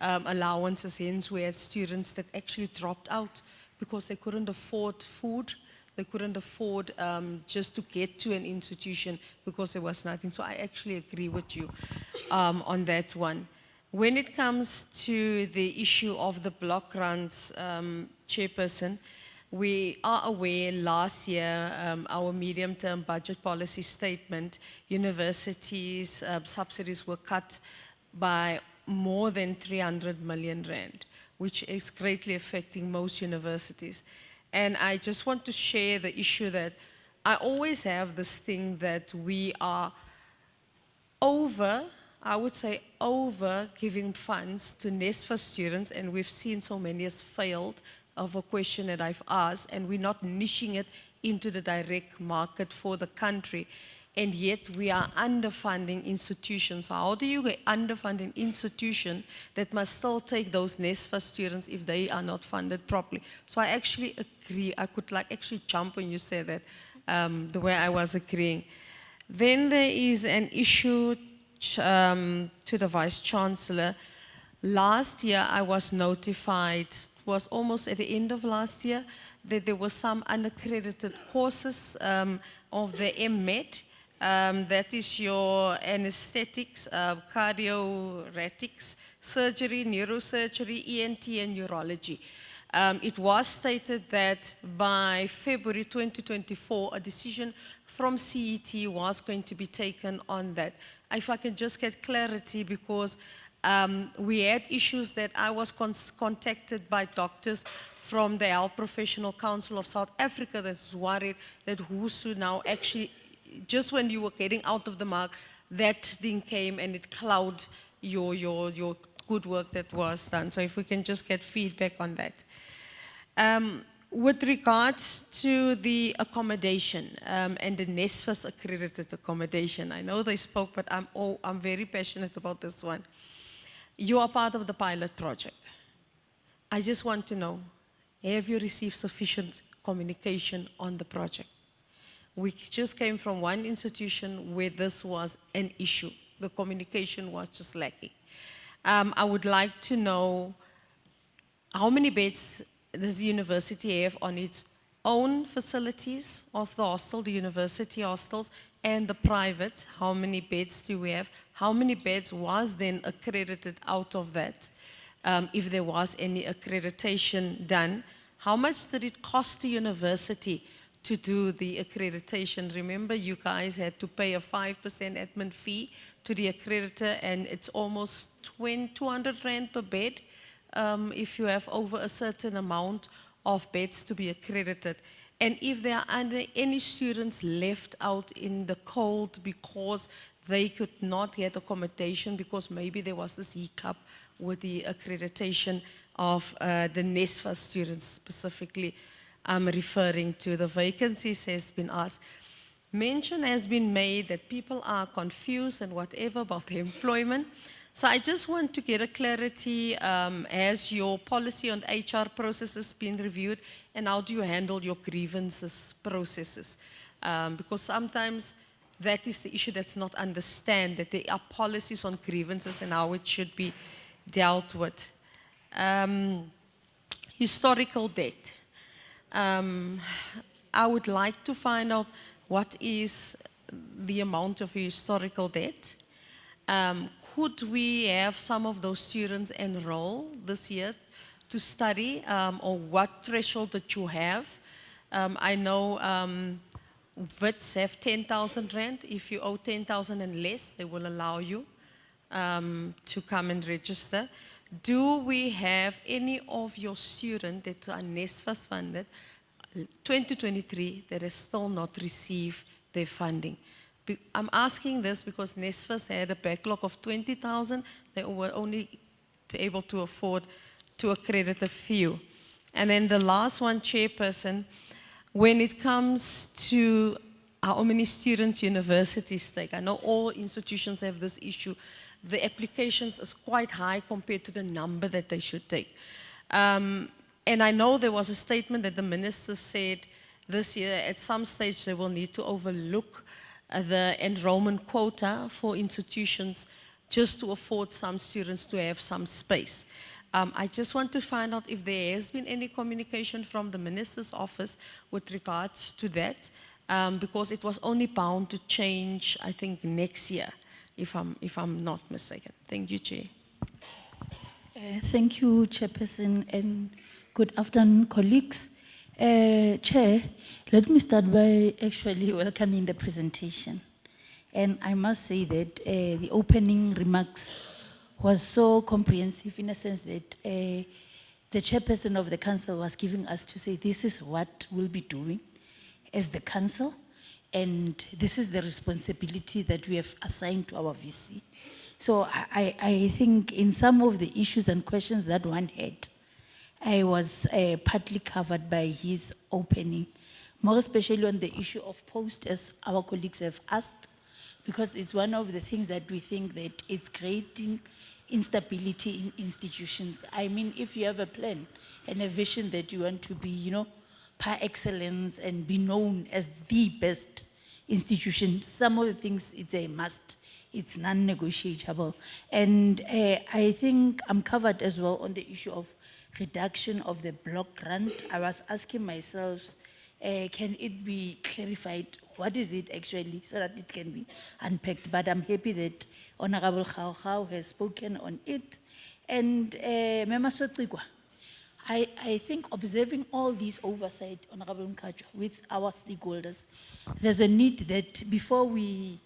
allowances? Hence, we had students that actually dropped out because they couldn't afford food, they couldn't afford just to get to an institution because there was nothing. So I actually agree with you on that one. When it comes to the issue of the block grants, Chairperson, we are aware last year, our medium-term budget policy statement, universities' subsidies were cut by more than 300 million rand, which is greatly affecting most universities. And I just want to share the issue that I always have this thing that we are I would say over giving funds to NSFAS students, and we've seen so many has failed of a question that I've asked, and we're not niching it into the direct market for the country. And yet we are underfunding institutions. So how do you underfund an institution that must still take those NSFAS students if they are not funded properly? So I actually agree. I could actually jump when you say that, the way I was agreeing. Then there is an issue to the Vice Chancellor. Last year I was notified, it was almost at the end of last year, that there were some unaccredited courses of the MED. That is your anesthetics, cardioretics, surgery, neurosurgery, ENT, and urology. It was stated that by February 2024, a decision from CET was going to be taken on that. If I can just get clarity, because we had issues that I was contacted by doctors from the Health Professional Council of South Africa that's worried that WUSU now actually, just when you were getting out of the mark, that thing came and it clouded your good work that was done. So if we can just get feedback on that. With regards to the accommodation and the NSFAS accredited accommodation, I know they spoke, but I'm very passionate about this one. You are part of the pilot project. I just want to know, have you received sufficient communication on the project? We just came from one institution where this was an issue, the communication was just lacking. I would like to know how many beds does the university have on its own facilities of the hostel, the university hostels, and the private? How many beds do we have? How many beds was then accredited out of that? If there was any accreditation done. How much did it cost the university to do the accreditation? Remember, you guys had to pay a 5% admin fee to the accreditor, and it's almost 200 Rand per bed if you have over a certain amount of beds to be accredited. And if there are any students left out in the cold because they could not get accommodation because maybe there was this hiccup with the accreditation of the NSFAS students specifically, I'm referring to the vacancies has been asked. Mention has been made that people are confused and whatever about the employment. So I just want to get a clarity, has your policy on HR processes been reviewed, and how do you handle your grievances processes? Because sometimes that is the issue that's not understood, that there are policies on grievances and how it should be dealt with. Historical debt. I would like to find out what is the amount of historical debt. Could we have some of those students enroll this year to study, or what threshold that you have? I know WITs have 10,000 Rand. If you owe 10,000 and less, they will allow you to come and register. Do we have any of your students that are NSFAS funded, 2023, that has still not received their funding? I'm asking this because NSFAS had a backlog of 20,000. They were only able to afford to accredit a few. And then the last one, Chairperson, when it comes to how many students universities take, I know all institutions have this issue. The applications is quite high compared to the number that they should take. And I know there was a statement that the minister said this year at some stage they will need to overlook the enrollment quota for institutions just to afford some students to have some space. I just want to find out if there has been any communication from the minister's office with regards to that, because it was only bound to change, I think, next year, if I'm not mistaken. Thank you, Chair. Thank you, Chairperson, and good afternoon, colleagues. Chair, let me start by actually welcoming the presentation. And I must say that the opening remarks was so comprehensive in a sense that the chairperson of the council was giving us to say this is what we'll be doing as the council, and this is the responsibility that we have assigned to our VC. So I think in some of the issues and questions that one had, I was partly covered by his opening, more especially on the issue of post, as our colleagues have asked, because it's one of the things that we think that it's creating instability in institutions. I mean, if you have a plan and a vision that you want to be, you know, par excellence and be known as the best institution, some of the things it's a must, it's non-negotiable. And I think I'm covered as well on the issue of reduction of the block grant. I was asking myself, can it be clarified? What is it actually, so that it can be unpacked? But I'm happy that Honorable Khao has spoken on it. And Mema Sotrikwa, I think observing all these oversight, Honorable Mkhatshwa, with our stakeholders, there's a need that before we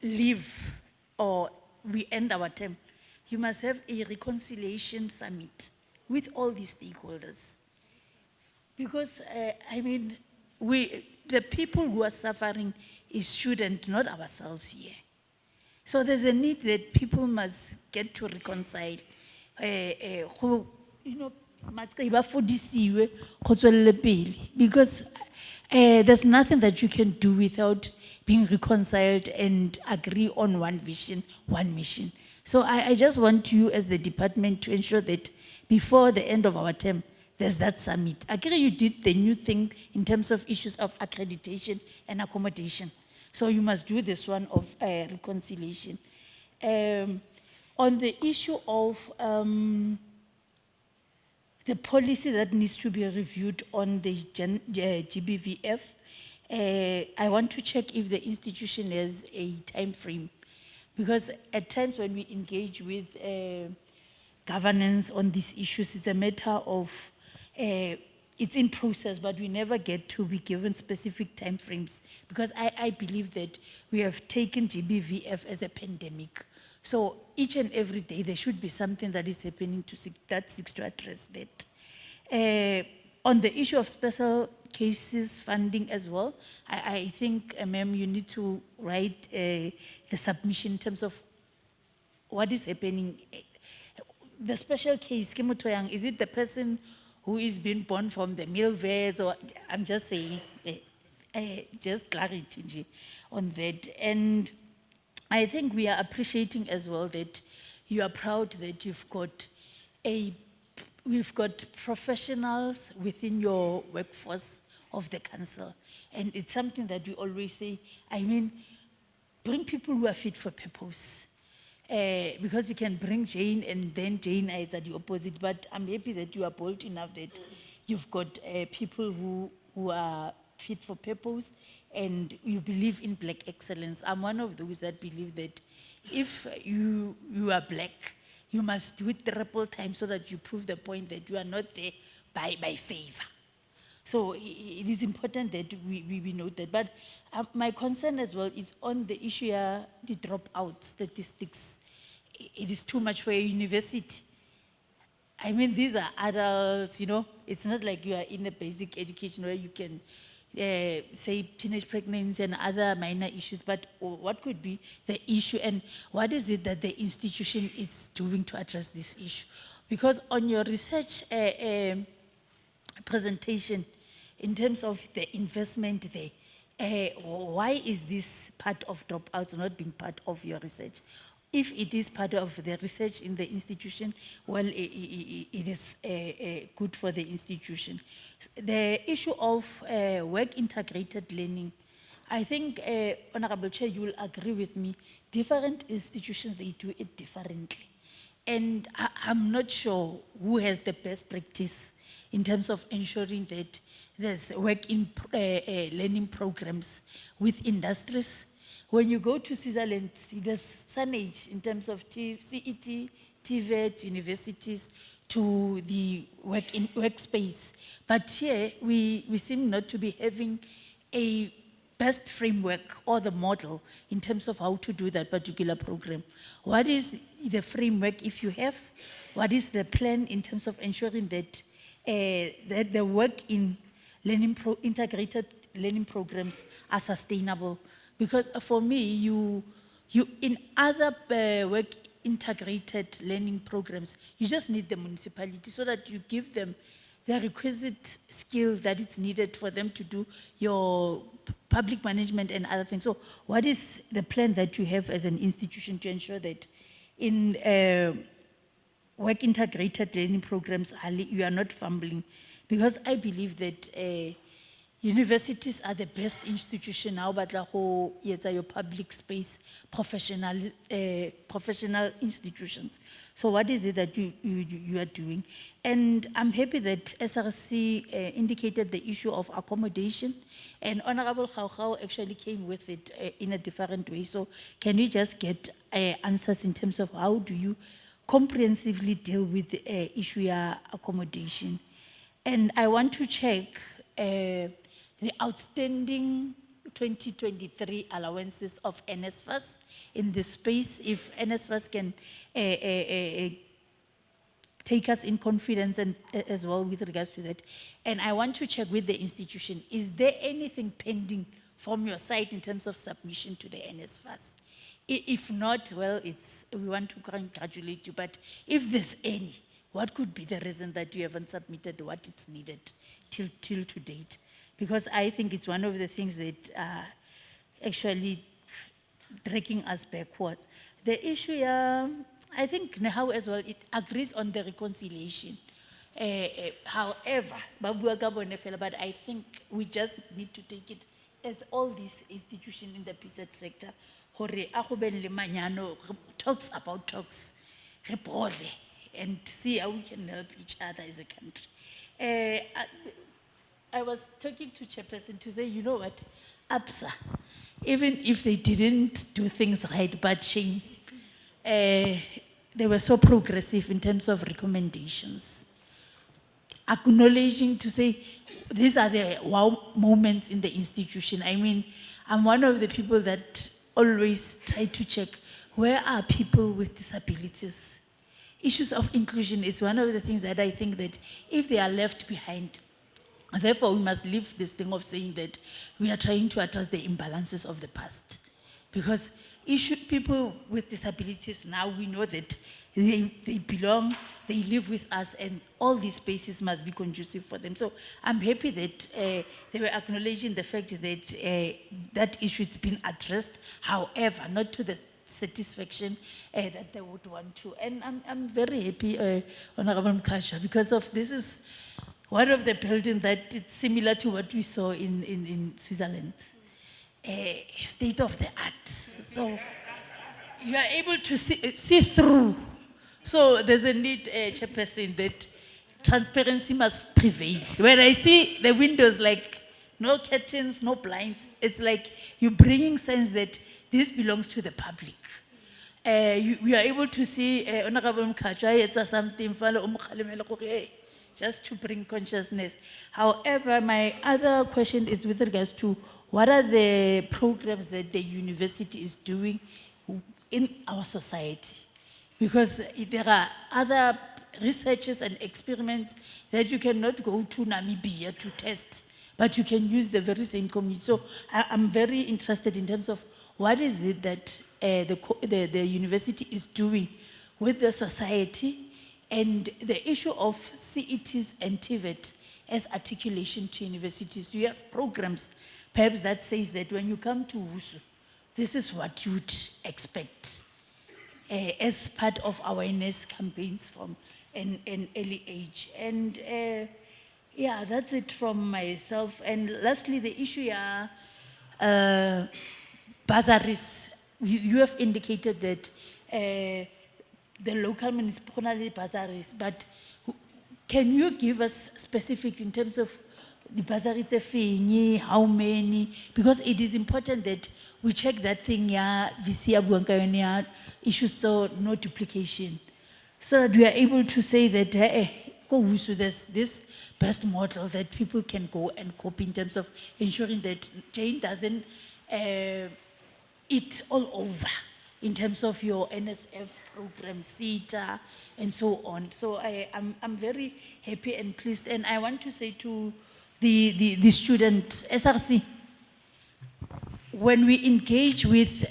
leave or we end our term, you must have a reconciliation summit with all these stakeholders. Because, I mean, the people who are suffering is students, not ourselves here. So there's a need that people must get to reconcile. You know, because there's nothing that you can do without being reconciled and agree on one vision, one mission. So I just want you as the department to ensure that before the end of our term, there's that summit. I agree you did the new thing in terms of issues of accreditation and accommodation. So you must do this one of reconciliation. On the issue of the policy that needs to be reviewed on the GBVF, I want to check if the institution has a time frame. Because at times when we engage with governance on these issues, it's a matter of, it's in process, but we never get to be given specific time frames. Because I believe that we have taken GBVF as a pandemic. So each and every day, there should be something that is happening that seeks to address that. On the issue of special cases funding as well, I think, ma'am, you need to write the submission in terms of what is happening. The special case, ke motho yang, is it the person who is being born from the male verse, or I'm just saying, just clarity nje on that. And I think we are appreciating as well that you are proud that we've got professionals within your workforce of the council. And it's something that we always say, I mean, bring people who are fit for purpose. Because you can bring Jane and then Jane is at the opposite, but I'm happy that you are bold enough that you've got people who are fit for purpose and you believe in black excellence. I'm one of those that believe that if you are black, you must do it triple time so that you prove the point that you are not there by favor. So it is important that we note that. But my concern as well is on the issue of the dropout statistics. It is too much for a university. I mean, these are adults, you know. It's not like you are in a basic education where you can say teenage pregnancy and other minor issues, but what could be the issue and what is it that the institution is doing to address this issue? Because on your research presentation, in terms of the investment there, why is this part of dropouts not being part of your research? If it is part of the research in the institution, well, it is good for the institution. The issue of work integrated learning, I think, Honorable Chair, you will agree with me, different institutions, they do it differently. And I'm not sure who has the best practice in terms of ensuring that there's work in learning programs with industries. When you go to Switzerland, there's SANAGE in terms of CET, TVET, universities, to the workspace. But here, we seem not to be having a best framework or the model in terms of how to do that particular program. What is the framework if you have? What is the plan in terms of ensuring that, that the work in integrated learning programs are sustainable? Because for me, you in other work integrated learning programs, you just need the municipality so that you give them the requisite skill that is needed for them to do your public management and other things. So what is the plan that you have as an institution to ensure that in work integrated learning programs, you are not fumbling? Because I believe that universities are the best institution now, but your public space, professional institutions. So what is it that you are doing? And I'm happy that SRC indicated the issue of accommodation, and Honorable Khao actually came with it in a different way. So can we just get answers in terms of how do you comprehensively deal with the issue of accommodation? And I want to check the outstanding 2023 allowances of NSFAS in this space, if NSFAS can take us in confidence and as well with regards to that. And I want to check with the institution, is there anything pending from your side in terms of submission to the NSFAS? If not, well, we want to congratulate you, but if there's any, what could be the reason that you haven't submitted what is needed till to date? Because I think it's one of the things that are actually dragging us backwards. The issue, I think now as well, it agrees on the reconciliation. However, but I think we just need to take it as all these institutions in the PZ sector, hore a go be le manyano, talks about talks, re bole, and see how we can help each other as a country. I was talking to Chairperson to say, you know what, APSA, even if they didn't do things right, but shame, they were so progressive in terms of recommendations. Acknowledging to say, these are the wow moments in the institution. I mean, I'm one of the people that always try to check where are people with disabilities. Issues of inclusion is one of the things that I think that if they are left behind, therefore we must leave this thing of saying that we are trying to address the imbalances of the past. Because people with disabilities now, we know that they belong, they live with us, and all these spaces must be conducive for them. So I'm happy that they were acknowledging the fact that that issue has been addressed, however, not to the satisfaction that they would want to. And I'm very happy, Honorable Mkasha, because of this is one of the buildings that it's similar to what we saw in Switzerland. State of the art. So you are able to see through. So there's a need, Chairperson, that transparency must prevail. When I see the windows like no curtains, no blinds, it's like you're bringing sense that this belongs to the public. We are able to see Honorable Mkhatshwa, it's something just to bring consciousness. However, my other question is with regards to what are the programs that the university is doing in our society? Because there are other researches and experiments that you cannot go to Namibia to test, but you can use the very same community. So I'm very interested in terms of what is it that the university is doing with the society, and the issue of CETs and TVET as articulation to universities. Do you have programs perhaps that says that when you come to WUSU, this is what you would expect as part of awareness campaigns from an early age? And yeah, that's it from myself. And lastly, the issue, bursaries. You have indicated that the local municipal bursaries, but can you give us specifics in terms of the bursaries, how many? Because it is important that we check that thing, issues, so no duplication. So that we are able to say that there's this best model that people can go and cope in terms of ensuring that Jane doesn't eat all over in terms of your NSF program, CETA, and so on. So I'm very happy and pleased. And I want to say to the student, SRC, when we engage with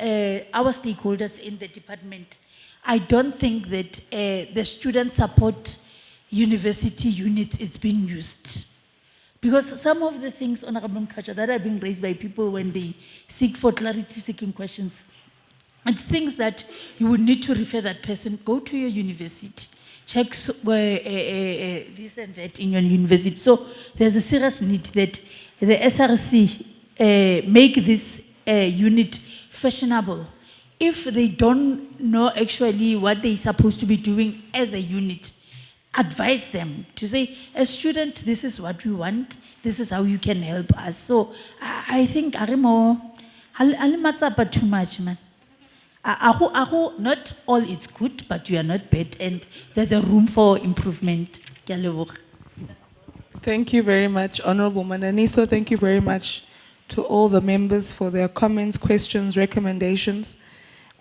our stakeholders in the department, I don't think that the student support university unit is being used. Because some of the things, Honorable Mkhatshwa, that are being raised by people when they seek for clarity-seeking questions, it's things that you would need to refer that person, go to your university, check this and that in your university. So there's a serious need that the SRC make this unit fashionable. If they don't know actually what they're supposed to be doing as a unit, advise them to say, as student, this is what we want, this is how you can help us. So I think Arimo, too much, man. Not all is good, but you are not bad, and there's a room for improvement. Thank you very much, Honorable Mananiso. Thank you very much to all the members for their comments, questions, recommendations.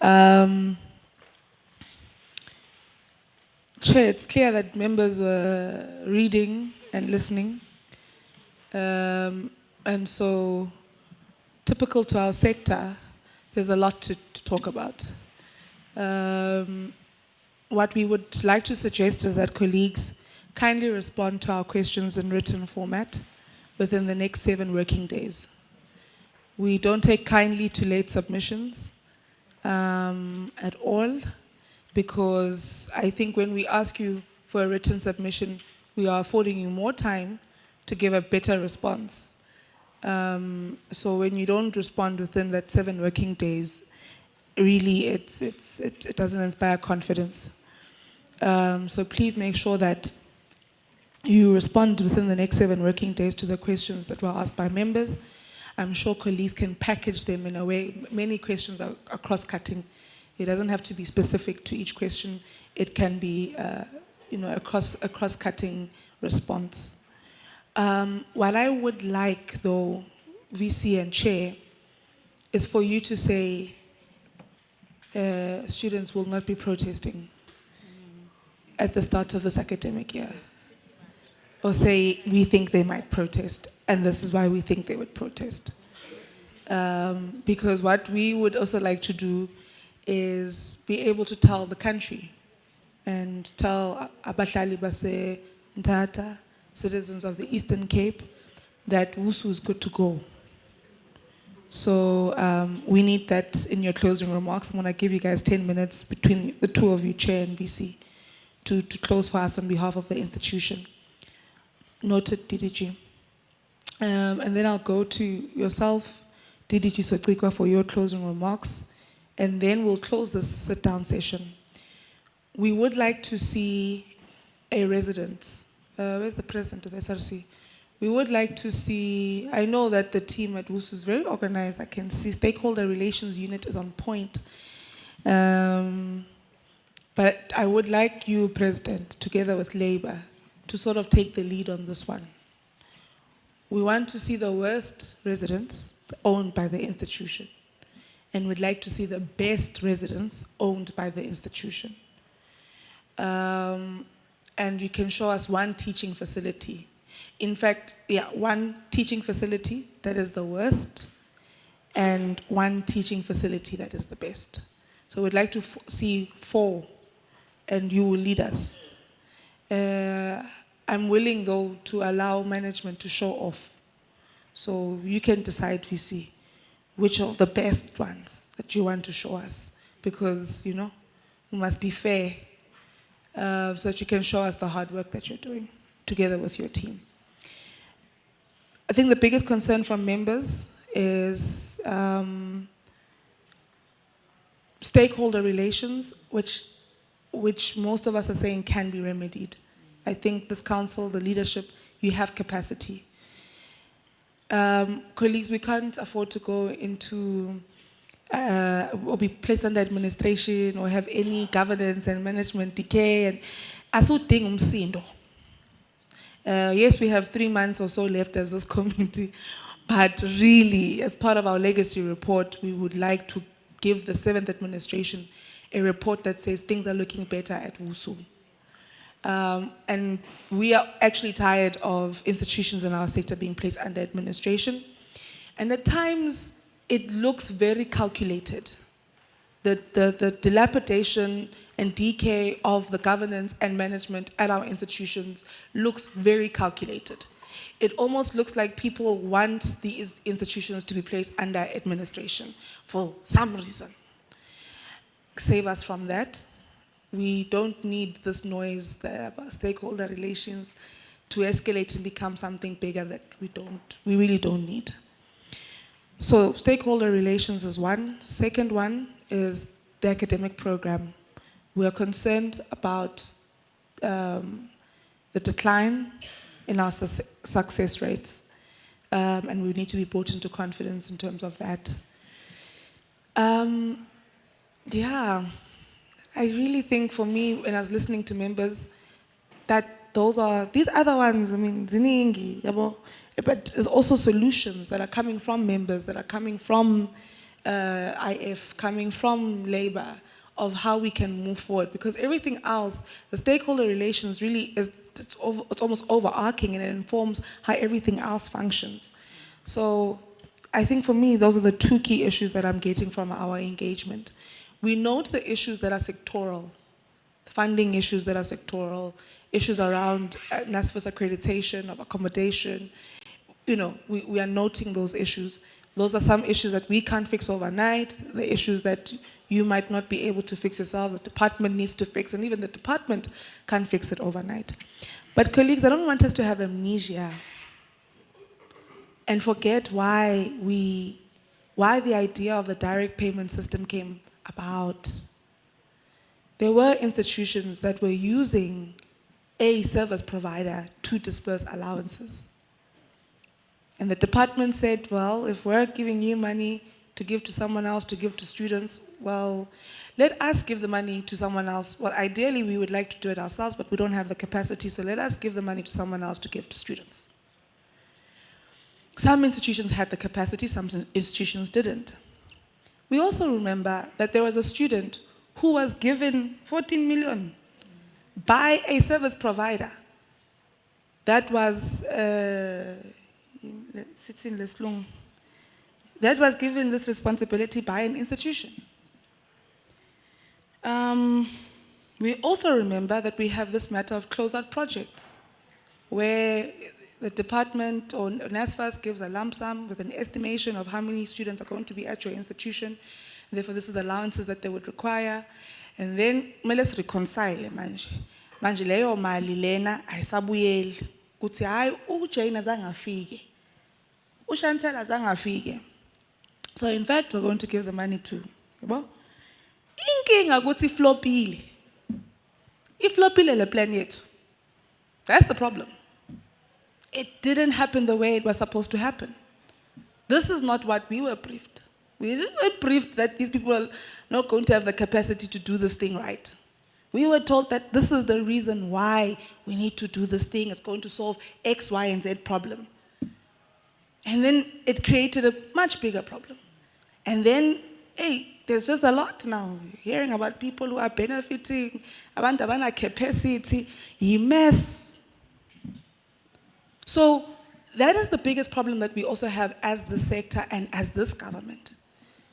Chair, it's clear that members were reading and listening. And so, typical to our sector, there's a lot to talk about. What we would like to suggest is that colleagues kindly respond to our questions in written format within the next 7 working days. We don't take kindly to late submissions at all, because I think when we ask you for a written submission, we are affording you more time to give a better response. So when you don't respond within that 7 working days, really it doesn't inspire confidence. So please make sure that you respond within the next 7 working days to the questions that were asked by members. I'm sure colleagues can package them in a way. Many questions are cross-cutting. It doesn't have to be specific to each question. It can be a cross-cutting response. What I would like, though, VC and Chair, is for you to say students will not be protesting at the start of this academic year. Or say, we think they might protest, and this is why we think they would protest. Because what we would also like to do is be able to tell the country and tell Abahlali Base Ntata, citizens of the Eastern Cape, that WUSU is good to go. So we need that in your closing remarks. I'm going to give you guys 10 minutes between the two of you, Chair and VC, to close for us on behalf of the institution. Noted, DDG. And then I'll go to yourself, DDG Sotikwa, for your closing remarks. And then we'll close this sit-down session. We would like to see a residence. Where's the president of SRC? We would like to see, I know that the team at WUSU is very organized. I can see stakeholder relations unit is on point. But I would like you, President, together with Labour, to sort of take the lead on this one. We want to see the worst residents owned by the institution. And we'd like to see the best residents owned by the institution. And you can show us one teaching facility. In fact, yeah, one teaching facility that is the worst, and one teaching facility that is the best. So we'd like to see 4, and you will lead us. I'm willing, though, to allow management to show off. So you can decide, VC, which of the best ones that you want to show us. Because, we must be fair, so that you can show us the hard work that you're doing together with your team. I think the biggest concern from members is stakeholder relations, which most of us are saying can be remedied. I think this council, the leadership, you have capacity. Colleagues, we can't afford to go into or be placed under administration or have any governance and management decay. And yes, we have 3 months or so left as this community, but really, as part of our legacy report, we would like to give the 7th administration a report that says things are looking better at WUSU. And we are actually tired of institutions in our sector being placed under administration. And at times, it looks very calculated. The dilapidation and decay of the governance and management at our institutions looks very calculated. It almost looks like people want these institutions to be placed under administration for some reason. Save us from that. We don't need this noise about stakeholder relations to escalate and become something bigger that we really don't need. So stakeholder relations is one. Second one is the academic program. We are concerned about the decline in our success rates, and we need to be brought into confidence in terms of that. Yeah, I really think for me, when I was listening to members, that these other ones, ziningi, yabo, but there's also solutions that are coming from members, that are coming from IF, coming from Labour, of how we can move forward. Because everything else, the stakeholder relations really it's almost overarching, and it informs how everything else functions. So I think for me, those are the 2 key issues that I'm getting from our engagement. We note the issues that are sectoral, funding issues that are sectoral, issues around NSFAS accreditation, of accommodation. We are noting those issues. Those are some issues that we can't fix overnight, the issues that you might not be able to fix yourselves, the department needs to fix, and even the department can't fix it overnight. But colleagues, I don't want us to have amnesia. and forget why the idea of the direct payment system came about. There were institutions that were using a service provider to disperse allowances. And the department said, well, if we're giving you money to give to someone else, to give to students, well, let us give the money to someone else. Well, ideally, we would like to do it ourselves, but we don't have the capacity, so let us give the money to someone else to give to students. Some institutions had the capacity, some institutions didn't. We also remember that there was a student who was given 14 million by a service provider that was that was given this responsibility by an institution. We also remember that we have this matter of closeout projects, where the department or NSFAS gives a lump sum with an estimation of how many students are going to be at your institution, and therefore this is the allowances that they would require. And then, let's reconcile manje. Manje leyo mali lena ayisabuyeli. Kuthi hayi uJane azangafike. uShantela azangafike. So in fact, we're going to give the money to, yabo? Inkinga ukuthi iflopile. Iflopile le plan yethu. That's the problem. It didn't happen the way it was supposed to happen. This is not what we were briefed. We weren't briefed that these people are not going to have the capacity to do this thing right. We were told that this is the reason why we need to do this thing. It's going to solve X, Y, and Z problem. And then it created a much bigger problem. And then, hey, there's just a lot now. Hearing about people who are benefiting, abantu abana capacity, mess. So that is the biggest problem that we also have as the sector and as this government.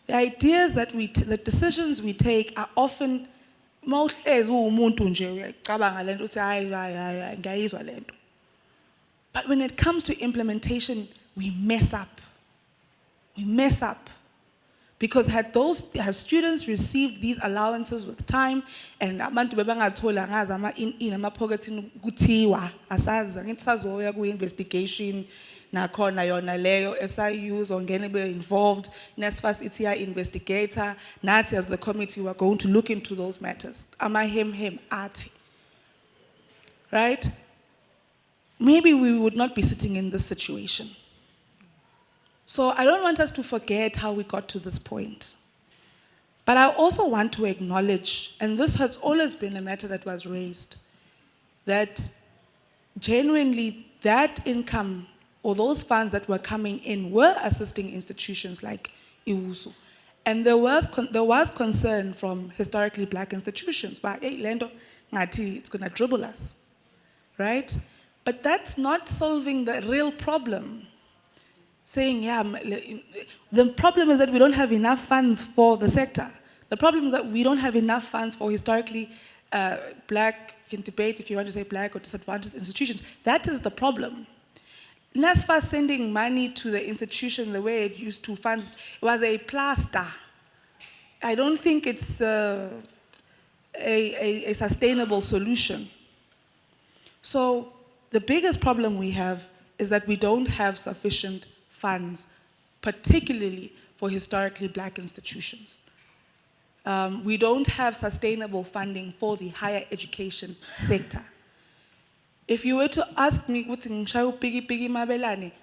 The ideas that the decisions we take are often mawuhlezi umuntu nje uyacabanga lento uthi hayi ngiyayizwa lento. But when it comes to implementation, we mess up. We mess up. Because had students received these allowances with time, and abantu bebangathola ngazi ama-in ama-pocketini kuthiwa asazi ngithi sazoya ku-investigation nakhona yona leyo SIUs ongene be-involved, NSFAS ithi ya-investigator, nathi as the committee we're going to look into those matters. Amahem athi. Right? Maybe we would not be sitting in this situation. So I don't want us to forget how we got to this point. But I also want to acknowledge, and this has always been a matter that was raised, that genuinely that income or those funds that were coming in were assisting institutions like IWUSU. And there was concern from historically black institutions, but hey, Lendo, ngati, it's going to dribble us, right? But that's not solving the real problem. Saying, yeah, the problem is that we don't have enough funds for the sector. The problem is that we don't have enough funds for historically black, you can debate if you want to say black or disadvantaged institutions. That is the problem. NSFAS sending money to the institution the way it used to fund was a plaster. I don't think it's a sustainable solution. So the biggest problem we have is that we don't have sufficient funds, particularly for historically black institutions. We don't have sustainable funding for the higher education sector. If you were to ask me,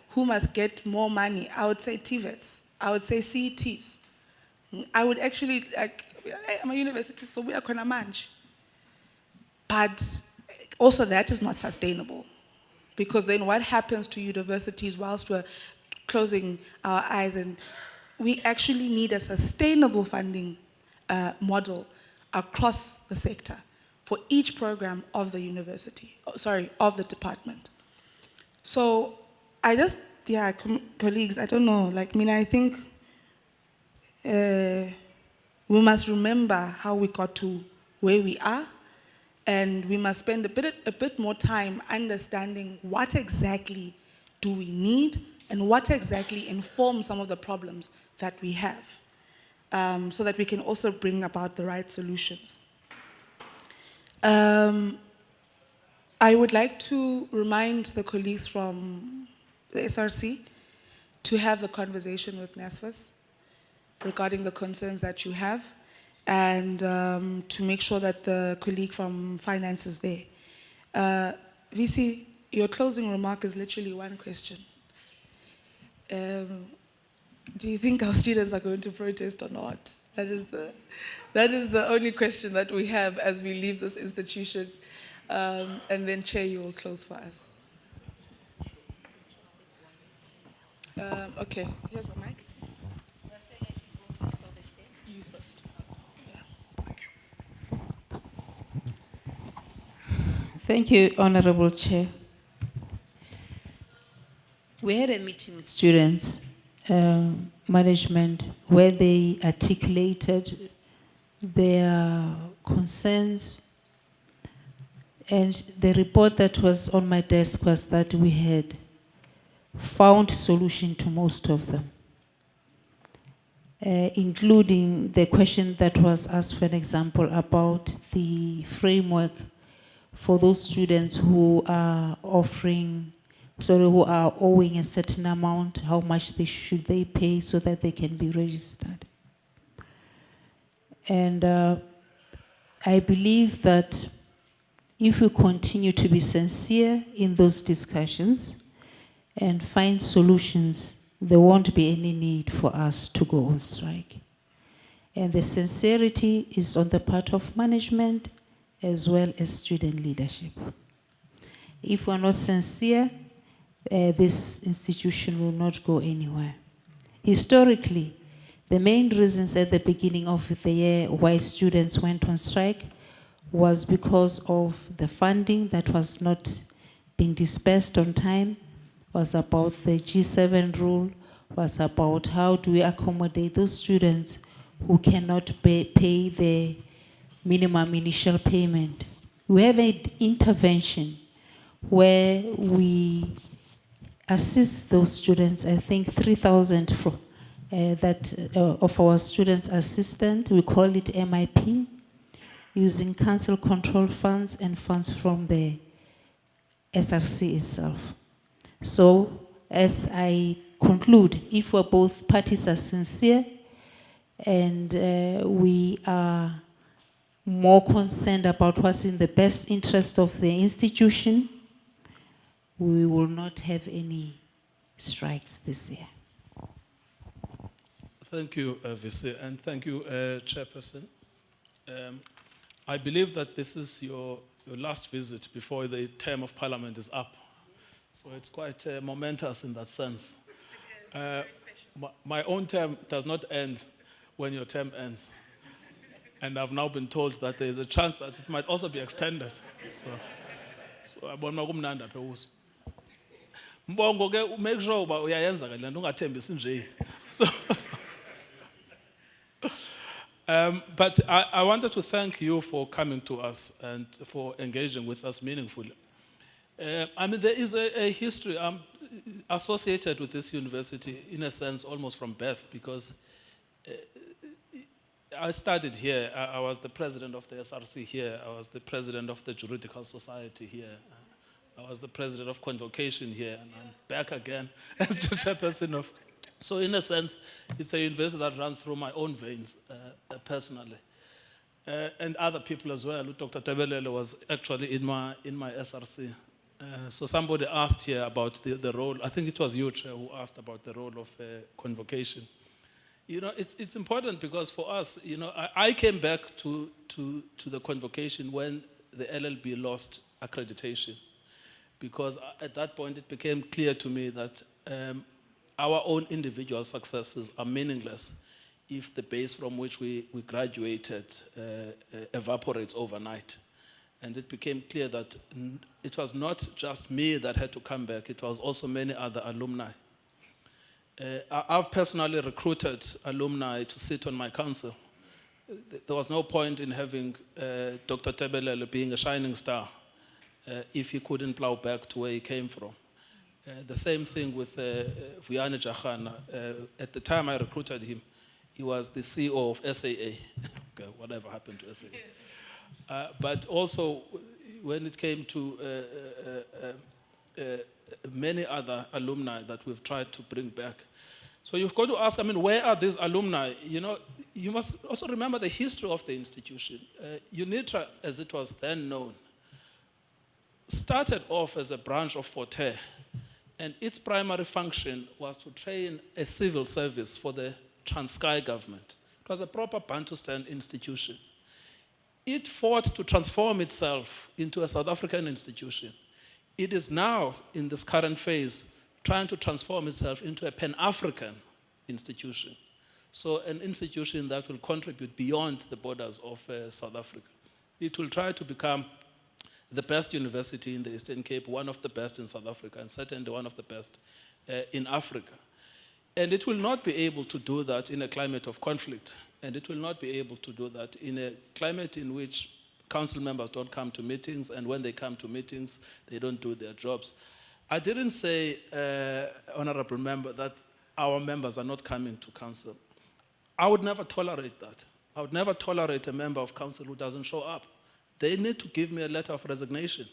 who must get more money, I would say TVETs, I would say CETs. I would actually, I'm a university, so we are going to manage. But also that is not sustainable. Because then what happens to universities whilst we're closing our eyes? And we actually need a sustainable funding model across the sector for each program of the university, of the department. So I just, colleagues, I don't know, I think we must remember how we got to where we are, and we must spend a bit more time understanding what exactly do we need and what exactly informs some of the problems that we have, so that we can also bring about the right solutions. I would like to remind the colleagues from the SRC to have the conversation with NSFAS regarding the concerns that you have, and to make sure that the colleague from finance is there. VC, your closing remark is literally one question. Do you think our students are going to protest or not? That is the only question that we have as we leave this institution. And then, Chair, you will close for us. Okay, here's the mic. You first. Thank you, Honorable Chair. We had a meeting with students, management, where they articulated their concerns, and the report that was on my desk was that we had found solution to most of them, including the question that was asked, for an example, about the framework for those students who are who are owing a certain amount, how much should they pay so that they can be registered. And I believe that if we continue to be sincere in those discussions and find solutions, there won't be any need for us to go on strike. And the sincerity is on the part of management as well as student leadership. If we're not sincere, this institution will not go anywhere. Historically, the main reasons at the beginning of the year why students went on strike was because of the funding that was not being dispersed on time, was about the G7 rule, was about how do we accommodate those students who cannot pay the minimum initial payment. We have an intervention where we assist those students. I think 3,000 of our students assistant, we call it MIP, using council control funds and funds from the SRC itself. So, as I conclude, if both parties are sincere and we are more concerned about what's in the best interest of the institution, we will not have any strikes this year. Thank you, VC, and thank you, Chairperson. I believe that this is your last visit before the term of Parliament is up. So it's quite momentous in that sense. My own term does not end when your term ends. And I've now been told that there is a chance that it might also be extended. So I want to Mbongo ke make sure uba uyayenza ke lento ungathembisi nje. But I wanted to thank you for coming to us and for engaging with us meaningfully. I mean, there is a history associated with this university, in a sense, almost from birth, because I studied here. I was the president of the SRC here. I was the president of the Juridical Society here. I was the president of Convocation here, and I'm back again as the chairperson of. So in a sense, it's a university that runs through my own veins, personally. And other people as well. Dr. Tebelele was actually in my SRC. So somebody asked here about the role, I think it was you, Chair, who asked about the role of Convocation. You know, it's important because for us, you know, I came back to the Convocation when the LLB lost accreditation. Because at that point, it became clear to me that our own individual successes are meaningless if the base from which we graduated evaporates overnight. And it became clear that it was not just me that had to come back, it was also many other alumni. I've personally recruited alumni to sit on my council. There was no point in having Dr. Tebelele being a shining star if he couldn't plow back to where he came from. The same thing with Vuyani Jahana. At the time I recruited him, he was the CEO of SAA. Okay, whatever happened to SAA. But also, when it came to many other alumni that we've tried to bring back, So you've got to ask, I mean, where are these alumni? You know, you must also remember the history of the institution. UNITRA, as it was then known, started off as a branch of Forte, and its primary function was to train a civil service for the Transkei government. It was a proper Bantustan institution. It fought to transform itself into a South African institution. It is now, in this current phase, trying to transform itself into a Pan-African institution. So an institution that will contribute beyond the borders of South Africa. It will try to become the best university in the Eastern Cape, one of the best in South Africa, and certainly one of the best in Africa. And it will not be able to do that in a climate of conflict. And it will not be able to do that in a climate in which council members don't come to meetings, and when they come to meetings, they don't do their jobs. I didn't say, Honorable Member, that our members are not coming to council. I would never tolerate that. I would never tolerate a member of council who doesn't show up. They need to give me a letter of resignation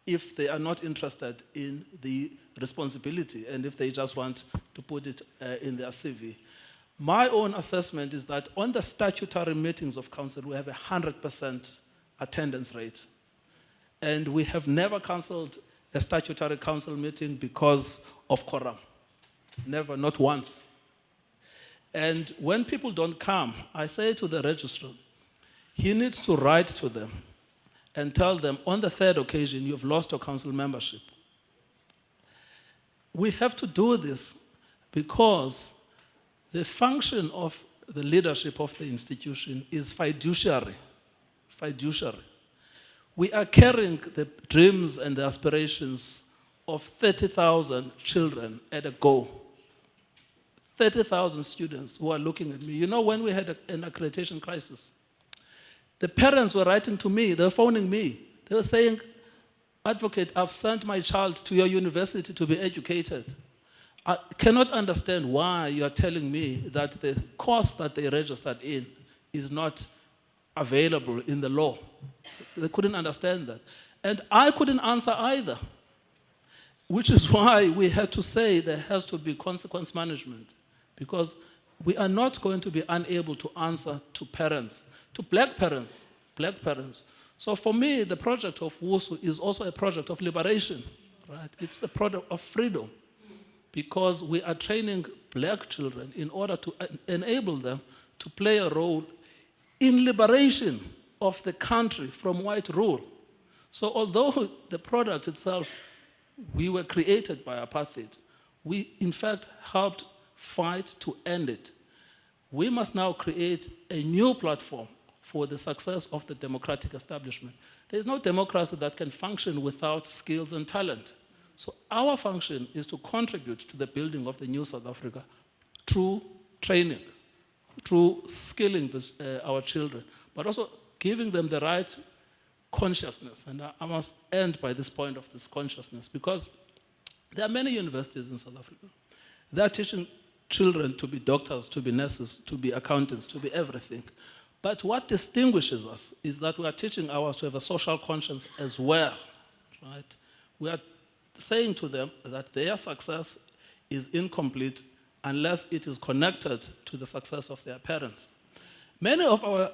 if they are not interested in the responsibility and if they just want to put it in their CV. My own assessment is that on the statutory meetings of council, we have a 100% attendance rate. And we have never cancelled a statutory council meeting because of quorum. Never, not once. And when people don't come, I say to the registrar, he needs to write to them and tell them, on the third occasion, you've lost your council membership. We have to do this because the function of the leadership of the institution is fiduciary. Fiduciary. We are carrying the dreams and the aspirations of 30,000 children at a go. 30,000 students who are looking at me. You know, when we had an accreditation crisis, the parents were writing to me, they were phoning me. They were saying, Advocate, I've sent my child to your university to be educated. I cannot understand why you are telling me that the course that they registered in is not available in the law. They couldn't understand that. And I couldn't answer either, which is why we had to say there has to be consequence management, because we are not going to be unable to answer to parents, to black parents. So for me, the project of WUSU is also a project of liberation, right? It's a product of freedom, because we are training black children in order to enable them to play a role in liberation of the country from white rule. So although the product itself, we were created by apartheid, we in fact helped fight to end it. We must now create a new platform for the success of the democratic establishment. There is no democracy that can function without skills and talent. So our function is to contribute to the building of the new South Africa through training, through skilling our children, but also giving them the right consciousness. And I must end by this point of this consciousness, because there are many universities in South Africa. They are teaching children to be doctors, to be nurses, to be accountants, to be everything. But what distinguishes us is that we are teaching ours to have a social conscience as well, right? We are saying to them that their success is incomplete unless it is connected to the success of their parents. Many of our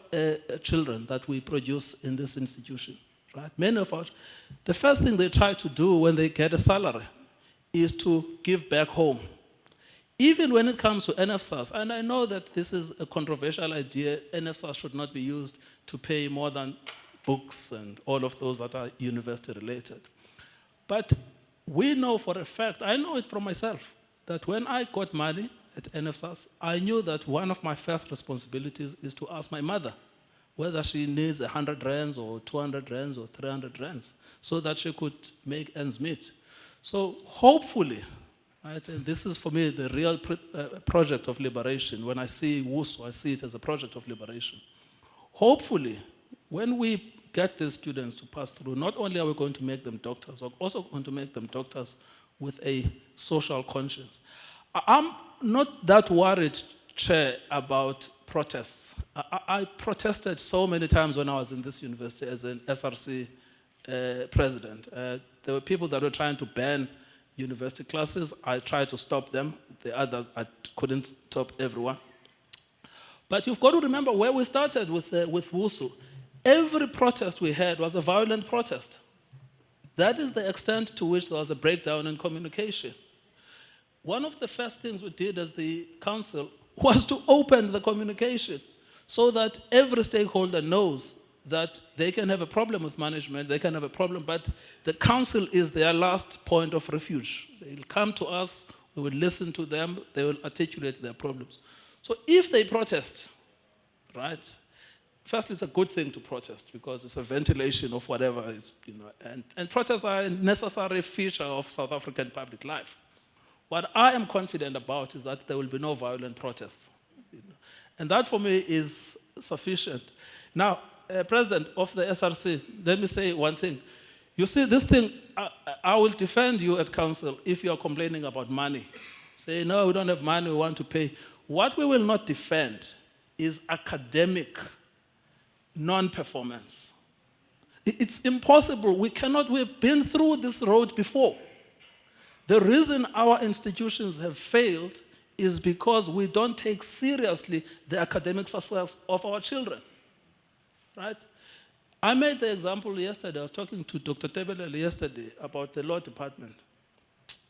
children that we produce in this institution, right? The first thing they try to do when they get a salary is to give back home. Even when it comes to NFSAS, and I know that this is a controversial idea, NFSAS should not be used to pay more than books and all of those that are university related. But we know for a fact, I know it from myself, that when I got money at NFSAS, I knew that one of my first responsibilities is to ask my mother whether she needs 100 rands or 200 rands or 300 rands so that she could make ends meet. So hopefully, right, and this is for me the real project of liberation. When I see WUSU, I see it as a project of liberation. Hopefully, when we get these students to pass through, not only are we going to make them doctors, we're also going to make them doctors with a social conscience. I'm not that worried, Chair, about protests. I protested so many times when I was in this university as an SRC president. There were people that were trying to ban university classes. I tried to stop them. The others, I couldn't stop everyone. But you've got to remember where we started with WUSU. Every protest we had was a violent protest. That is the extent to which there was a breakdown in communication. One of the first things we did as the council was to open the communication so that every stakeholder knows that they can have a problem with management, they can have a problem, but the council is their last point of refuge. They'll come to us, we will listen to them, they will articulate their problems. So if they protest, right, firstly, it's a good thing to protest because it's a ventilation of whatever is, and protests are a necessary feature of South African public life. What I am confident about is that there will be no violent protests. And that for me is sufficient. Now, President of the SRC, let me say one thing. You see, this thing, I will defend you at council if you are complaining about money. Say, no, we don't have money, we want to pay. What we will not defend is academic non-performance. It's impossible. We've been through this road before. The reason our institutions have failed is because we don't take seriously the academic success of our children, right? I made the example yesterday. I was talking to Dr. Tebelele yesterday about the law department,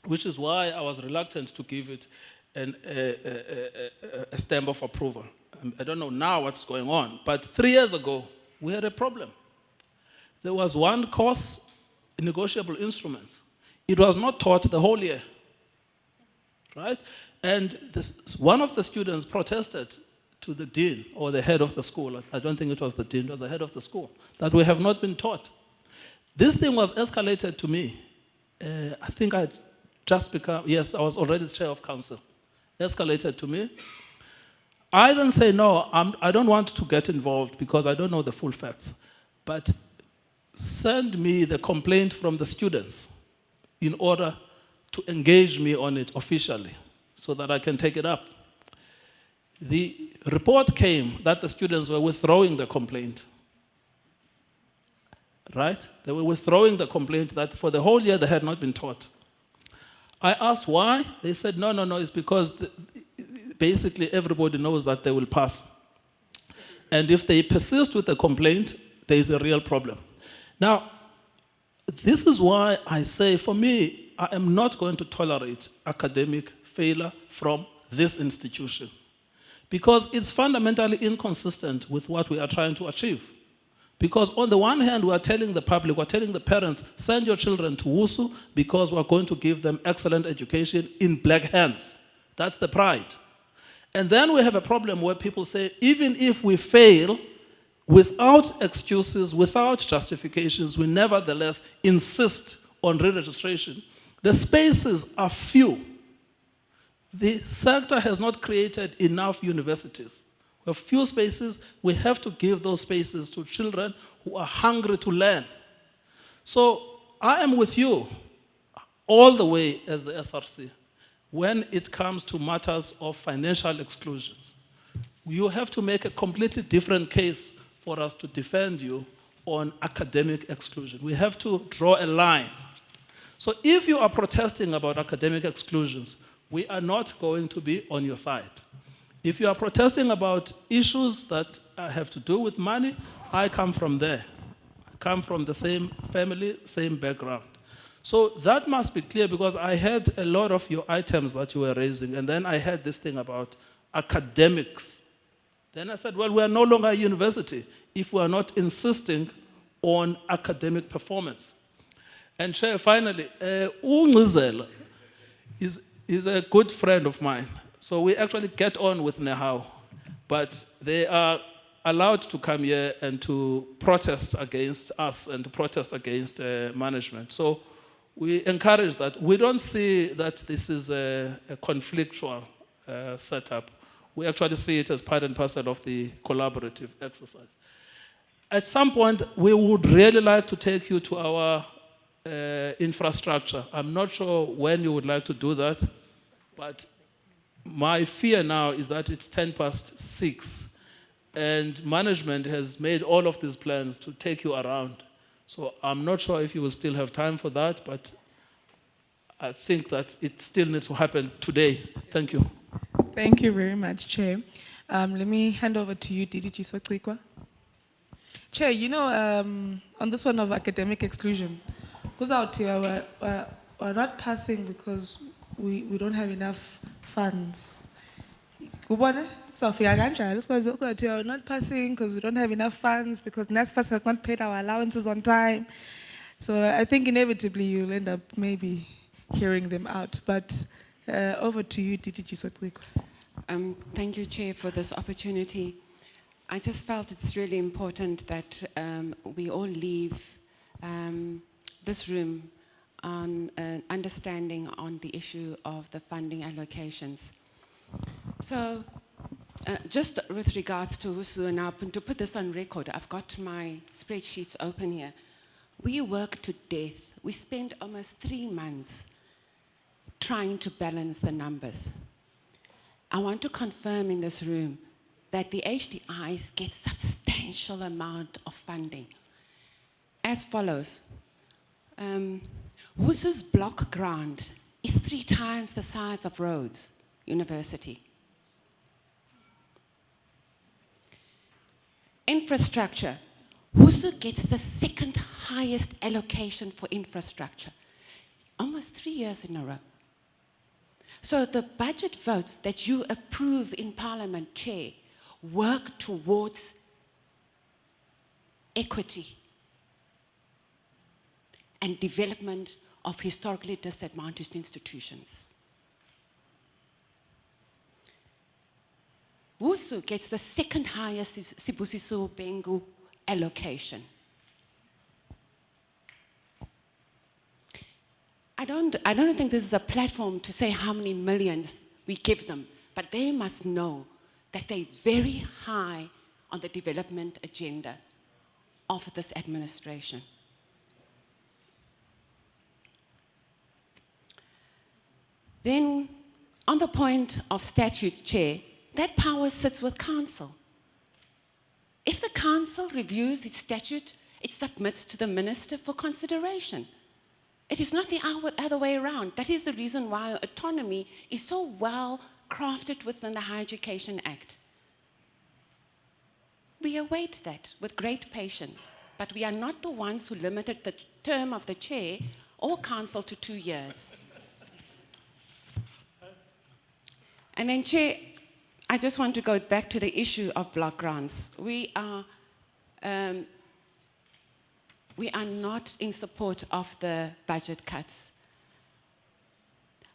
which is why I was reluctant to give it a stamp of approval. I don't know now what's going on, but 3 years ago, we had a problem. There was one course, negotiable instruments. It was not taught the whole year, right? And one of the students protested to the dean or the head of the school. I don't think it was the dean, it was the head of the school, that we have not been taught. This thing was escalated to me. I think I had just become, yes, I was already the chair of council. Escalated to me. I then say, no, I don't want to get involved because I don't know the full facts. But send me the complaint from the students in order to engage me on it officially so that I can take it up. The report came that the students were withdrawing the complaint. Right? They were withdrawing the complaint that for the whole year they had not been taught. I asked why. They said, no, it's because basically everybody knows that they will pass. And if they persist with the complaint, there is a real problem. Now, this is why I say, for me, I am not going to tolerate academic failure from this institution because it's fundamentally inconsistent with what we are trying to achieve. Because on the one hand, we are telling the public, we're telling the parents, send your children to WUSU because we're going to give them excellent education in black hands. That's the pride. And then we have a problem where people say, even if we fail, without excuses, without justifications, we nevertheless insist on re-registration. The spaces are few. The sector has not created enough universities. We have few spaces. We have to give those spaces to children who are hungry to learn. So I am with you all the way as the SRC when it comes to matters of financial exclusions. You have to make a completely different case for us to defend you on academic exclusion. We have to draw a line. So if you are protesting about academic exclusions, we are not going to be on your side. If you are protesting about issues that have to do with money, I come from there. I come from the same family, same background. So that must be clear because I had a lot of your items that you were raising, and then I had this thing about academics. Then I said, well, we are no longer a university if we are not insisting on academic performance. And Chair, finally, Ungizela is a good friend of mine. So we actually get on with Nehao, but they are allowed to come here and to protest against us and to protest against management. So we encourage that. We don't see that this is a conflictual setup. We actually see it as part and parcel of the collaborative exercise. At some point, we would really like to take you to our infrastructure. I'm not sure when you would like to do that, but my fear now is that it's 6:10, and management has made all of these plans to take you around. So I'm not sure if you will still have time for that, but I think that it still needs to happen today. Thank you. Thank you very much, Chair. Let me hand over to you, Didi Chisotlikwa. Chair, you know, on this one of academic exclusion, because out here we're not passing because we don't have enough funds. Kubona? So we're not passing because we don't have enough funds because NSFAS has not paid our allowances on time. So I think inevitably you'll end up maybe hearing them out. But over to you, Didi Chisotlikwa. Thank you, Chair, for this opportunity. I just felt it's really important that we all leave this room on an understanding on the issue of the funding allocations. So, just with regards to WUSU, and to put this on record, I've got my spreadsheets open here. We work to death. We spent almost 3 months trying to balance the numbers. I want to confirm in this room that the HDIs get substantial amount of funding. As follows, WUSU's block grant is 3 times the size of Rhodes University. Infrastructure, WUSU gets the 2nd highest allocation for infrastructure, almost 3 years in a row. So the budget votes that you approve in Parliament, Chair, work towards equity and development of historically disadvantaged institutions. WUSU gets the 2nd highest Sibusiso Bengu allocation. I don't think this is a platform to say how many millions we give them, but they must know that they're very high on the development agenda of this administration. Then, on the point of statute, Chair, that power sits with Council. If the Council reviews its statute, it submits to the Minister for consideration. It is not the other way around. That is the reason why autonomy is so well crafted within the Higher Education Act. We await that with great patience, but we are not the ones who limited the term of the Chair or Council to 2 years. And then, Chair, I just want to go back to the issue of block grants. We are not in support of the budget cuts,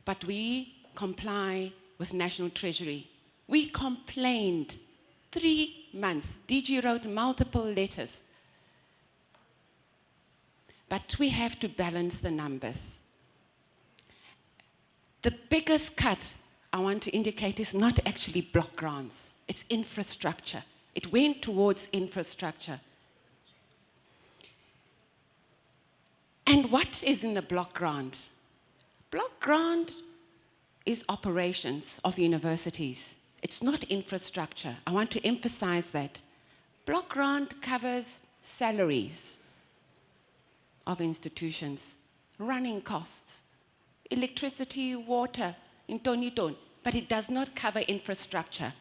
but we comply with National Treasury. We complained 3 months. DG wrote multiple letters. But we have to balance the numbers. The biggest cut I want to indicate is not actually block grants. It's infrastructure. It went towards infrastructure. And what is in the block grant? Block grant is operations of universities. It's not infrastructure. I want to emphasize that. Block grant covers salaries of institutions, running costs, electricity, water, in Toniton, but it does not cover infrastructure.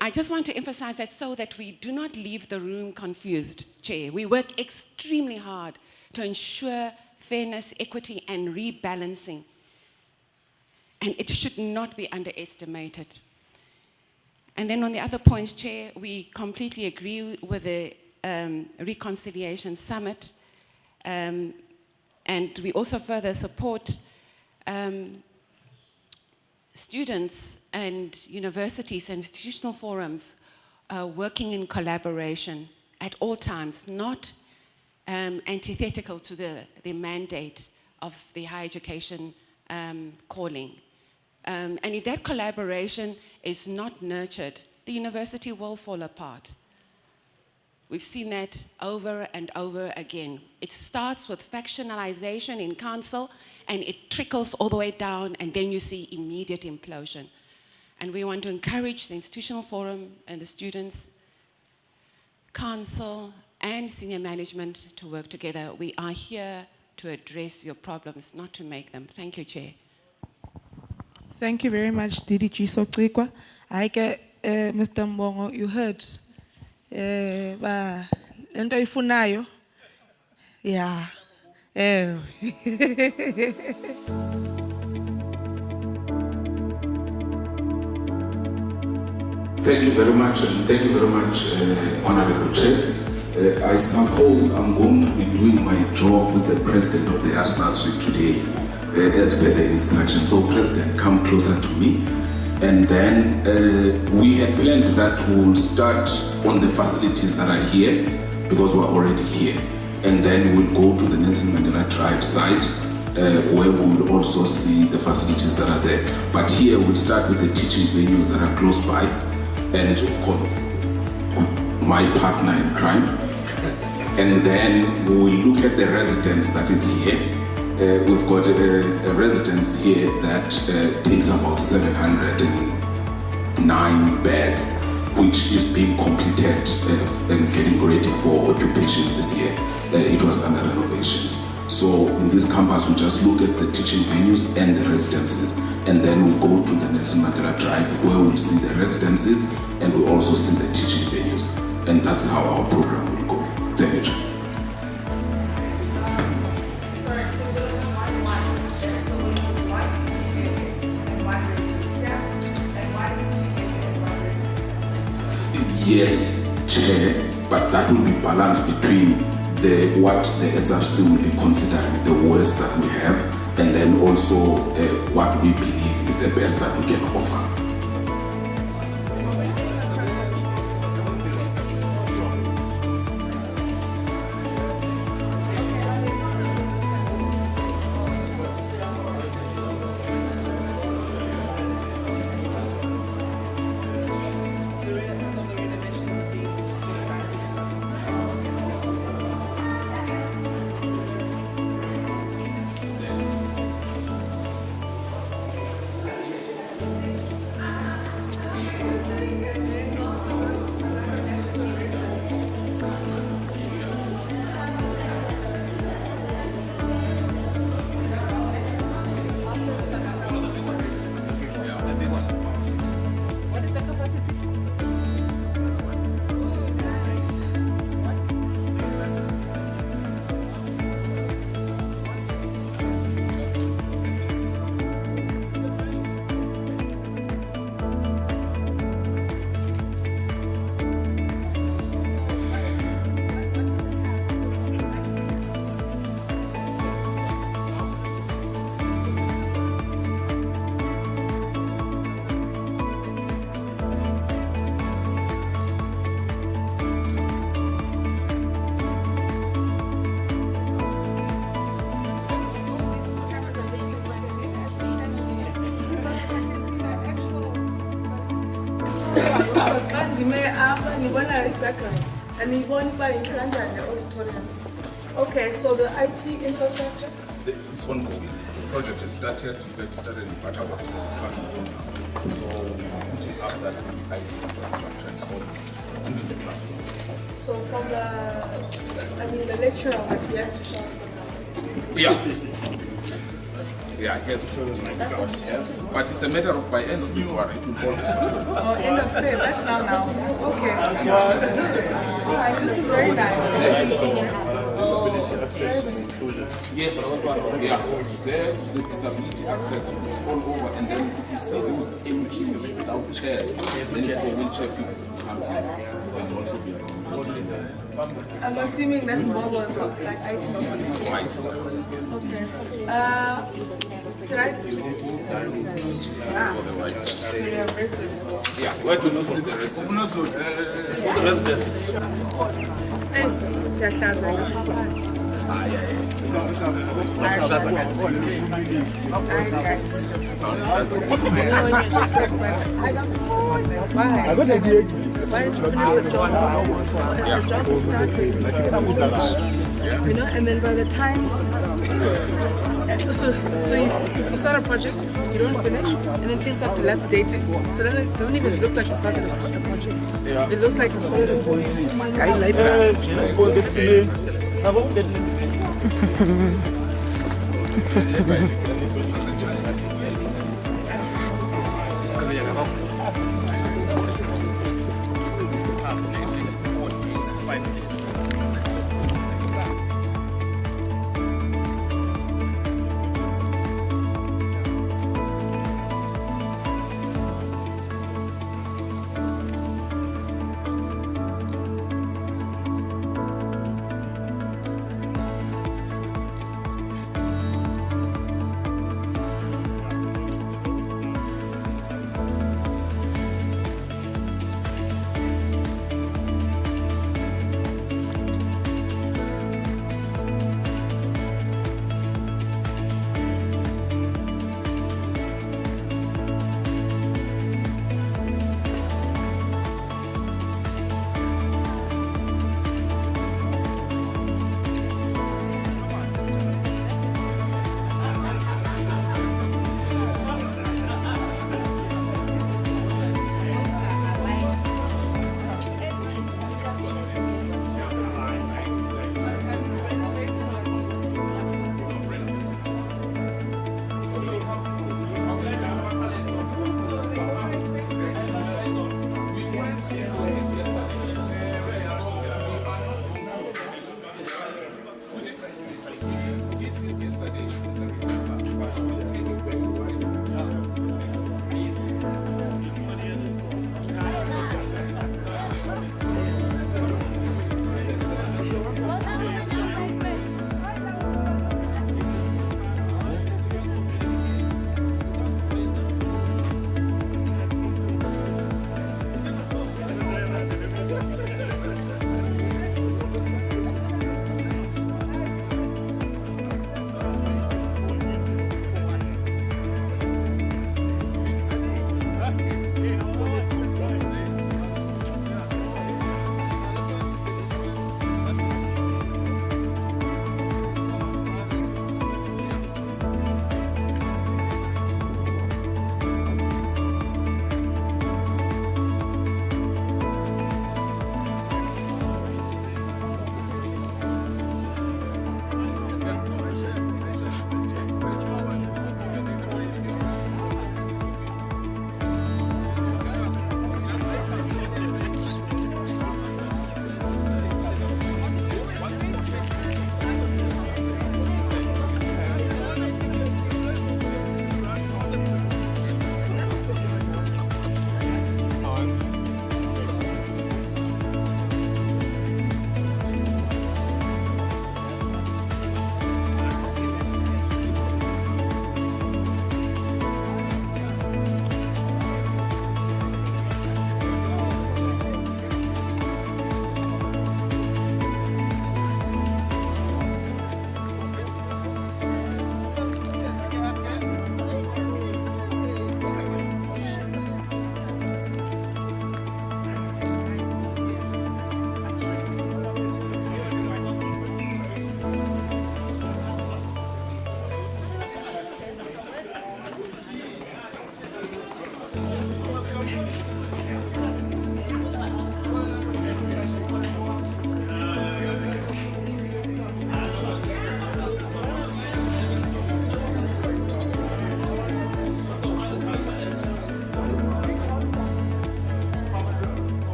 I just want to emphasize that so that we do not leave the room confused, Chair. We work extremely hard to ensure fairness, equity, and rebalancing. And it should not be underestimated. And then on the other points, Chair, we completely agree with the Reconciliation Summit. And we also further support students and universities and institutional forums working in collaboration at all times, not antithetical to the mandate of the higher education calling. And if that collaboration is not nurtured, the university will fall apart. We've seen that over and over again. It starts with factionalization in council, and it trickles all the way down, and then you see immediate implosion. And we want to encourage the institutional forum and the students, council, and senior management to work together. We are here to address your problems, not to make them. Thank you, Chair. Thank you very much, DDG Socikwa. I get, Mr. Mbongo, you heard. Lento ifunayo. Yeah. Thank you very much, and thank you very much, Honorable Chair. I suppose I'm going to be doing my job with the President of the SRC today, as per the instruction. So, President, come closer to me. And then we had planned that we'll start on the facilities that are here, because we're already here. And then we'll go to the Nelson Mandela Tribe site, where we will also see the facilities that are there. But here we'll start with the teaching venues that are close by, and of course, my partner in crime. And then we will look at the residence that is here. We've got a residence here that takes about 709 beds, which is being completed and getting ready for occupation this year. It was under renovations. So in this campus, we just look at the teaching venues and the residences, and then we go to the Nelson Mandela Drive, where we'll see the residences and we'll also see the teaching venues. And that's how our program will go. Thank you, Chair. Yes, Chair, but that will be balanced between what the SRC will be considering the worst that we have, and then also what we believe is the best that we can offer. Okay, so the IT infrastructure? It's ongoing. The project is started. It started in Batawa. It's part of the program. So we're putting up that IT infrastructure and all in the classrooms. So from the lecturer that he has to show. Yeah. Yeah, he has to. But it's a matter of by end of February, it will go to Oh, end of Feb, that's now. Okay. Alright, this is very nice. Yes, yeah. There, the disability access is all over, and then if you see those empty without chairs, then it's for wheelchair people to come in and also be around. I'm assuming that more was like IT. IT stuff. Okay. Should I? Yeah, where do you see the residents? The residents. Why did you finish the job? The job is started. You know, and then by the time, so you start a project, you don't finish, and then things start dilapidating. So then it doesn't even look like you started a project. It looks like it's all in voice. I like that.